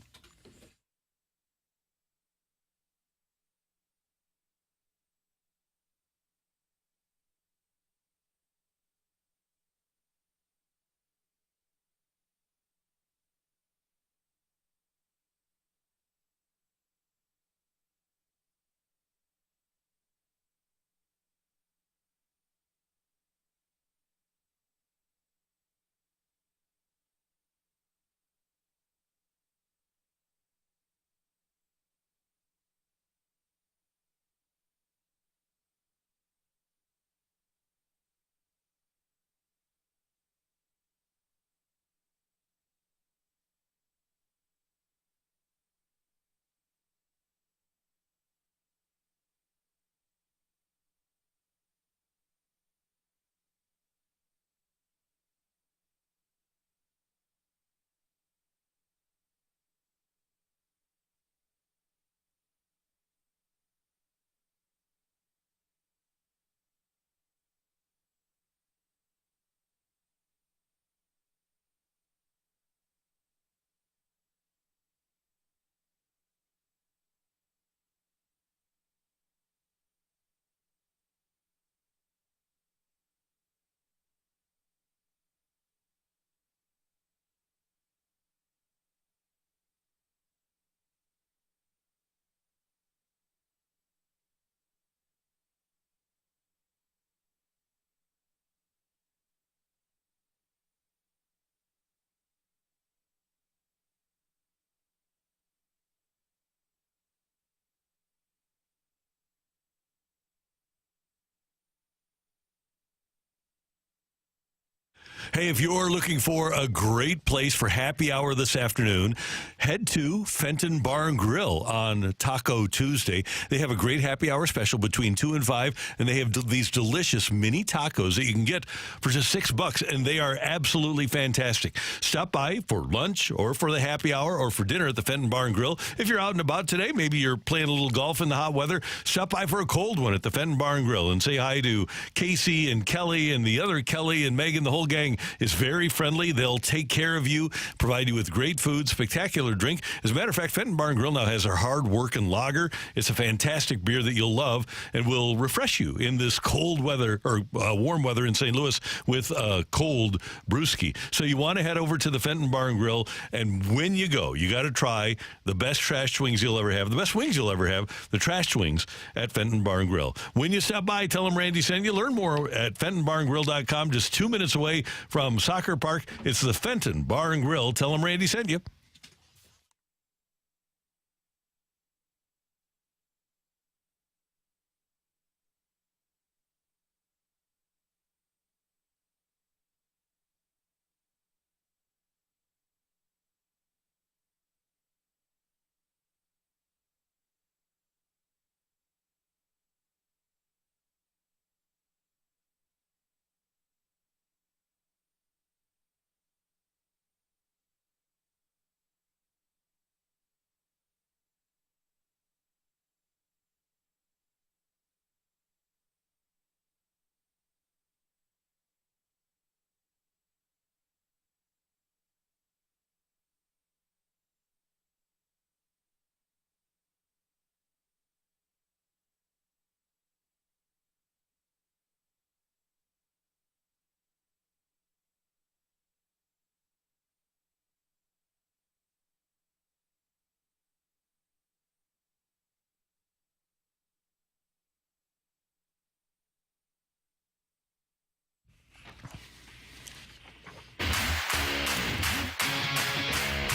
S2: Hey, if you're looking for a great place for happy hour this afternoon, head to Fenton Bar and Grill on Taco Tuesday. They have a great happy hour special between 2 and 5, and they have these delicious mini tacos that you can get for just $6, and they are absolutely fantastic. Stop by for lunch or for the happy hour or for dinner at the Fenton Bar and Grill. If you're out and about today, maybe you're playing a little golf in the hot weather, stop by for a cold one at the Fenton Bar and Grill and say hi to Casey and Kelly and the other Kelly and Megan. The whole gang is very friendly. They'll take care of you, provide you with great food, spectacular drink. As a matter of fact, Fenton Bar and Grill now has our hard-working lager. It's a fantastic beer that you'll love and will refresh you in this cold weather or warm weather in St. Louis with a cold brewski. So you want to head over to the Fenton Bar and Grill, and when you go, you got to try the best trash wings you'll ever have, the best wings you'll ever have, the trash wings at Fenton Bar and Grill. When you stop by, tell them Randy sent you. Learn more at FentonBarandGrill.com, just 2 minutes away from Soccer Park. It's the Fenton Bar and Grill. Tell them Randy sent you.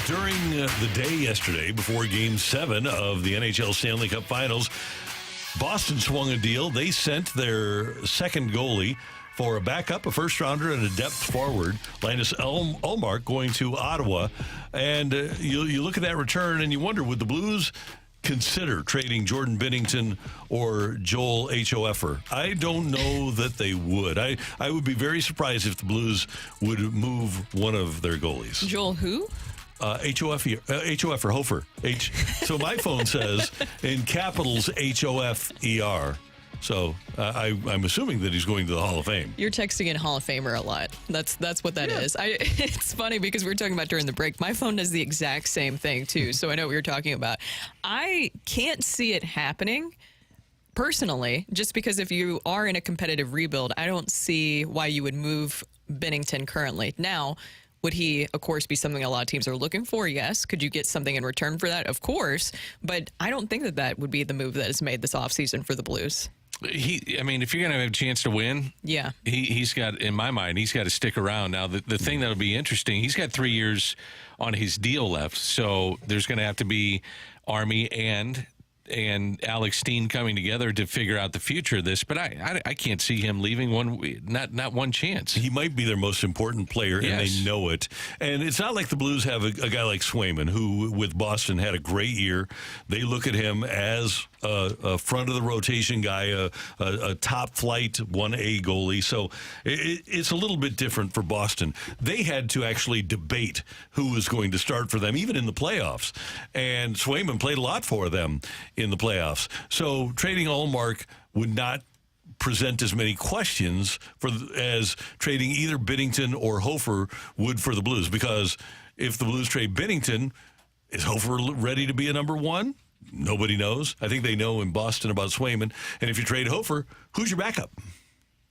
S2: During the day yesterday, before Game 7 of the NHL Stanley Cup Finals, Boston swung a deal. They sent their second goalie for a backup, a first-rounder, and a depth forward, Linus Ullmark, going to Ottawa. And you look at that return, and you wonder, would the Blues consider trading Jordan Binnington or Joel Hofer? I don't know that they would. I would be very surprised if the Blues would move one of their goalies.
S3: Joel who?
S2: Hofer. So my phone says in capitals Hofer. So I'm assuming that he's going to the Hall of Fame.
S3: You're texting in Hall of Famer a lot. That's what that is. It's funny because we were talking about during the break. My phone does the exact same thing too, so I know what you're talking about. I can't see it happening personally, just because if you are in a competitive rebuild, I don't see why you would move Binnington currently. Now, would he, of course, be something a lot of teams are looking for? Yes. Could you get something in return for that? Of course. But I don't think that would be the move that is made this offseason for the Blues.
S4: If you're going to have a chance to win,
S3: yeah,
S4: he's got, in my mind, he's got to stick around. Now, the thing that'll be interesting, he's got 3 years on his deal left, so there's going to have to be Army and Alex Steen coming together to figure out the future of this. But I can't see him leaving not one chance.
S2: He might be their most important player,
S4: yes,
S2: and they know it. And it's not like the Blues have a guy like Swayman, who with Boston had a great year. They look at him as a front of the rotation guy, a top flight 1A goalie. So it's a little bit different for Boston. They had to actually debate who was going to start for them, even in the playoffs. And Swayman played a lot for them in the playoffs. So trading Ullmark would not present as many questions as trading either Binnington or Hofer would for the Blues. Because if the Blues trade Binnington, is Hofer ready to be a number one? Nobody knows. I think they know in Boston about Swayman. And if you trade Hofer, who's your backup?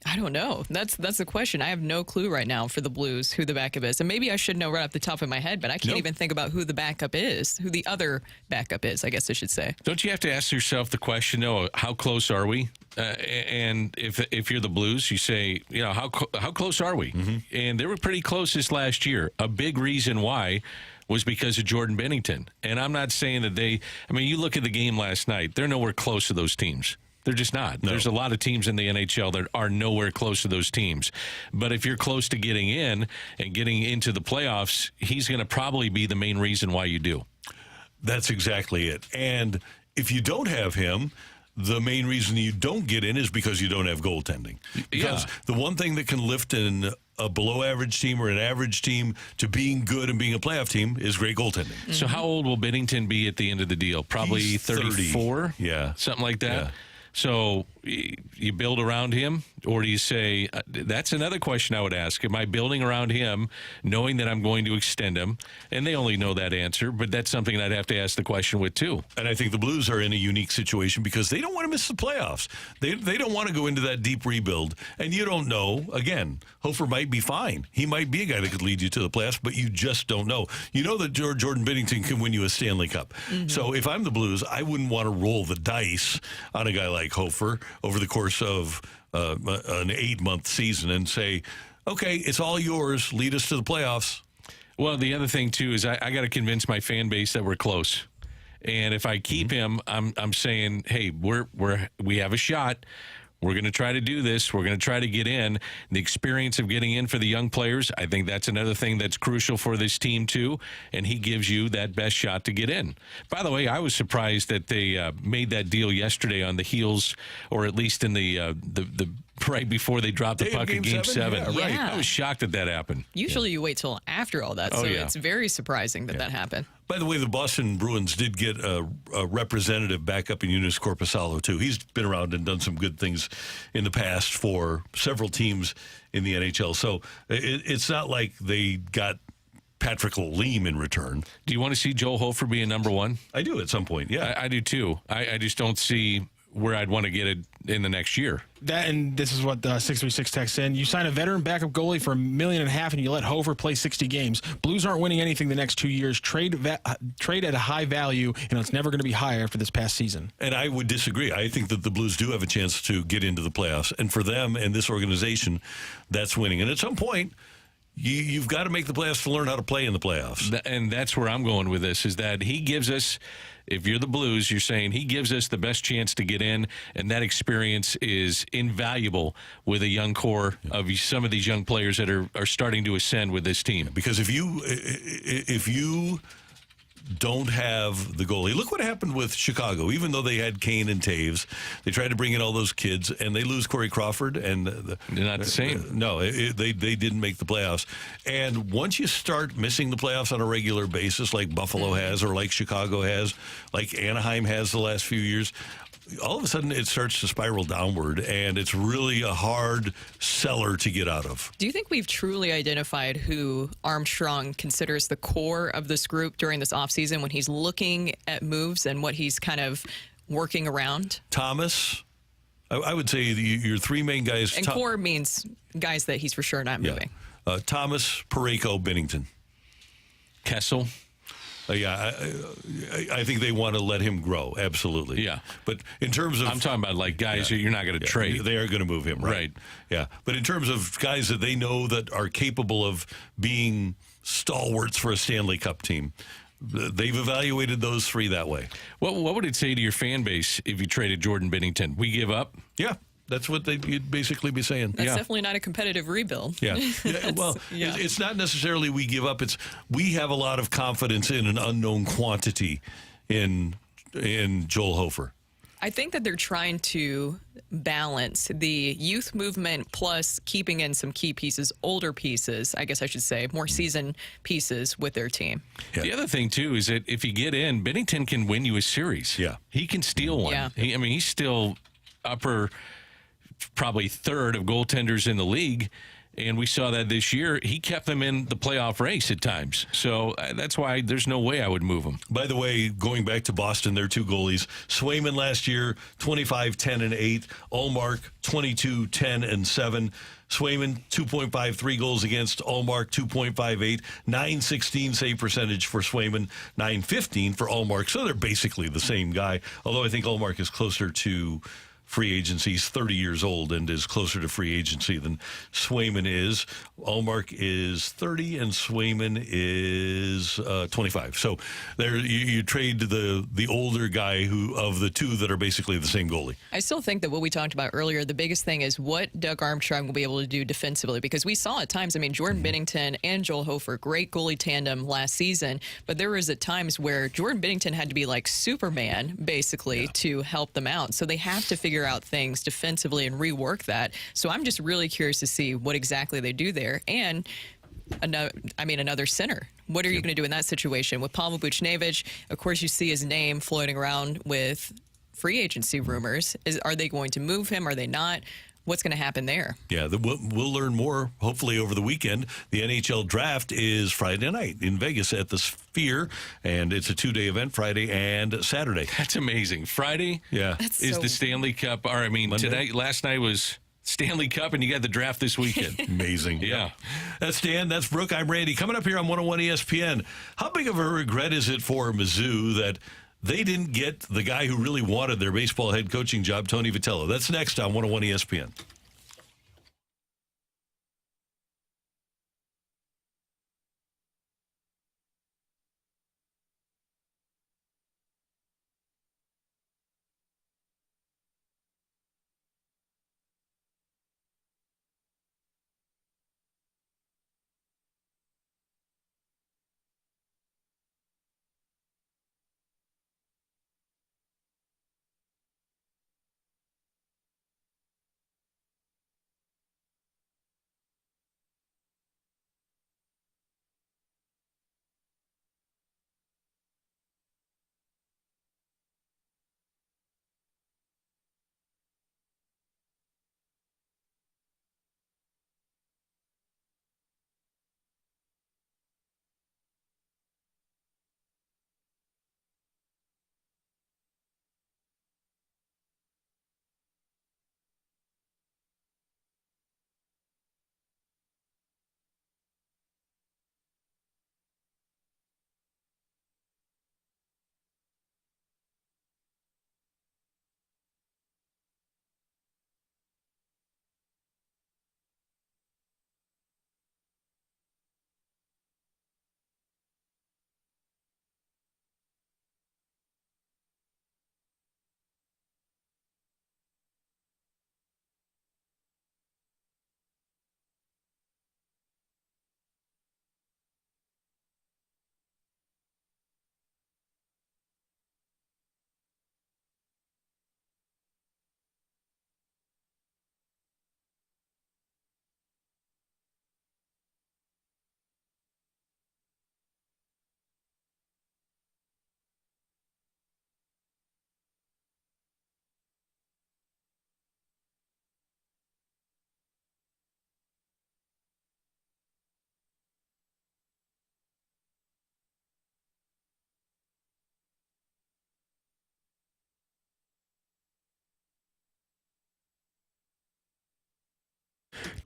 S3: I don't know. That's the question. I have no clue right now for the Blues who the backup is. And maybe I should know right off the top of my head, but I can't even think about who the backup is, who the other backup is, I guess I should say.
S4: Don't you have to ask yourself the question, though, how close are we? And if you're the Blues, you say, how close are we? Mm-hmm. And they were pretty close this last year. A big reason why was because of Jordan Binnington. And I'm not saying that you look at the game last night, they're nowhere close to those teams. They're just not. No. There's a lot of teams in the NHL that are nowhere close to those teams. But if you're close to getting in and getting into the playoffs, he's going to probably be the main reason why you do.
S2: That's exactly it. And if you don't have him, the main reason you don't get in is because you don't have goaltending. Because the one thing that can lift in a below-average team or an average team to being good and being a playoff team is great goaltending. Mm-hmm.
S4: So how old will Binnington be at the end of the deal? Probably
S2: He's
S4: 34?
S2: Yeah.
S4: Something like that?
S2: Yeah.
S4: So you build around him, or do you say, that's another question I would ask. Am I building around him knowing that I'm going to extend him? And they only know that answer, but that's something I'd have to ask the question with, too.
S2: And I think the Blues are in a unique situation because they don't want to miss the playoffs. They don't want to go into that deep rebuild. And you don't know. Again, Hofer might be fine. He might be a guy that could lead you to the playoffs, but you just don't know. You know that Jordan Binnington can win you a Stanley Cup. Mm-hmm. So if I'm the Blues, I wouldn't want to roll the dice on a guy like Hofer over the course of an 8-month season and say, okay, it's all yours. Lead us to the playoffs.
S4: Well, the other thing, too, is I got to convince my fan base that we're close. And if I keep him, I'm saying, hey, we have a shot. We're going to try to do this. We're going to try to get in. The experience of getting in for the young players, I think that's another thing that's crucial for this team, too. And he gives you that best shot to get in. By the way, I was surprised that they made that deal yesterday on the heels, or at least in the right before they dropped the puck in Game 7.
S2: Yeah, right.
S3: Yeah.
S4: I was shocked that happened.
S3: Usually you wait till after all that, so it's very surprising that happened.
S2: By the way, the Boston Bruins did get a representative back up in Eunice Corpusalo, too. He's been around and done some good things in the past for several teams in the NHL. So it's not like they got Patrick Lalime in return.
S4: Do you want to see Joel Hofer be a number one?
S2: I do at some point, yeah.
S4: I do, too. I just don't see where I'd want to get it in the next year.
S5: That, and this is what 636 texts in. You sign a veteran backup goalie for $1.5 million and you let Hofer play 60 games. Blues aren't winning anything the next 2 years. Trade at a high value, and it's never going to be higher after this past season.
S2: And I would disagree. I think that the Blues do have a chance to get into the playoffs. And for them and this organization, that's winning. And at some point, you've got to make the playoffs to learn how to play in the playoffs.
S4: And that's where I'm going with this, is that he gives us, if you're the Blues, you're saying he gives us the best chance to get in, and that experience is invaluable with a young core of some of these young players that are starting to ascend with this team.
S2: Because if you don't have the goalie. Look what happened with Chicago. Even though they had Kane and Taves, they tried to bring in all those kids, and they lose Corey Crawford. And
S4: they're not the same.
S2: No, they didn't make the playoffs. And once you start missing the playoffs on a regular basis, like Buffalo has, or like Chicago has, like Anaheim has the last few years, all of a sudden it starts to spiral downward, and it's really a hard cellar to get out of.
S3: Do you think we've truly identified who Armstrong considers the core of this group during this offseason when he's looking at moves and what he's kind of working around?
S2: Thomas, I would say your three main guys.
S3: And core means guys that he's for sure not moving.
S2: Thomas, Parayko, Binnington.
S4: Kessel.
S2: I think they want to let him grow. Absolutely.
S4: Yeah.
S2: But in terms of...
S4: I'm talking about like guys you're not going to trade.
S2: They are going to move him, right? Yeah. But in terms of guys that they know that are capable of being stalwarts for a Stanley Cup team, they've evaluated those three that way.
S4: What would it say to your fan base if you traded Jordan Binnington? We give up?
S2: Yeah. That's what you'd basically be saying.
S3: That's definitely not a competitive rebuild.
S2: Yeah. It's not necessarily we give up. It's we have a lot of confidence in an unknown quantity in Joel Hofer.
S3: I think that they're trying to balance the youth movement plus keeping in some key pieces, older pieces, I guess I should say, more seasoned pieces with their team.
S4: Yeah. The other thing, too, is that if you get in, Binnington can win you a series.
S2: Yeah.
S4: He can steal one.
S3: Yeah.
S4: He's still upper... probably third of goaltenders in the league, and we saw that this year. He kept them in the playoff race at times, so that's why there's no way I would move him.
S2: By the way, going back to Boston, their two goalies, Swayman last year, 25, 10, and 8. Ullmark, 22, 10, and 7. Swayman, 2.53 goals against. Ullmark, 2.58. 916 save percentage for Swayman, 915 for Ullmark. So they're basically the same guy, although I think Ullmark is closer to free agency. He's 30 years old and is closer to free agency than Swayman is. Ullmark is 30 and Swayman is 25. So there you trade the older guy who of the two that are basically the same goalie.
S3: I still think that what we talked about earlier, the biggest thing is what Doug Armstrong will be able to do defensively, because we saw at times, Jordan Binnington and Joel Hofer, great goalie tandem last season, but there was at times where Jordan Binnington had to be like Superman basically to help them out. So they have to figure out things defensively and rework that. So I'm just really curious to see what exactly they do there. And another center. What are you going to do in that situation? With Pavel Buchnevich, of course, you see his name floating around with free agency rumors. Are they going to move him? Are they not? What's going to happen there?
S2: Yeah, we'll learn more hopefully over the weekend. The NHL draft is Friday night in Vegas at the Sphere, and it's a 2-day event, Friday and Saturday.
S4: That's amazing. Friday is the Stanley Cup. Or last night was Stanley Cup, and you got the draft this weekend.
S2: Amazing.
S4: Yeah.
S2: That's Dan. That's Brooke. I'm Randy. Coming up here on 101 ESPN, how big of a regret is it for Mizzou that they didn't get the guy who really wanted their baseball head coaching job, Tony Vitello? That's next on 101 ESPN.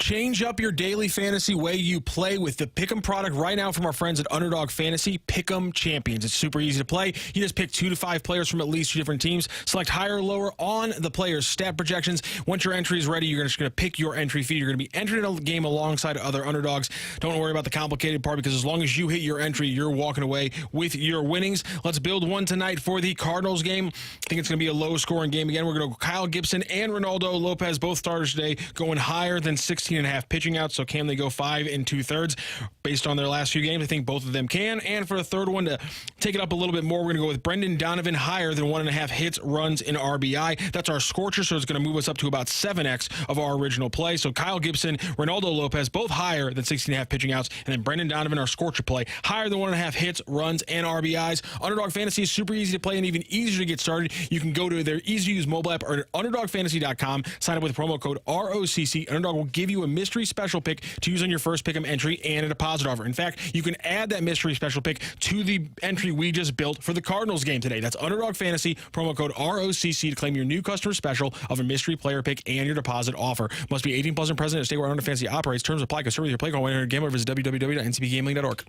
S5: Change up your daily fantasy way you play with the Pick'em product right now from our friends at Underdog Fantasy Pick'em Champions. It's super easy to play. You just pick 2 to 5 players from at least 2 different teams. Select higher or lower on the players' stat projections. Once your entry is ready, you're just going to pick your entry fee. You're going to be entering a game alongside other underdogs. Don't worry about the complicated part because as long as you hit your entry, you're walking away with your winnings. Let's build one tonight for the Cardinals game. I think it's going to be a low-scoring game again. We're going to go Kyle Gibson and Ronaldo Lopez, both starters today, going higher than 16.5 pitching out. So can they go 5 2/3 based on their last few games? I think both of them can. And for the third one to take it up a little bit more, we're going to go with Brendan Donovan higher than 1.5 hits, runs, and RBI. That's our scorcher, so it's going to move us up to about 7x of our original play. So Kyle Gibson, Ronaldo Lopez, both higher than 16.5 pitching outs, and then Brendan Donovan, our scorcher play, higher than 1.5 hits, runs, and RBIs. Underdog Fantasy is super easy to play and even easier to get started. You can go to their easy-to-use mobile app or underdogfantasy.com, sign up with promo code ROCC. Underdog will give you a mystery special pick to use on your first pick'em entry and a deposit offer. In fact, you can add that mystery special pick to the entry we just built for the Cardinals game today. That's Underdog Fantasy, promo code ROCC to claim your new customer special of a mystery player pick and your deposit offer. Must be 18 plus and present at a state where Underdog Fantasy operates. Terms apply. Concern with your play call. When you're a gambler, visit www.ncpgambling.org.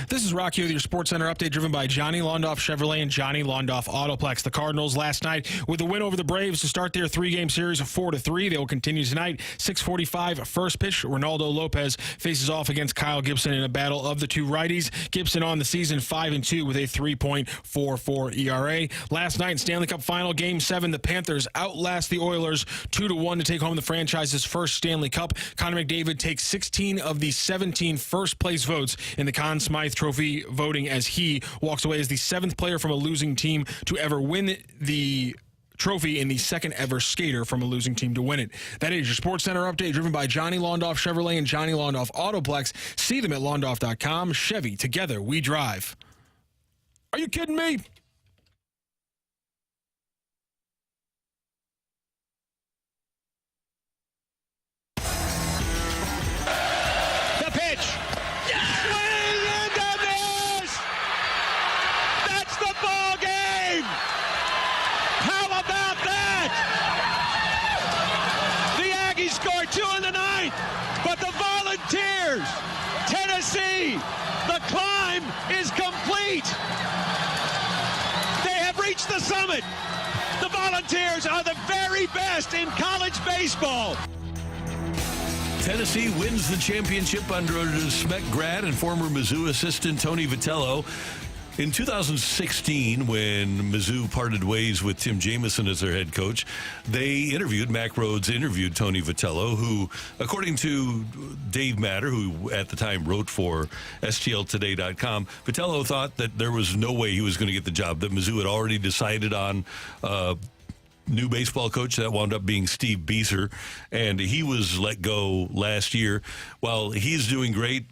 S5: This is Rocc with your Sports Center update driven by Johnny Londoff Chevrolet and Johnny Londoff Autoplex. The Cardinals last night with a win over the Braves to start their 3-game series of 4-3. They will continue tonight. 6:45 first pitch. Ronaldo Lopez faces off against Kyle Gibson in a battle of the two righties. Gibson on the season 5-2 with a 3.44 ERA. Last night in Stanley Cup Final Game 7, the Panthers outlast the Oilers 2-1 to take home the franchise's first Stanley Cup. Connor McDavid takes 16 of the 17 first place votes in the Conn Smythe Trophy voting as he walks away as the 7th player from a losing team to ever win the trophy and the 2nd ever skater from a losing team to win it. That is your Sports Center update driven by Johnny Londoff Chevrolet and Johnny Londoff Autoplex. See them at londoff.com. Chevy, together we drive. Are you kidding me?
S22: Tennessee, the climb is complete. They have reached the summit. The Volunteers are the very best in college baseball.
S2: Tennessee wins the championship under Smet grad and former Mizzou assistant Tony Vitello. In 2016, when Mizzou parted ways with Tim Jamison as their head coach, Mack Rhodes interviewed Tony Vitello, who, according to Dave Matter, who at the time wrote for STLtoday.com, Vitello thought that there was no way he was going to get the job, that Mizzou had already decided on new baseball coach. That wound up being Steve Beeser, and he was let go last year. While he's doing great,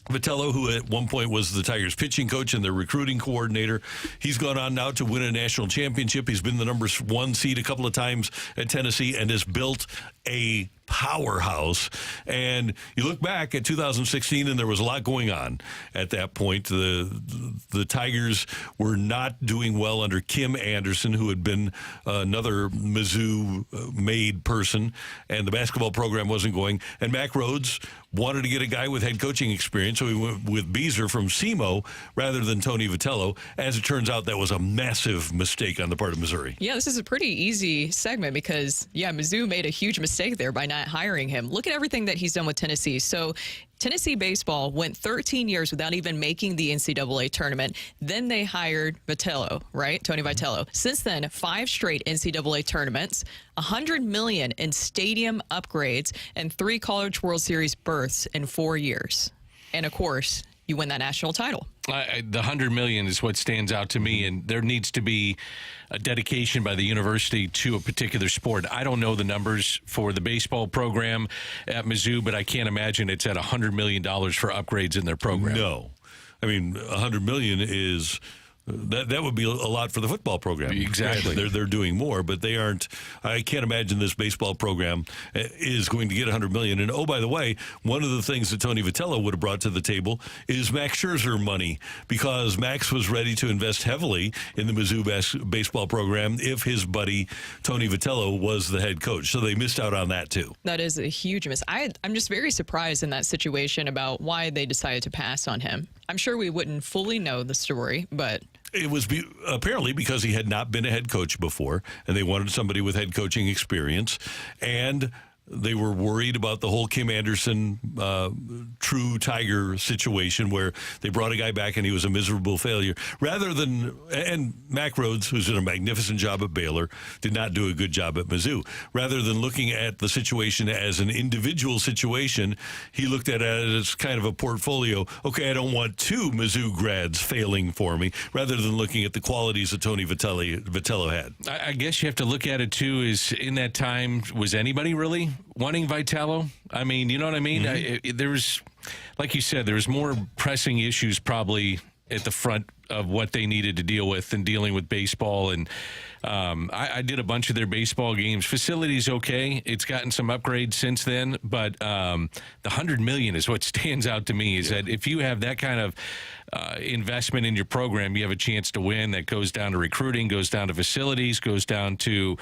S2: Vitello, who at one point was the Tigers pitching coach and their recruiting coordinator, he's gone on now to win a national championship. He's been the number 1 seed a couple of times at Tennessee and has built a powerhouse. And you look back at 2016, and there was a lot going on at that point. The Tigers were not doing well under Kim Anderson, who had been another Mizzou-made person, and the basketball program wasn't going. And Mac Rhodes wanted to get a guy with head coaching experience, so he went with Beazer from SEMO rather than Tony Vitello. As it turns out, that was a massive mistake on the part of Missouri.
S3: Yeah, this is a pretty easy segment because, Mizzou made a huge mistake there by not hiring him. Look at everything that he's done with Tennessee. So Tennessee baseball went 13 years without even making the NCAA tournament. Then they hired Vitello, right? Tony Vitello. Since then, 5 straight NCAA tournaments, $100 million in stadium upgrades, and 3 College World Series berths in 4 years. And of course, you win that national title.
S4: The $100 million is what stands out to me, and there needs to be a dedication by the university to a particular sport. I don't know the numbers for the baseball program at Mizzou, but I can't imagine it's at $100 million for upgrades in their program.
S2: No. I mean, $100 million is... That would be a lot for the football program.
S4: Exactly.
S2: They're doing more, but they aren't. I can't imagine this baseball program is going to get $100 million. And, oh, by the way, one of the things that Tony Vitello would have brought to the table is Max Scherzer money, because Max was ready to invest heavily in the Mizzou baseball program if his buddy Tony Vitello was the head coach. So they missed out on that, too.
S3: That is a huge miss. I'm just very surprised in that situation about why they decided to pass on him. I'm sure we wouldn't fully know the story, but...
S2: It was apparently because he had not been a head coach before, and they wanted somebody with head coaching experience, and they were worried about the whole Kim Anderson true Tiger situation where they brought a guy back and he was a miserable failure. Rather than, and Mac Rhodes, who's done a magnificent job at Baylor, did not do a good job at Mizzou. Rather than looking at the situation as an individual situation, he looked at it as kind of a portfolio. Okay, I don't want 2 Mizzou grads failing for me, rather than looking at the qualities that Tony Vitello had.
S4: I guess you have to look at it, too, is in that time, was anybody really wanting Vitello? I mean, you know what I mean?
S2: Mm-hmm.
S4: There was, like you said, there was more pressing issues probably at the front of what they needed to deal with than dealing with baseball. And I did a bunch of their baseball games. Facility's okay. It's gotten some upgrades since then, but the $100 million is what stands out to me, is that if you have that kind of investment in your program, you have a chance to win. That goes down to recruiting, goes down to facilities, goes down to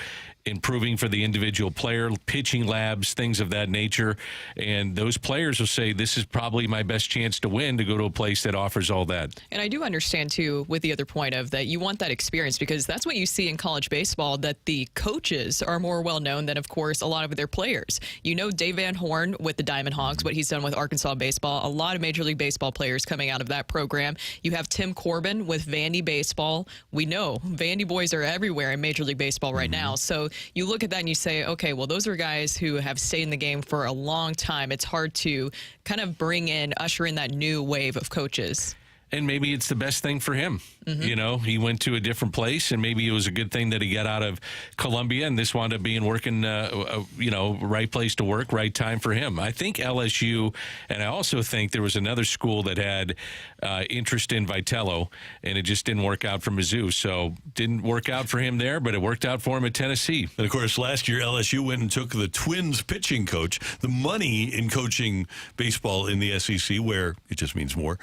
S4: improving for the individual player, pitching labs, things of that nature. And those players will say, this is probably my best chance to win, to go to a place that offers all that.
S3: And I do understand, too, with the other point of that you want that experience, because that's what you see in college baseball, that the coaches are more well-known than, of course, a lot of their players. You know Dave Van Horn with the Diamond Hogs, what he's done with Arkansas baseball, a lot of Major League Baseball players coming out of that program. You have Tim Corbin with Vandy baseball. We know Vandy boys are everywhere in Major League Baseball right now. So you look at that and you say, okay, well, those are guys who have stayed in the game for a long time. It's hard to kind of usher in that new wave of coaches.
S4: And maybe it's the best thing for him. You know, he went to a different place, and maybe it was a good thing that he got out of Columbia, and this wound up being right place to work, right time for him. I think LSU, and I also think there was another school that had interest in Vitello, and it just didn't work out for Mizzou. So didn't work out for him there, but it worked out for him at Tennessee.
S2: And, of course, last year LSU went and took the Twins pitching coach. The money in coaching baseball in the SEC, where it just means more,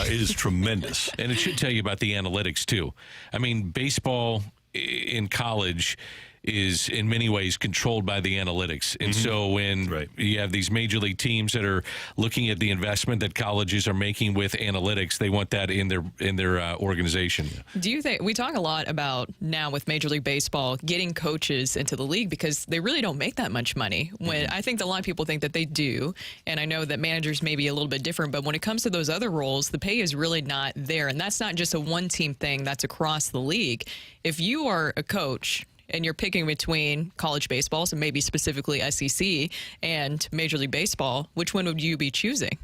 S2: is tremendous.
S4: And it should tell you about the analytics, too. I mean, baseball in college is in many ways controlled by the analytics. And so when you have these major league teams that are looking at the investment that colleges are making with analytics, they want that in their organization.
S3: Do you think, we talk a lot about now with Major League Baseball getting coaches into the league because they really don't make that much money. When I think that a lot of people think that they do, and I know that managers may be a little bit different, but when it comes to those other roles, the pay is really not there. And that's not just a one-team thing, that's across the league. If you are a coach and you're picking between college baseball, so maybe specifically SEC, and Major League Baseball, which one would you be choosing?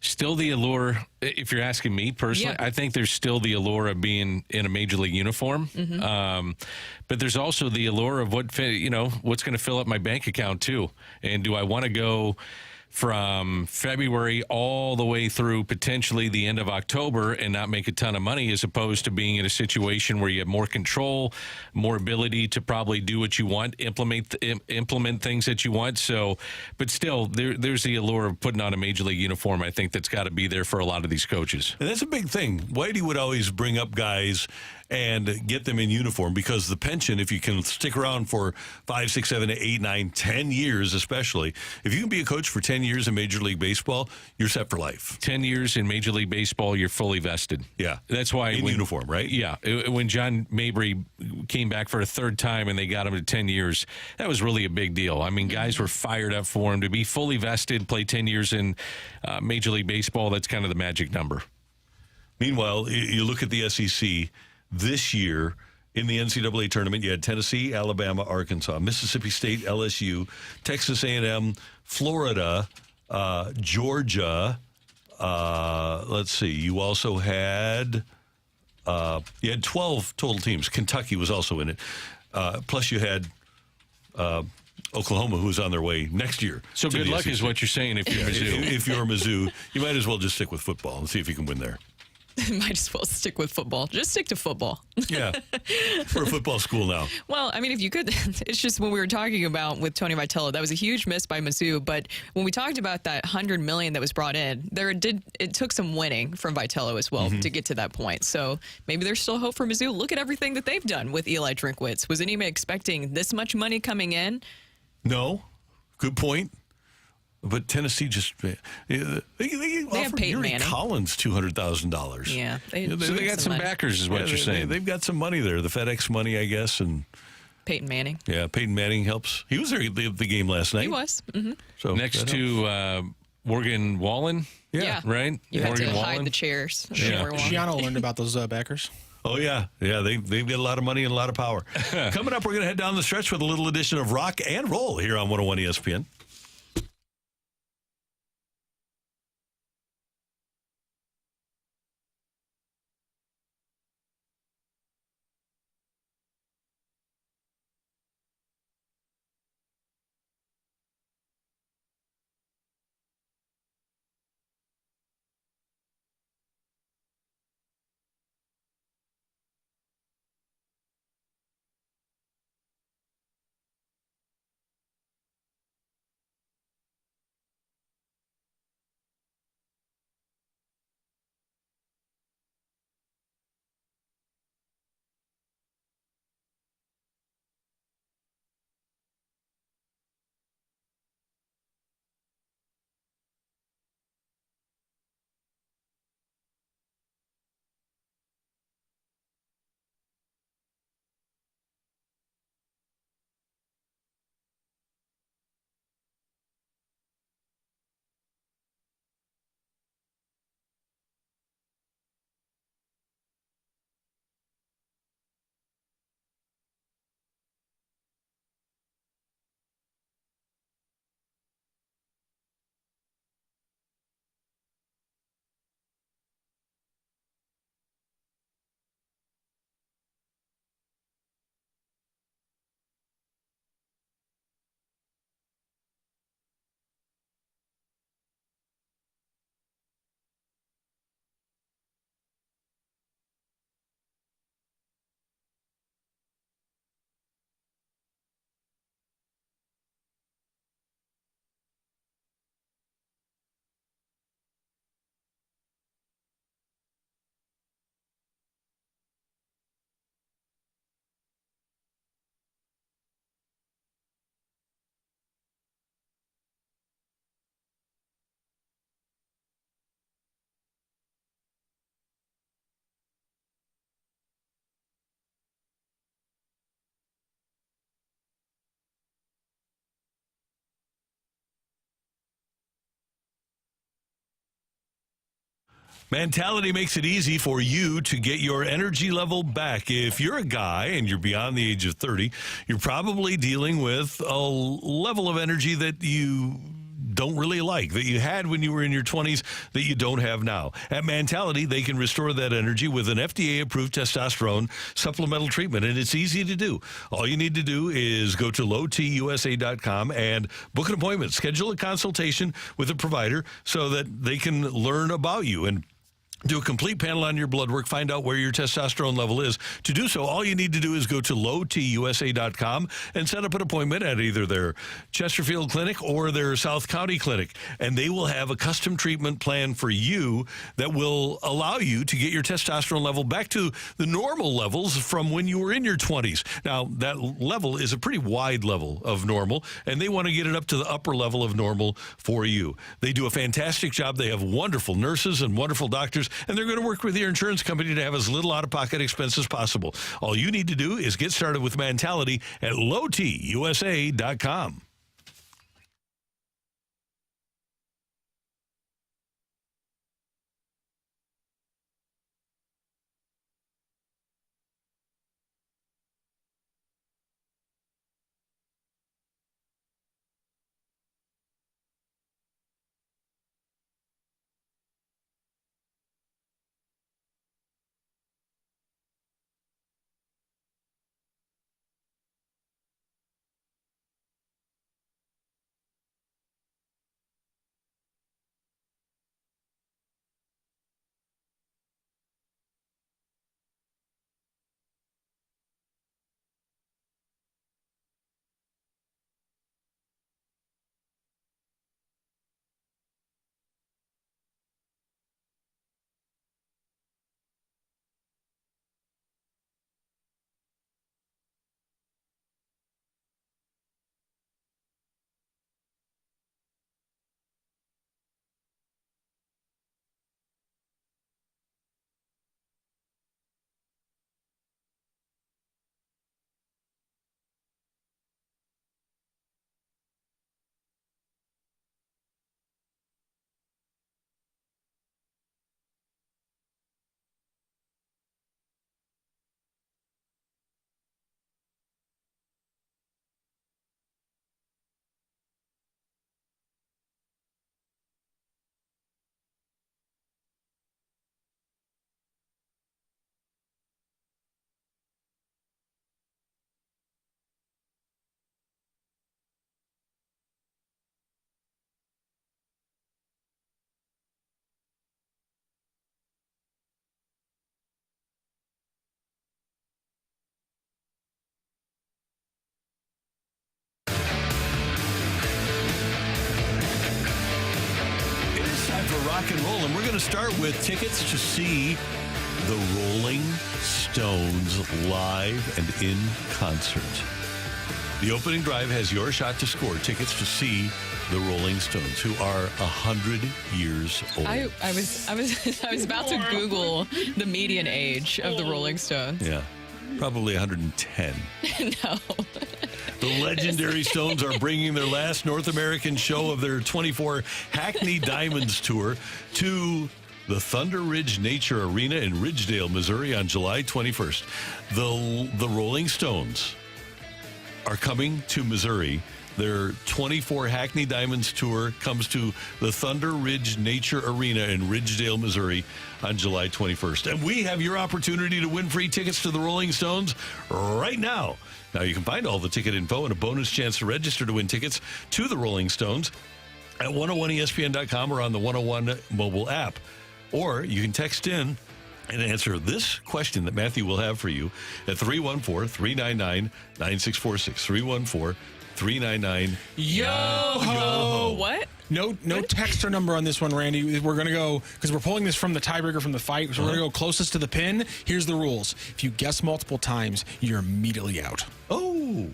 S4: Still the allure, if you're asking me personally, I think there's still the allure of being in a Major League uniform. But there's also the allure of what's going to fill up my bank account, too. And do I want to go from February all the way through potentially the end of October and not make a ton of money, as opposed to being in a situation where you have more control, more ability to probably do what you want, implement things that you want. So, but still, there's the allure of putting on a major league uniform. I think that's got to be there for a lot of these coaches.
S2: And that's a big thing. Whitey would always bring up guys and get them in uniform, because the pension, if you can stick around for 5, 6, 7, 8, 9, 10 years, especially, if you can be a coach for 10 years in Major League Baseball, you're set for life.
S4: 10 years in Major League Baseball, you're fully vested.
S2: Yeah.
S4: That's why
S2: in uniform, right?
S4: Yeah. When John Mabry came back for a third time and they got him to 10 years, that was really a big deal. I mean, guys were fired up for him to be fully vested, play 10 years in Major League Baseball. That's kind of the magic number.
S2: Meanwhile, you look at the SEC this year in the NCAA tournament. You had Tennessee, Alabama, Arkansas, Mississippi State, LSU, Texas A&M, Florida, Georgia. Let's see. You also had 12 total teams. Kentucky was also in it. Plus you had Oklahoma, who's on their way next year.
S4: So good luck is what you're saying if you're Mizzou.
S2: If you're Mizzou, you might as well just stick with football and see if you can win there.
S3: Might as well stick with football. Just stick to football.
S2: Yeah. We're a football school now.
S3: Well, I mean, if you could, it's just when we were talking about with Tony Vitello, that was a huge miss by Mizzou. But when we talked about that $100 million that was brought in, it took some winning from Vitello as well to get to that point. So maybe there's still hope for Mizzou. Look at everything that they've done with Eli Drinkwitz. Was anyone expecting this much money coming in?
S2: No. Good point. But Tennessee just they
S3: have Peyton
S2: Yuri
S3: Manning.
S2: Collins $200,000.
S3: Yeah,
S4: they got some backers, is what you're saying.
S2: They've got some money there, the FedEx money, I guess, and
S3: Peyton Manning.
S2: Yeah, Peyton Manning helps. He was there at the game last night.
S3: He was. Mm-hmm.
S2: So
S4: next to Morgan Wallen.
S3: Yeah.
S4: Right.
S3: You had
S4: Morgan
S3: to
S4: Wallen.
S3: hide the chairs.
S5: Gianno learned about those backers.
S2: Oh, yeah. Yeah, they've got a lot of money and a lot of power. Coming up, we're going to head down the stretch with a little edition of Rock and Roll here on 101 ESPN. Mentality makes it easy for you to get your energy level back. If you're a guy and you're beyond the age of 30, you're probably dealing with a level of energy that you don't really like, that you had when you were in your 20s that you don't have now. At Mentality, they can restore that energy with an FDA-approved testosterone supplemental treatment, and it's easy to do. All you need to do is go to lowtusa.com and book an appointment. Schedule a consultation with a provider so that they can learn about you and do a complete panel on your blood work, find out where your testosterone level is. To do so, all you need to do is go to lowtusa.com and set up an appointment at either their Chesterfield clinic or their South County clinic. And they will have a custom treatment plan for you that will allow you to get your testosterone level back to the normal levels from when you were in your 20s. Now, that level is a pretty wide level of normal, and they want to get it up to the upper level of normal for you. They do a fantastic job. They have wonderful nurses and wonderful doctors, and they're going to work with your insurance company to have as little out-of-pocket expense as possible. All you need to do is get started with Mentality at lowtusa.com. Rock and roll, and we're going to start with tickets to see the Rolling Stones live and in concert. The opening drive has your shot to score tickets to see the Rolling Stones, who are 100 years old.
S3: I was about to Google the median age of the Rolling Stones.
S2: Yeah, probably 110.
S3: No.
S2: The legendary Stones are bringing their last North American show of their 24 Hackney Diamonds tour to the Thunder Ridge Nature Arena in Ridgedale, Missouri on July 21st. The Rolling Stones are coming to Missouri. Their 24 Hackney Diamonds tour comes to the Thunder Ridge Nature Arena in Ridgedale, Missouri on July 21st. And we have your opportunity to win free tickets to the Rolling Stones right now. Now, you can find all the ticket info and a bonus chance to register to win tickets to the Rolling Stones at 101ESPN.com or on the 101 mobile app. Or you can text in and answer this question that Matthew will have for you at 314-399-9646. 314-399.
S5: Yo-ho!
S3: What?
S5: No text or number on this one, Randy. We're going to go, because we're pulling this from the tiebreaker from the fight, so we're going to go closest to the pin. Here's the rules. If you guess multiple times, you're immediately out.
S2: Oh.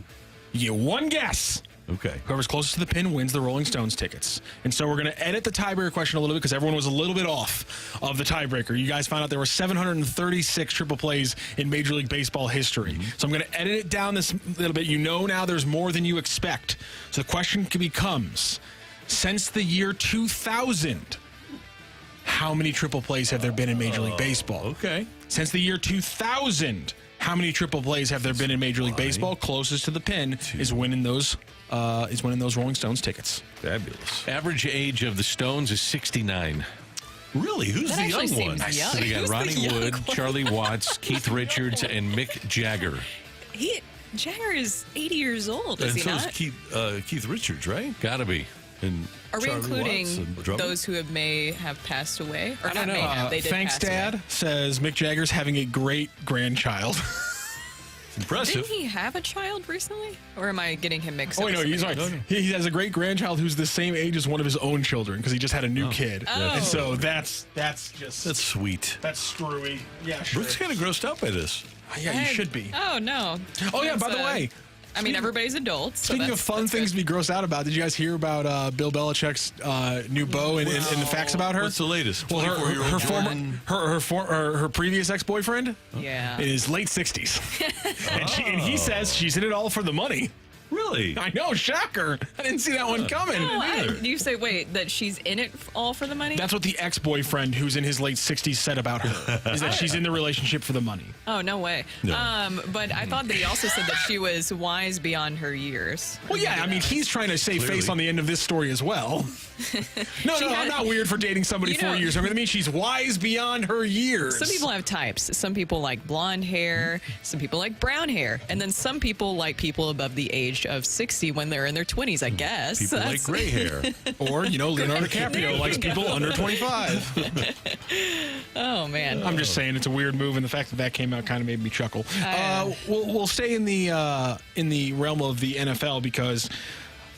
S5: You get one guess.
S2: Okay.
S5: Whoever's closest to the pin wins the Rolling Stones tickets. And so we're going to edit the tiebreaker question a little bit because everyone was a little bit off of the tiebreaker. You guys found out there were 736 triple plays in Major League Baseball history. So I'm going to edit it down this little bit. You know now there's more than you expect. So the question becomes, since the year 2000, how many triple plays have there been in Major League Baseball?
S2: Okay.
S5: Since the year 2000, How many triple plays have there been in Major League Baseball? Closest to the pin is winning those Rolling Stones tickets.
S2: Fabulous.
S4: Average age of the Stones is 69.
S2: Really? Who's
S3: That
S2: the
S3: actually
S2: young one?
S3: seems young.
S4: So they got
S3: Who's the
S4: Ronnie
S3: young
S4: Wood,
S3: one?
S4: Charlie Watts, Keith Richards, and Mick Jagger.
S3: Jagger is 80 years old, is
S2: And
S3: he
S2: so
S3: not?
S2: is Keith Richards, right?
S4: Gotta be.
S2: And
S3: Are we
S2: Charlie
S3: including
S2: Watts and drummer?
S3: those who may have passed away? Or
S5: I don't
S3: not
S5: know.
S3: may have, they did
S5: Thanks,
S3: pass away.
S5: Dad says Mick Jagger's having a great grandchild.
S2: Impressive.
S3: Didn't he have a child recently? Or am I getting him mixed up?
S5: Oh, no,
S3: with
S5: he's right.
S3: somebody else?
S5: He has a great grandchild who's the same age as one of his own children because he just had a new kid.
S3: Oh.
S5: And so that's
S2: sweet.
S5: That's screwy. Yeah, sure.
S2: Brooke's kind of grossed out by this.
S5: Yeah, you should be.
S3: Oh, no.
S5: Oh, yeah,
S3: That's,
S5: by the way.
S3: I mean, everybody's adults. so
S5: Speaking of fun things to be grossed out about, did you guys hear about Bill Belichick's new beau and the facts about her?
S2: What's the latest?
S5: Well, her previous ex-boyfriend
S3: Yeah.
S5: is late 60s. And he says she's in it all for the money.
S2: Really?
S5: I know, shocker. I didn't see that one coming.
S3: You say, wait, that she's in it all for the money?
S5: That's what the ex-boyfriend who's in his late 60s said about her, is that she's in the relationship for the money.
S3: Oh, no way.
S5: No.
S3: But I thought that he also said that she was wise beyond her years.
S5: Well, yeah, I mean, he's trying to save face on the end of this story as well. No, I'm not weird for dating somebody 4 years. I mean, she's wise beyond her years.
S3: Some people have types. Some people like blonde hair. Some people like brown hair. And then some people like people above the age of 60 when they're in their 20s, I guess.
S2: People like gray hair.
S5: Or, Leonardo DiCaprio likes people under 25.
S3: Oh, man.
S5: I'm just saying it's a weird move, and the fact that came out kind of made me chuckle. We'll stay in the realm of the NFL because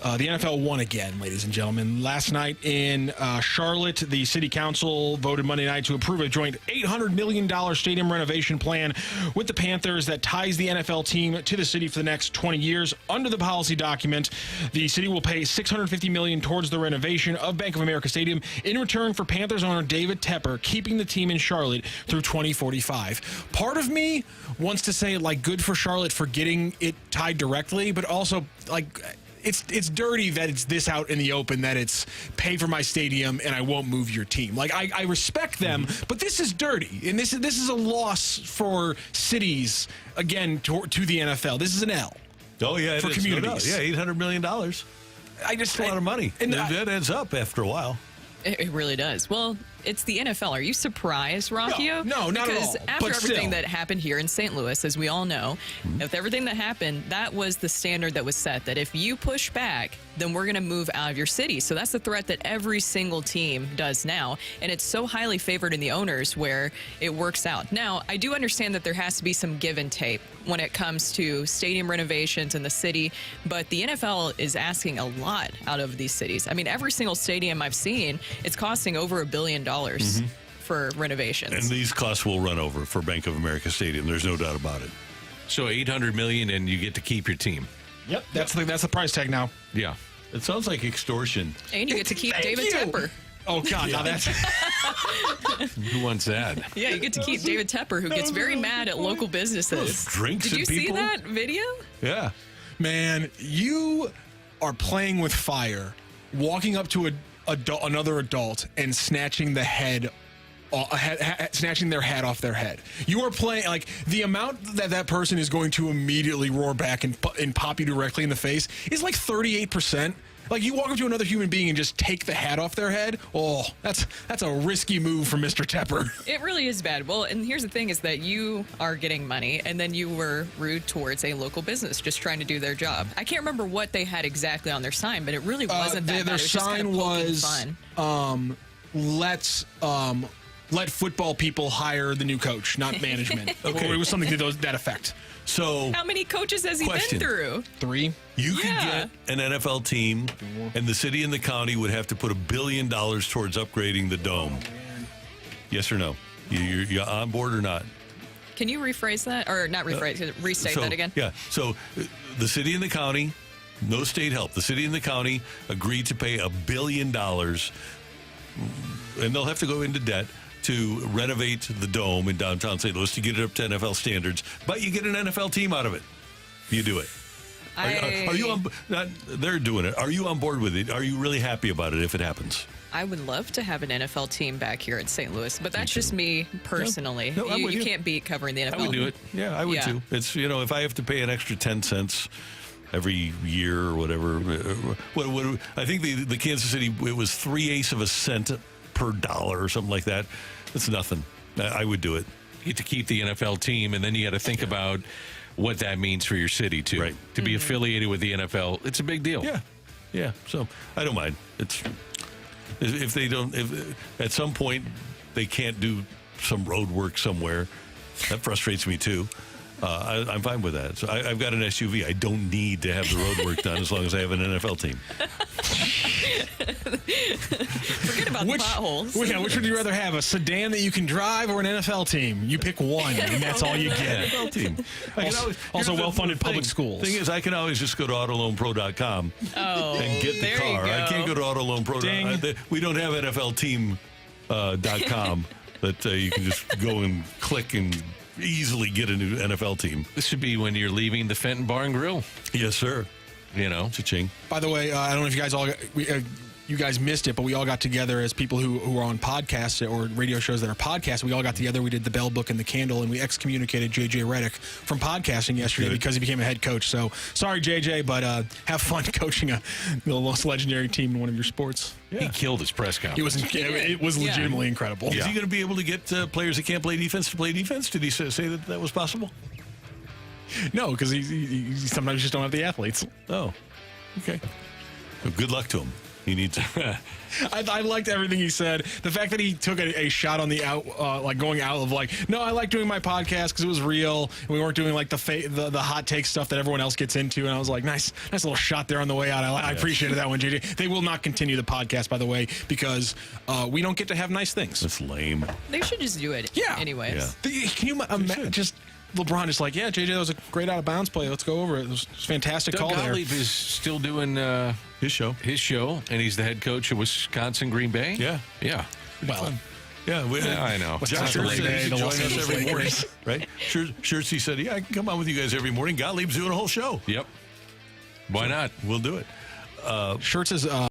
S5: the NFL won again, ladies and gentlemen. Last night in Charlotte, the city council voted Monday night to approve a joint $800 million stadium renovation plan with the Panthers that ties the NFL team to the city for the next 20 years. Under the policy document, the city will pay $650 million towards the renovation of Bank of America Stadium in return for Panthers owner David Tepper keeping the team in Charlotte through 2045. Part of me wants to say, good for Charlotte for getting it tied directly, but also, it's dirty that it's this out in the open, that it's pay for my stadium and I won't move your team. I respect them, but this is dirty. And this is a loss for cities, again, to the NFL. This is an L.
S2: Oh, yeah,
S5: for communities.
S2: No doubt. Yeah, $800 million. That's a lot of money. And that adds up after a while.
S3: It really does. Well, it's the NFL. Are you surprised, Rockio?
S5: No, not at all.
S3: Because after everything that happened here in St. Louis, as we all know, with everything that happened, that was the standard that was set, that if you push back, then we're going to move out of your city. So that's the threat that every single team does now. And it's so highly favored in the owners where it works out. Now, I do understand that there has to be some give and take when it comes to stadium renovations in the city, but the NFL is asking a lot out of these cities. I mean, every single stadium I've seen, it's costing over $1 billion for renovations.
S2: And these costs will run over for Bank of America Stadium. There's no doubt about it.
S4: So $800 million, and you get to keep your team.
S5: Yep, that's the price tag now.
S4: Yeah.
S2: It sounds like extortion.
S3: And you get to keep David Tepper.
S5: Oh, God, now that's...
S4: Who wants that?
S3: Yeah, you get to keep David Tepper, who gets very mad at local businesses.
S2: Drinks
S3: Did you
S2: and
S3: see
S2: people?
S3: that video?
S2: Yeah.
S5: Man, you are playing with fire, walking up to another adult and snatching the head, snatching their hat off their head. You are playing, the amount that person is going to immediately roar back and pop you directly in the face is 38%. You walk up to another human being and just take the hat off their head. Oh, that's a risky move from Mr. Tepper.
S3: It really is bad. Well, and here's the thing is that you are getting money, and then you were rude towards a local business just trying to do their job. I can't remember what they had exactly on their sign, but it really wasn't that bad.
S5: Their
S3: It was just kind
S5: sign
S3: of poking
S5: was,
S3: fun.
S5: let football people hire the new coach, not management.
S2: Okay.
S5: Or it was something to that effect.
S2: So,
S3: How many coaches has he been through?
S5: 3.
S2: You could get an NFL team, and the city and the county would have to put $1 billion towards upgrading the dome. Yes or no? You're on board or not?
S3: Can you rephrase that? Or not rephrase, restate that again?
S2: Yeah. So the city and the county, no state help. The city and the county agreed to pay $1 billion, and they'll have to go into debt to renovate the dome in downtown St. Louis to get it up to NFL standards. But you get an NFL team out of it. You do it. Are you on? They're doing it. Are you on board with it? Are you really happy about it if it happens?
S3: I would love to have an NFL team back here at St. Louis, but that's just me personally.
S2: No,
S3: you can't beat covering the NFL.
S4: I would do it.
S2: Yeah, I would too. It's if I have to pay an extra 10 cents every year or whatever. What I think the Kansas City, it was 3/8 of a cent per dollar or something like that. That's nothing. I would do it.
S4: You get to keep the NFL team, and then you got to think about what that means for your city too.
S2: Right.
S4: To be affiliated with the NFL, it's a big deal.
S2: Yeah. So I don't mind. It's if they don't. If at some point they can't do some road work somewhere, that frustrates me too. I'm fine with that. So I've got an SUV. I don't need to have the road work done as long as I have an NFL team.
S3: Forget about the potholes.
S5: Which would you rather have, a sedan that you can drive or an NFL team? You pick one, and that's all you get.
S2: NFL team.
S5: Also well-funded public schools.
S2: Thing is, I can always just go to autoloanpro.com and get the car. I can't go to autoloanpro.com. We don't have NFLteam.com that you can just go and click and easily get a new NFL team.
S4: This should be when you're leaving the Fenton Bar and Grill.
S2: Yes, sir. Cha-ching.
S5: By the way, I don't know if you guys you guys missed it, but we all got together as people who are on podcasts or radio shows that are podcasts. We all got together. We did the Bell Book and the Candle, and we excommunicated JJ Redick from podcasting yesterday because he became a head coach. So sorry, JJ, but have fun coaching the most legendary team in one of your sports.
S2: Yeah.
S4: He killed his press conference.
S5: It was legitimately incredible.
S2: Is he going to be able to get players that can't play defense to play defense? Did he say that was possible?
S5: No, because he sometimes just don't have the athletes.
S2: Oh, okay. Well, good luck to him. He needs it.
S5: I liked everything he said. The fact that he took a shot on the out, going out of no, I like doing my podcast because it was real, and we weren't doing the hot take stuff that everyone else gets into. And I was like, nice little shot there on the way out. I appreciated that one, JJ. They will not continue the podcast, by the way, because we don't get to have nice things.
S2: That's lame.
S3: They should just do it. Anyways.
S5: Yeah. Can you imagine just LeBron is JJ, that was a great out of bounds play. Let's go over it. It was a fantastic call there.
S4: Gottlieb is still doing
S2: his show,
S4: and he's the head coach of Wisconsin Green Bay.
S2: Yeah.
S4: Well,
S2: yeah,
S4: I know.
S2: John Schertz said he join us every morning, right? Schertz, he said, I can come on with you guys every morning. Gottlieb's doing a whole show.
S4: Yep. Why not?
S2: We'll do it.
S5: Schertz is